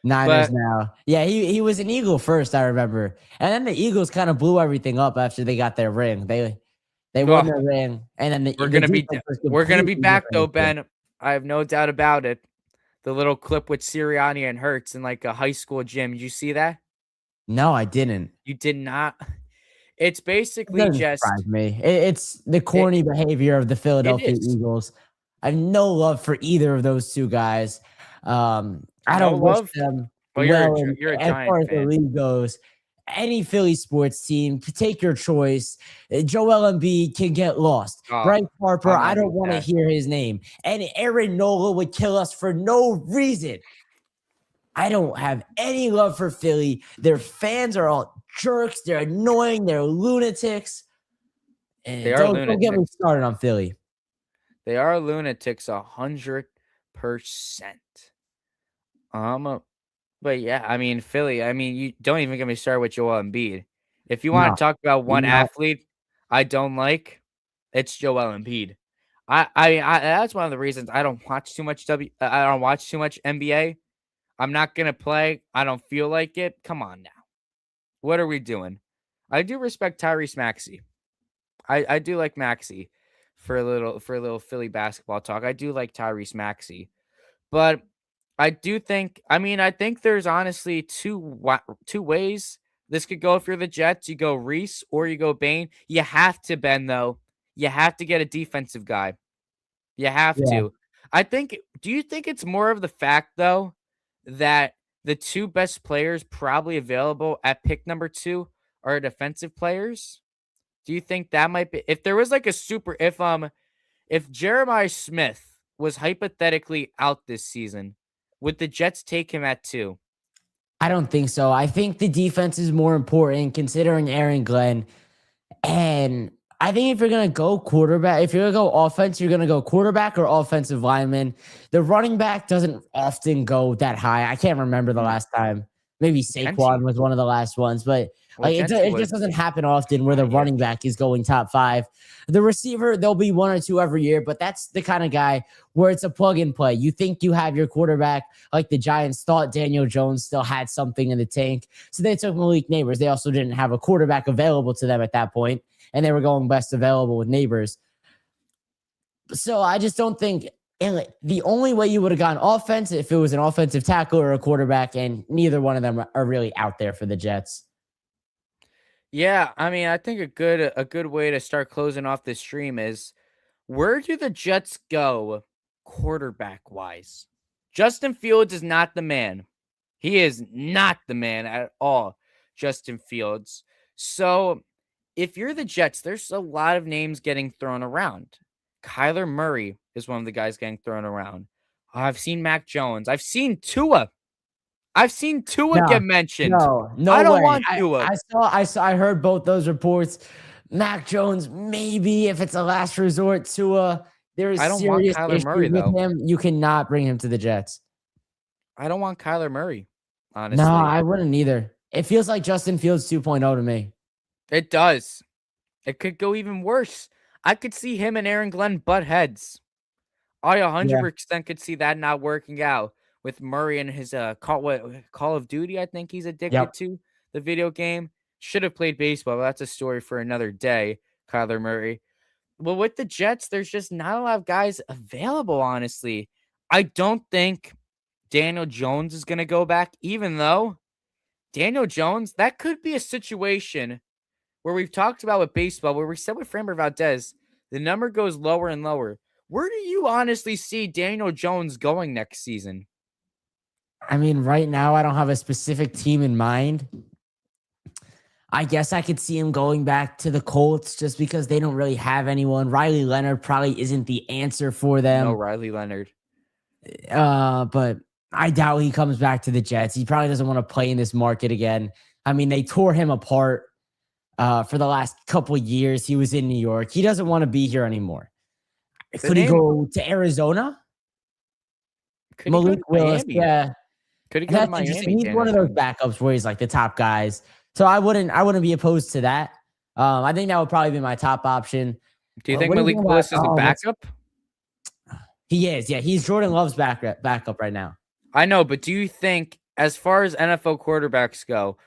B: Niners now. Yeah, he was an Eagle first, I remember. And then the Eagles kind of blew everything up after they got their ring. They won their ring. And then
A: we're gonna be back though, Ben. I have no doubt about it. The little clip with Sirianni and Hurts in like a high school gym. Did you see that?
B: No, I didn't.
A: You did not. It's basically just
B: me. It's the corny behavior of the Philadelphia Eagles. I have no love for either of those two guys. I don't wish them
A: well. You're a
B: as
A: Giant
B: far as
A: fan.
B: the league goes. Any Philly sports team, take your choice. Joel Embiid can get lost. Bryce Harper, I don't want to hear his name. And Aaron Nola would kill us for no reason. I don't have any love for Philly. Their fans are all jerks. They're annoying. They're lunatics. And
A: They are
B: don't get me
A: lunatics.
B: started on Philly.
A: They are lunatics 100%. But yeah, I mean Philly. I mean, you don't even get me started with Joel Embiid. If you want
B: No,
A: to talk about one
B: no.
A: athlete I don't like, it's Joel Embiid. That's one of the reasons I don't watch too much I don't watch too much NBA. I'm not gonna play. I don't feel like it. Come on now. What are we doing? I do respect Tyrese Maxey. I do like Maxey for a little Philly basketball talk. I do like Tyrese Maxey. But I do think I think there's honestly two ways this could go if you're the Jets. You go Reese or you go Bain. You have to, Ben, though. You have to get a defensive guy. You have
B: Yeah.
A: to. Do you think it's more of the fact, though, that the two best players probably available at pick number 2 are defensive players? Do you think that might be if there was like a super if Jeremiah Smith was hypothetically out this season, would the Jets take him at 2?
B: I don't think so. I think the defense is more important considering Aaron Glenn. And I think if you're going to go quarterback, if you're going to go offense, you're going to go quarterback or offensive lineman. The running back doesn't often go that high. I can't remember the last time. Maybe Saquon
A: Genty.
B: was one of the last ones, but
A: Well,
B: like
A: Genty
B: it
A: was.
B: just doesn't happen often where the
A: Yeah.
B: running back is going top 5. The receiver, there'll be 1 or 2 every year, but that's the kind of guy where it's a plug and play. You think you have your quarterback, like the Giants thought Daniel Jones still had something in the tank. So they took Malik Neighbors. They also didn't have a quarterback available to them at that point, and they were going best available with Neighbors. So I just don't think the only way you would have gone offense if it was an offensive tackle or a quarterback, and neither one of them are really out there for the Jets.
A: Yeah, I think a good way to start closing off this stream is where do the Jets go quarterback wise? Justin Fields is not the man. He is not the man at all, Justin Fields. So if you're the Jets, there's a lot of names getting thrown around. Kyler Murray is one of the guys getting thrown around. I've seen Mac Jones. I've seen Tua. Get mentioned.
B: No
A: I don't
B: way.
A: want Tua.
B: I heard both those reports. Mac Jones, maybe if it's a last resort. Tua, there is
A: I don't want
B: serious
A: Kyler
B: issues
A: Murray,
B: with
A: though.
B: him. You cannot bring him to the Jets.
A: I don't want Kyler Murray, honestly.
B: No, I wouldn't either. It feels like Justin Fields 2.0 to me.
A: It does. It could go even worse. I could see him and Aaron Glenn butt heads. I 100% could see that not working out with Murray and his Call of Duty. I think he's addicted to the video game. Should have played baseball, but that's a story for another day. Kyler Murray. Well, with the Jets, there's just not a lot of guys available. Honestly, I don't think Daniel Jones is going to go back, even though Daniel Jones, that could be a situation where we've talked about with baseball, where we said with Framber Valdez, the number goes lower and lower. Where do you honestly see Daniel Jones going next season?
B: I mean, right now, I don't have a specific team in mind. I guess I could see him going back to the Colts just because they don't really have anyone. Riley Leonard probably isn't the answer for them.
A: No, Riley Leonard.
B: But I doubt he comes back to the Jets. He probably doesn't want to play in this market again. I mean, they tore him apart for the last couple years. He was in New York. He doesn't want to be here anymore. Could he go to Arizona? Malik Willis, yeah.
A: Could he go to Miami?
B: He's one of those backups where he's like the top guys. So I wouldn't be opposed to that. I think that would probably be my top option.
A: Do you think Malik Willis is a backup?
B: He is. Yeah, he's Jordan Love's backup right now.
A: I know, but do you think, as far as NFL quarterbacks go,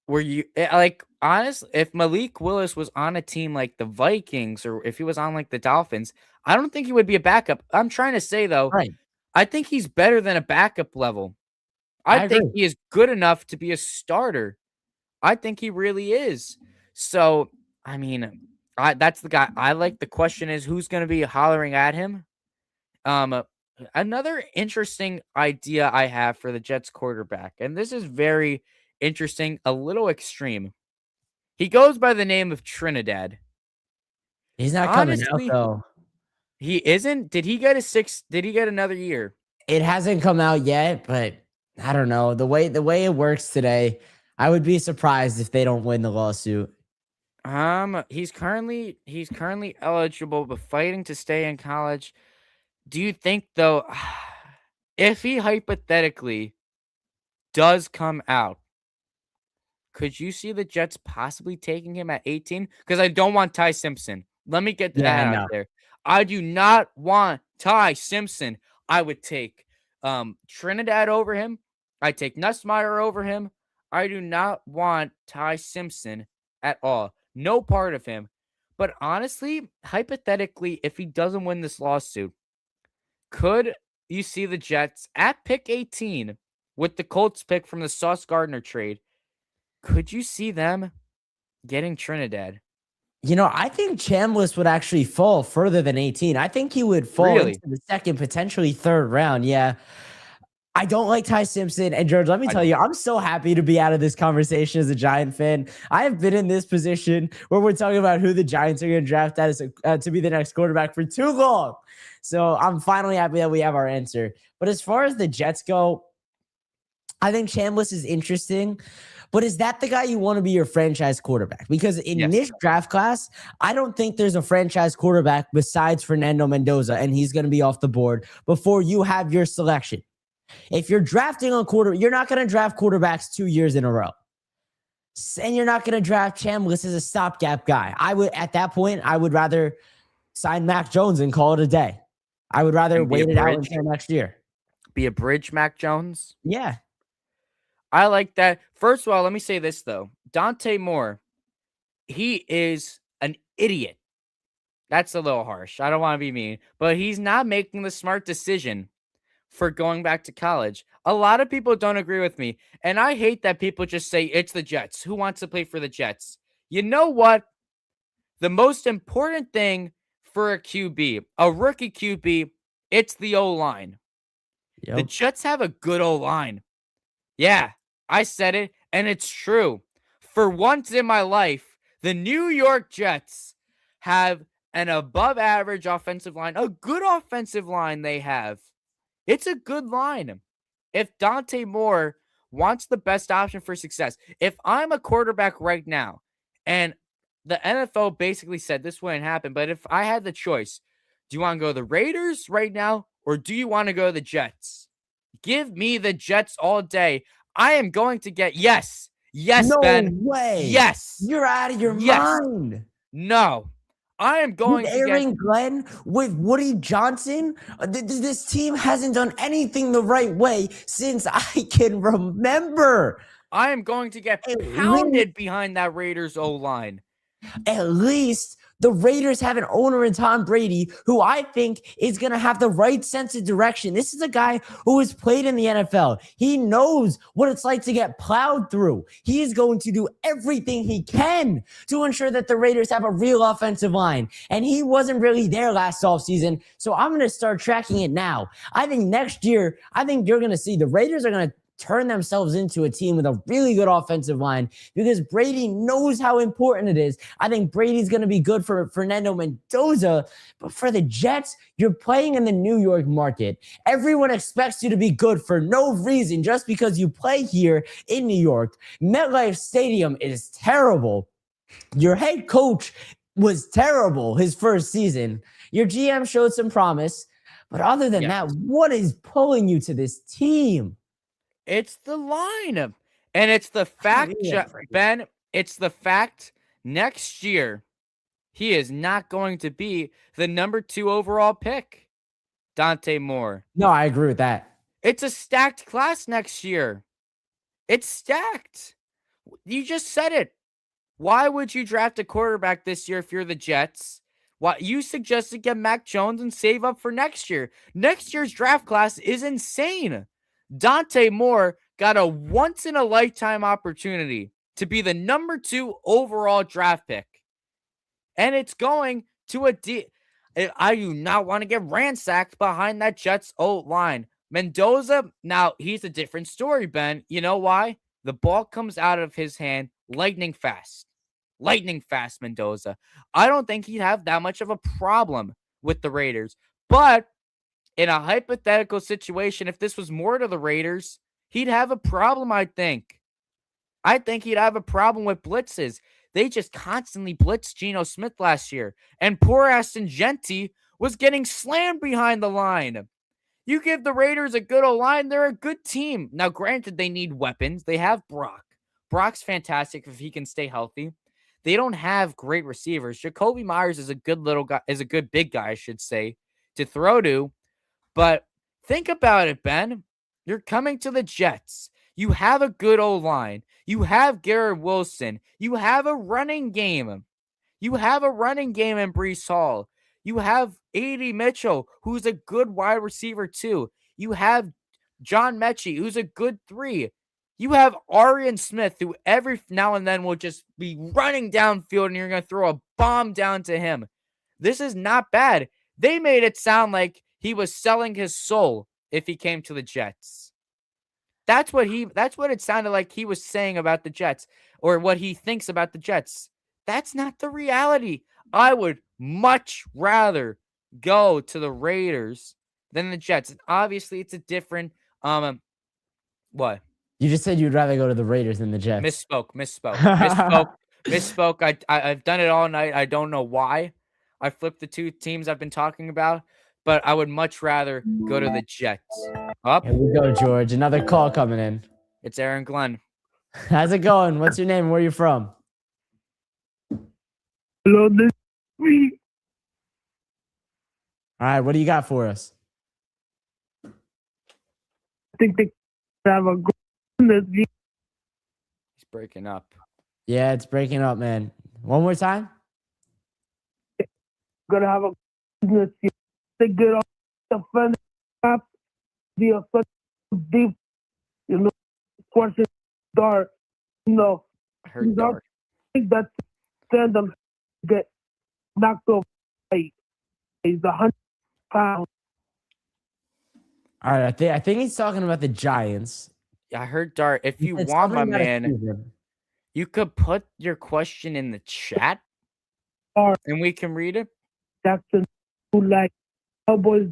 A: were you like honestly, if Malik Willis was on a team like the Vikings or if he was on like the Dolphins, I don't think he would be a backup. I'm trying to say though,
B: right.
A: I think he's better than a backup level. I think he is good enough to be a starter. I think he really is. So, I mean, that's the guy I like. The question is, who's going to be hollering at him? Another interesting idea I have for the Jets quarterback, and this is very interesting, a little extreme. He goes by the name of Trinidad.
B: He's not coming out though.
A: He isn't? Did he get another year?
B: It hasn't come out yet, but I don't know. The way it works today, I would be surprised if they don't win the lawsuit.
A: He's currently eligible, but fighting to stay in college. Do you think though, if he hypothetically does come out, could you see the Jets possibly taking him at 18? Because I don't want Ty Simpson. Let me get
B: Yeah,
A: that out
B: no.
A: there. I do not want Ty Simpson. I would take Trinidad over him. I take Nussmeier over him. I do not want Ty Simpson at all. No part of him. But honestly, hypothetically, if he doesn't win this lawsuit, could you see the Jets at pick 18 with the Colts pick from the Sauce Gardner trade? Could you see them getting Trinidad?
B: I think Chambliss would actually fall further than 18. I think he would fall
A: Really?
B: into the second, potentially third round. Yeah. I don't like Ty Simpson. And George, let me tell you, I'm so happy to be out of this conversation as a Giant fan. I have been in this position where we're talking about who the Giants are going to draft as to be the next quarterback for too long. So I'm finally happy that we have our answer. But as far as the Jets go, I think Chambliss is interesting. But is that the guy you want to be your franchise quarterback? Because in this draft class, I don't think there's a franchise quarterback besides Fernando Mendoza, and he's going to be off the board before you have your selection. If you're drafting on you're not going to draft quarterbacks 2 years in a row. And you're not going to draft Chambliss as a stopgap guy. At that point, I would rather sign Mac Jones and call it a day. I would rather wait it out until next year.
A: Be a bridge, Mac Jones?
B: Yeah.
A: I like that. First of all, let me say this, though. Dante Moore, he is an idiot. That's a little harsh. I don't want to be mean. But he's not making the smart decision for going back to college. A lot of people don't agree with me. And I hate that people just say, it's the Jets. Who wants to play for the Jets? You know what? The most important thing for a QB, a rookie QB, it's the O-line. The Jets have a good O-line. Yeah, I said it, and it's true. For once in my life, the New York Jets have an above-average offensive line, a good offensive line they have. It's a good line. If Dante Moore wants the best option for success, if I'm a quarterback right now, and the NFL basically said this wouldn't happen, but if I had the choice, do you want to go to the Raiders right now, or do you want to go to the Jets? Give me the Jets all day. I am going to get yes,
B: no
A: Ben.
B: Way.
A: Yes.
B: You're out of your mind.
A: No. I am going
B: with
A: to
B: Aaron Glenn, with Woody Johnson. This team hasn't done anything the right way since I can remember.
A: I am going to get pounded behind that Raiders O-line.
B: At least the Raiders have an owner in Tom Brady who I think is going to have the right sense of direction. This is a guy who has played in the NFL. He knows what it's like to get plowed through. He is going to do everything he can to ensure that the Raiders have a real offensive line. And he wasn't really there last offseason, so I'm going to start tracking it now. I think next year, you're going to see the Raiders are going to turn themselves into a team with a really good offensive line because Brady knows how important it is. I think Brady's going to be good for Fernando Mendoza, but for the Jets, you're playing in the New York market. Everyone expects you to be good for no reason just because you play here in New York. MetLife Stadium is terrible. Your head coach was terrible his first season. Your GM showed some promise, but other than that, what is pulling you to this team?
A: It's the line. And it's the fact, Ben, it's the fact next year he is not going to be the number 2 overall pick, Dante Moore.
B: No, I agree with that.
A: It's a stacked class next year. It's stacked. You just said it. Why would you draft a quarterback this year if you're the Jets? Why you suggested get Mac Jones and save up for next year. Next year's draft class is insane. Dante Moore got a once-in-a-lifetime opportunity to be the number 2 overall draft pick. And it's going to I do not want to get ransacked behind that Jets O-line. Mendoza, now he's a different story, Ben. You know why? The ball comes out of his hand lightning fast. Lightning fast, Mendoza. I don't think he'd have that much of a problem with the Raiders. But in a hypothetical situation, if this was more to the Raiders, he'd have a problem, I think. I think he'd have a problem with blitzes. They just constantly blitzed Geno Smith last year. And poor Aston Genty was getting slammed behind the line. You give the Raiders a good O-line, they're a good team. Now, granted, they need weapons. They have Brock. Brock's fantastic if he can stay healthy. They don't have great receivers. Jacoby Myers is a good little guy, is a good big guy, I should say, to throw to. But think about it, Ben. You're coming to the Jets. You have a good O-line. You have Garrett Wilson. You have a running game. You have a running game in Breece Hall. You have A.D. Mitchell, who's a good wide receiver too. You have John Mechie, who's a good 3. You have Arian Smith, who every now and then will just be running downfield and you're going to throw a bomb down to him. This is not bad. They made it sound like he was selling his soul if he came to the Jets. That's what it sounded like he was saying about the Jets, or what he thinks about the Jets. That's not the reality. I would much rather go to the Raiders than the Jets. And obviously, it's a different what?
B: You just said you'd rather go to the Raiders than the Jets.
A: Misspoke. I've done it all night. I don't know why I flipped the two teams I've been talking about, but I would much rather go to the Jets. Up.
B: Here we go, George. Another call coming in.
A: It's Aaron Glenn.
B: How's it going? What's your name and where are you from?
C: Hello, this is me.
B: All right, what do you got for us?
C: I think they have a good in this game.
A: He's breaking up.
B: Yeah, it's breaking up, man. One more time?
C: Gonna have a business here. They get off the fence up, be a such deep, question dark.
A: I heard dark.
C: I think that's send them get knocked off. He's 100 pounds.
B: All right, I think he's talking about the Giants.
A: I heard Dart. If you
B: It's
A: want, my
B: something about a
A: man,
B: season.
A: you could put your question in the chat
C: Or
A: and we can read it.
C: Jackson, who like Cowboys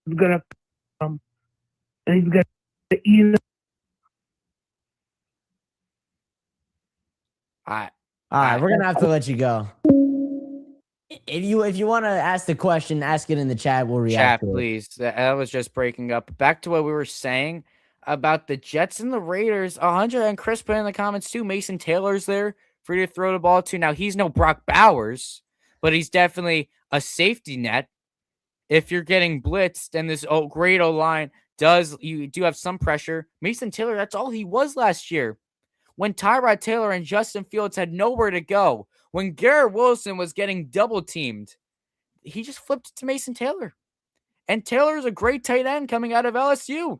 C: is gonna come, and he's gonna eat.
B: All right, we're gonna have to let you go. If you want to ask the question, ask it in the chat. We'll react.
A: Chat, please. That was just breaking up. Back to what we were saying about the Jets and the Raiders. 100 and Chris put in the comments too. Mason Taylor's there for you to throw the ball to. Now he's no Brock Bowers, but he's definitely a safety net. If you're getting blitzed and this great O-line you do have some pressure. Mason Taylor, that's all he was last year. When Tyrod Taylor and Justin Fields had nowhere to go, when Garrett Wilson was getting double teamed, he just flipped it to Mason Taylor. And Taylor is a great tight end coming out of LSU.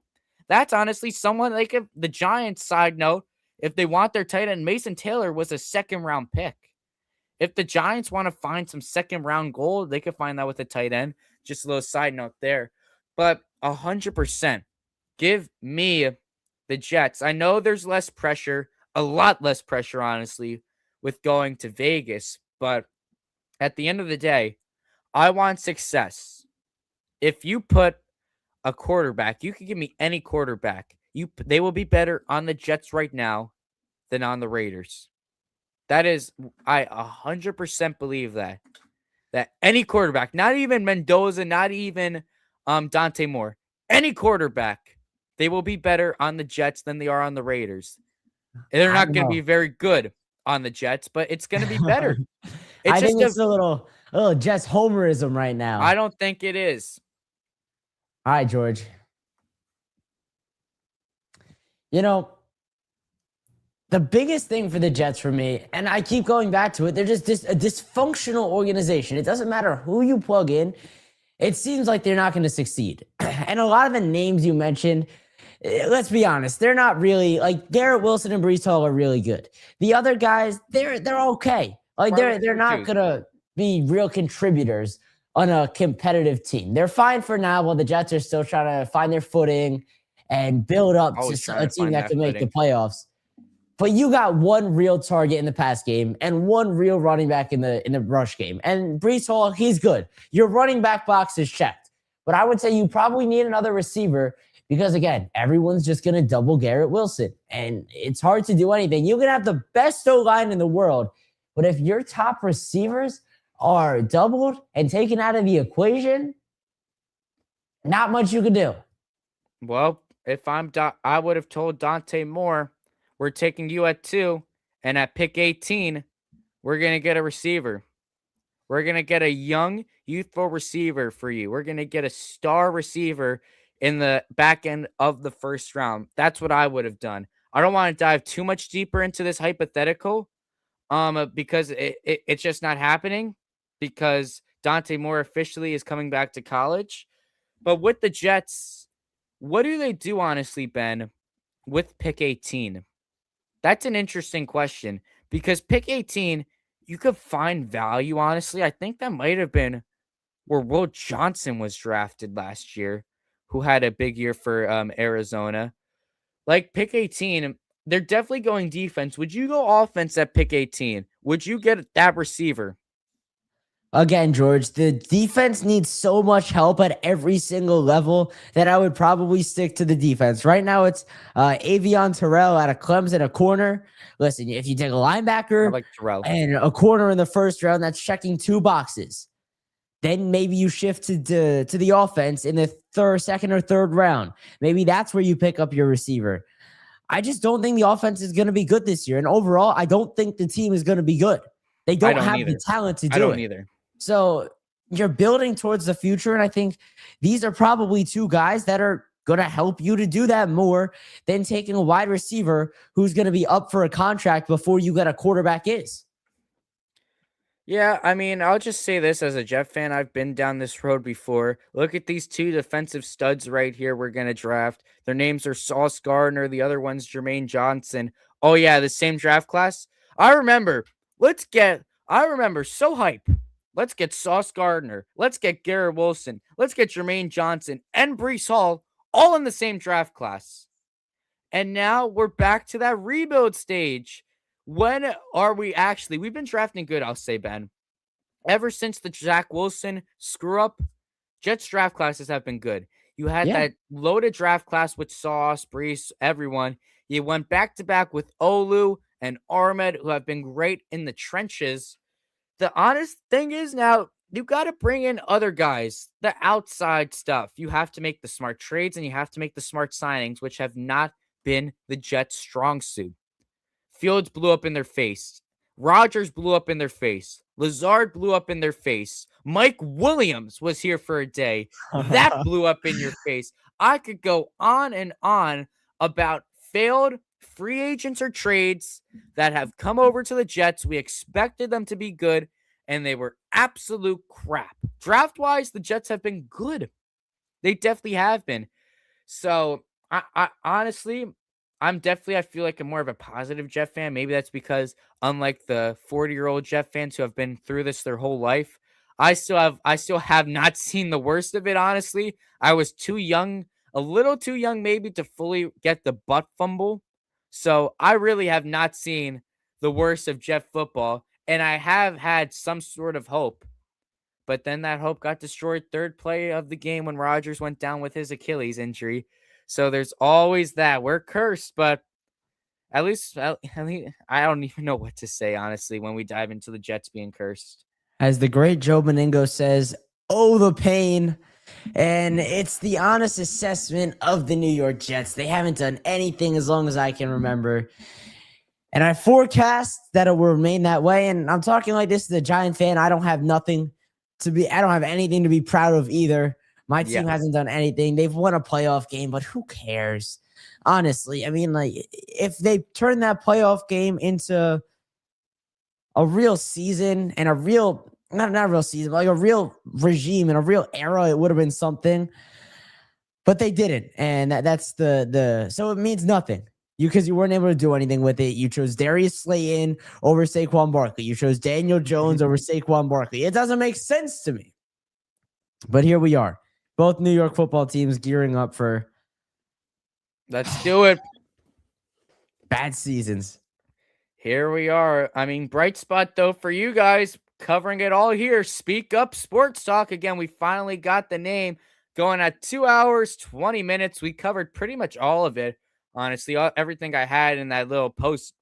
A: That's honestly someone like the Giants, side note, if they want their tight end, Mason Taylor was a second-round pick. If the Giants want to find some second-round gold, they could find that with a tight end. Just a little side note there. But 100%, give me the Jets. I know there's less pressure, a lot less pressure, honestly, with going to Vegas. But at the end of the day, I want success. If you put a quarterback, you can give me any quarterback. They will be better on the Jets right now than on the Raiders. That is, I 100% believe that any quarterback, not even Mendoza, not even Dante Moore, any quarterback, they will be better on the Jets than they are on the Raiders. And they're not going to be very good on the Jets, but it's going to be better.
B: I think it's a little Jets homerism right now.
A: I don't think it is.
B: All right, George. The biggest thing for the Jets for me, and I keep going back to it, they're just a dysfunctional organization. It doesn't matter who you plug in. It seems like they're not going to succeed. And a lot of the names you mentioned, let's be honest, they're not really, like Garrett Wilson and Breece Hall are really good. The other guys, they're okay. Like they're not going to be real contributors on a competitive team. They're fine for now while the Jets are still trying to find their footing and build up to a team that can make the playoffs. But you got one real target in the pass game and one real running back in the rush game. And Breece Hall, he's good. Your running back box is checked. But I would say you probably need another receiver because, again, everyone's just going to double Garrett Wilson. And it's hard to do anything. You can have the best O-line in the world. But if your top receivers are doubled and taken out of the equation, not much you can do.
A: Well, if I would have told Dante Moore, we're taking you at 2, and at pick 18, we're going to get a receiver. We're going to get a young, youthful receiver for you. We're going to get a star receiver in the back end of the first round. That's what I would have done. I don't want to dive too much deeper into this hypothetical because it's just not happening because Dante Moore officially is coming back to college. But with the Jets, what do they do, honestly, Ben, with pick 18? That's an interesting question because pick 18, you could find value, honestly. I think that might have been where Will Johnson was drafted last year, who had a big year for Arizona. Like pick 18, they're definitely going defense. Would you go offense at pick 18? Would you get that receiver?
B: Again, George, the defense needs so much help at every single level that I would probably stick to the defense. Right now, it's Avion Terrell out of Clemson, a corner. Listen, if you take a linebacker
A: I like Terrell
B: and a corner in the first round, that's checking 2 boxes. Then maybe you shift to the offense in the second or third round. Maybe that's where you pick up your receiver. I just don't think the offense is going to be good this year. And overall, I don't think the team is going to be good. They don't have
A: either.
B: the talent to do it.
A: I don't either.
B: So you're building towards the future. And I think these are probably 2 guys that are going to help you to do that more than taking a wide receiver who's going to be up for a contract before you get a quarterback is.
A: Yeah, I mean, I'll just say this as a Jet fan. I've been down this road before. Look at these 2 defensive studs right here we're going to draft. Their names are Sauce Gardner. The other one's Jermaine Johnson. Oh, yeah, the same draft class. I remember so hype. Let's get Sauce Gardner. Let's get Garrett Wilson. Let's get Jermaine Johnson and Breece Hall all in the same draft class. And now we're back to that rebuild stage. When are we actually? We've been drafting good, I'll say, Ben. Ever since the Zach Wilson screw up, Jets draft classes have been good. You had that loaded draft class with Sauce, Breece, everyone. You went back-to-back with Olu and Ahmed, who have been great in the trenches. The honest thing is now, you got to bring in other guys, the outside stuff. You have to make the smart trades and you have to make the smart signings, which have not been the Jets' strong suit. Fields blew up in their face. Rodgers blew up in their face. Lazard blew up in their face. Mike Williams was here for a day. That blew up in your face. I could go on and on about failed free agents or trades that have come over to the Jets. We expected them to be good, and they were absolute crap. Draft-wise, the Jets have been good. They definitely have been. So, I honestly, I feel like I'm more of a positive Jet fan. Maybe that's because unlike the 40-year-old Jet fans who have been through this their whole life, I still have not seen the worst of it, honestly. I was too young, a little too young maybe to fully get the butt fumble. So I really have not seen the worst of Jet football, and I have had some sort of hope. But then that hope got destroyed third play of the game when Rodgers went down with his Achilles injury. So there's always that. We're cursed, but at least I don't even know what to say, honestly, when we dive into the Jets being cursed.
B: As the great Joe Meningo says, oh, the pain. And it's the honest assessment of the New York Jets. They haven't done anything as long as I can remember. And I forecast that it will remain that way. And I'm talking like this as a Giant fan. I don't have anything to be proud of either. My team hasn't done anything. They've won a playoff game, but who cares? Honestly, I mean, like, if they turn that playoff game into a real season and a real, not a real season, but like a real regime and a real era, it would have been something. But they didn't. And that's so it means nothing. Because you weren't able to do anything with it. You chose Darius Slayton over Saquon Barkley. You chose Daniel Jones over Saquon Barkley. It doesn't make sense to me. But here we are. Both New York football teams gearing up for,
A: let's do it,
B: bad seasons.
A: Here we are. I mean, bright spot, though, for you guys, covering it all here. Speak Up Sports Talk. Again, we finally got the name going at 2 hours, 20 minutes. We covered pretty much all of it. Honestly, everything I had in that little post.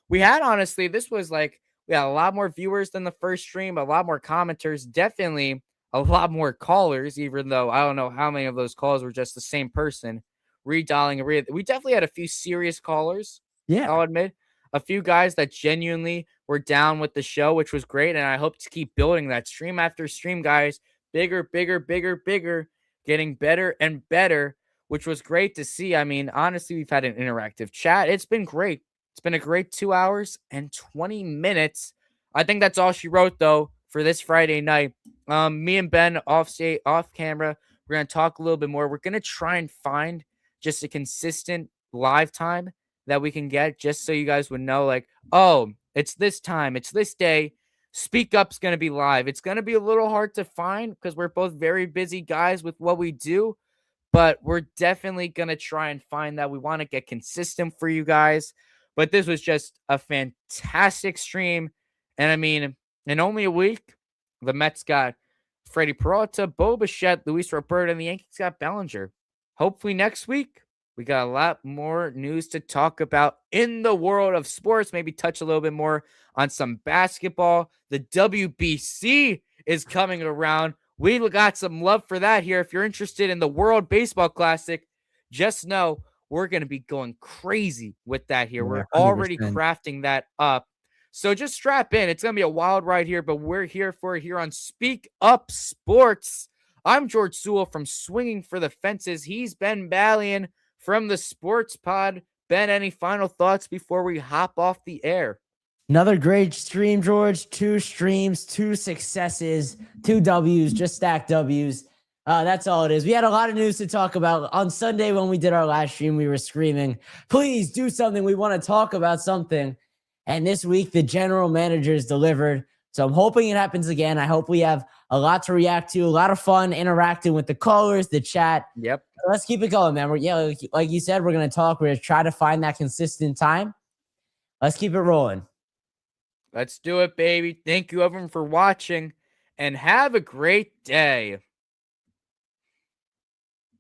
A: We had, honestly, this was like We had a lot more viewers than the first stream, a lot more commenters, definitely a lot more callers, even though I don't know how many of those calls were just the same person redialing. We definitely had a few serious callers.
B: Yeah.
A: I'll admit a few guys that genuinely were down with the show, which was great. And I hope to keep building that stream after stream, guys. Bigger, bigger, bigger, bigger, getting better and better, which was great to see. I mean, honestly, we've had an interactive chat. It's been great. It's been a great 2 hours and 20 minutes. I think that's all she wrote, though, for this Friday night. Me and Ben off camera, we're going to talk a little bit more. We're going to try and find just a consistent live time that we can get, just so you guys would know, like, oh, it's this time, it's this day. Speak Up's going to be live. It's going to be a little hard to find because we're both very busy guys with what we do, but we're definitely going to try and find that. We want to get consistent for you guys. But this was just a fantastic stream. And I mean, in only a week, the Mets got Freddie Peralta, Bo Bichette, Luis Robert, and the Yankees got Bellinger. Hopefully next week, we got a lot more news to talk about in the world of sports. Maybe touch a little bit more on some basketball. The WBC is coming around. We got some love for that here. If you're interested in the World Baseball Classic, just know we're going to be going crazy with that here. We're already
B: 100%.
A: crafting that up. So just strap in. It's going to be a wild ride here, but we're here for it here on Speak Up Sports. I'm George Sewell from Swinging for the Fences. He's Ben Balian from the Sports Pod. Ben, any final thoughts before we hop off the air?
B: Another great stream, George. 2 streams, 2 successes, 2 W's, just stacked W's. That's all it is. We had a lot of news to talk about. On Sunday when we did our last stream, we were screaming, please do something. We want to talk about something. And this week, the general managers delivered. So I'm hoping it happens again. I hope we have a lot to react to, a lot of fun interacting with the callers, the chat.
A: Yep.
B: Let's keep it going, man. Like you said, we're going to talk. We're going to try to find that consistent time. Let's keep it rolling.
A: Let's do it, baby. Thank you, everyone, for watching, and have a great day.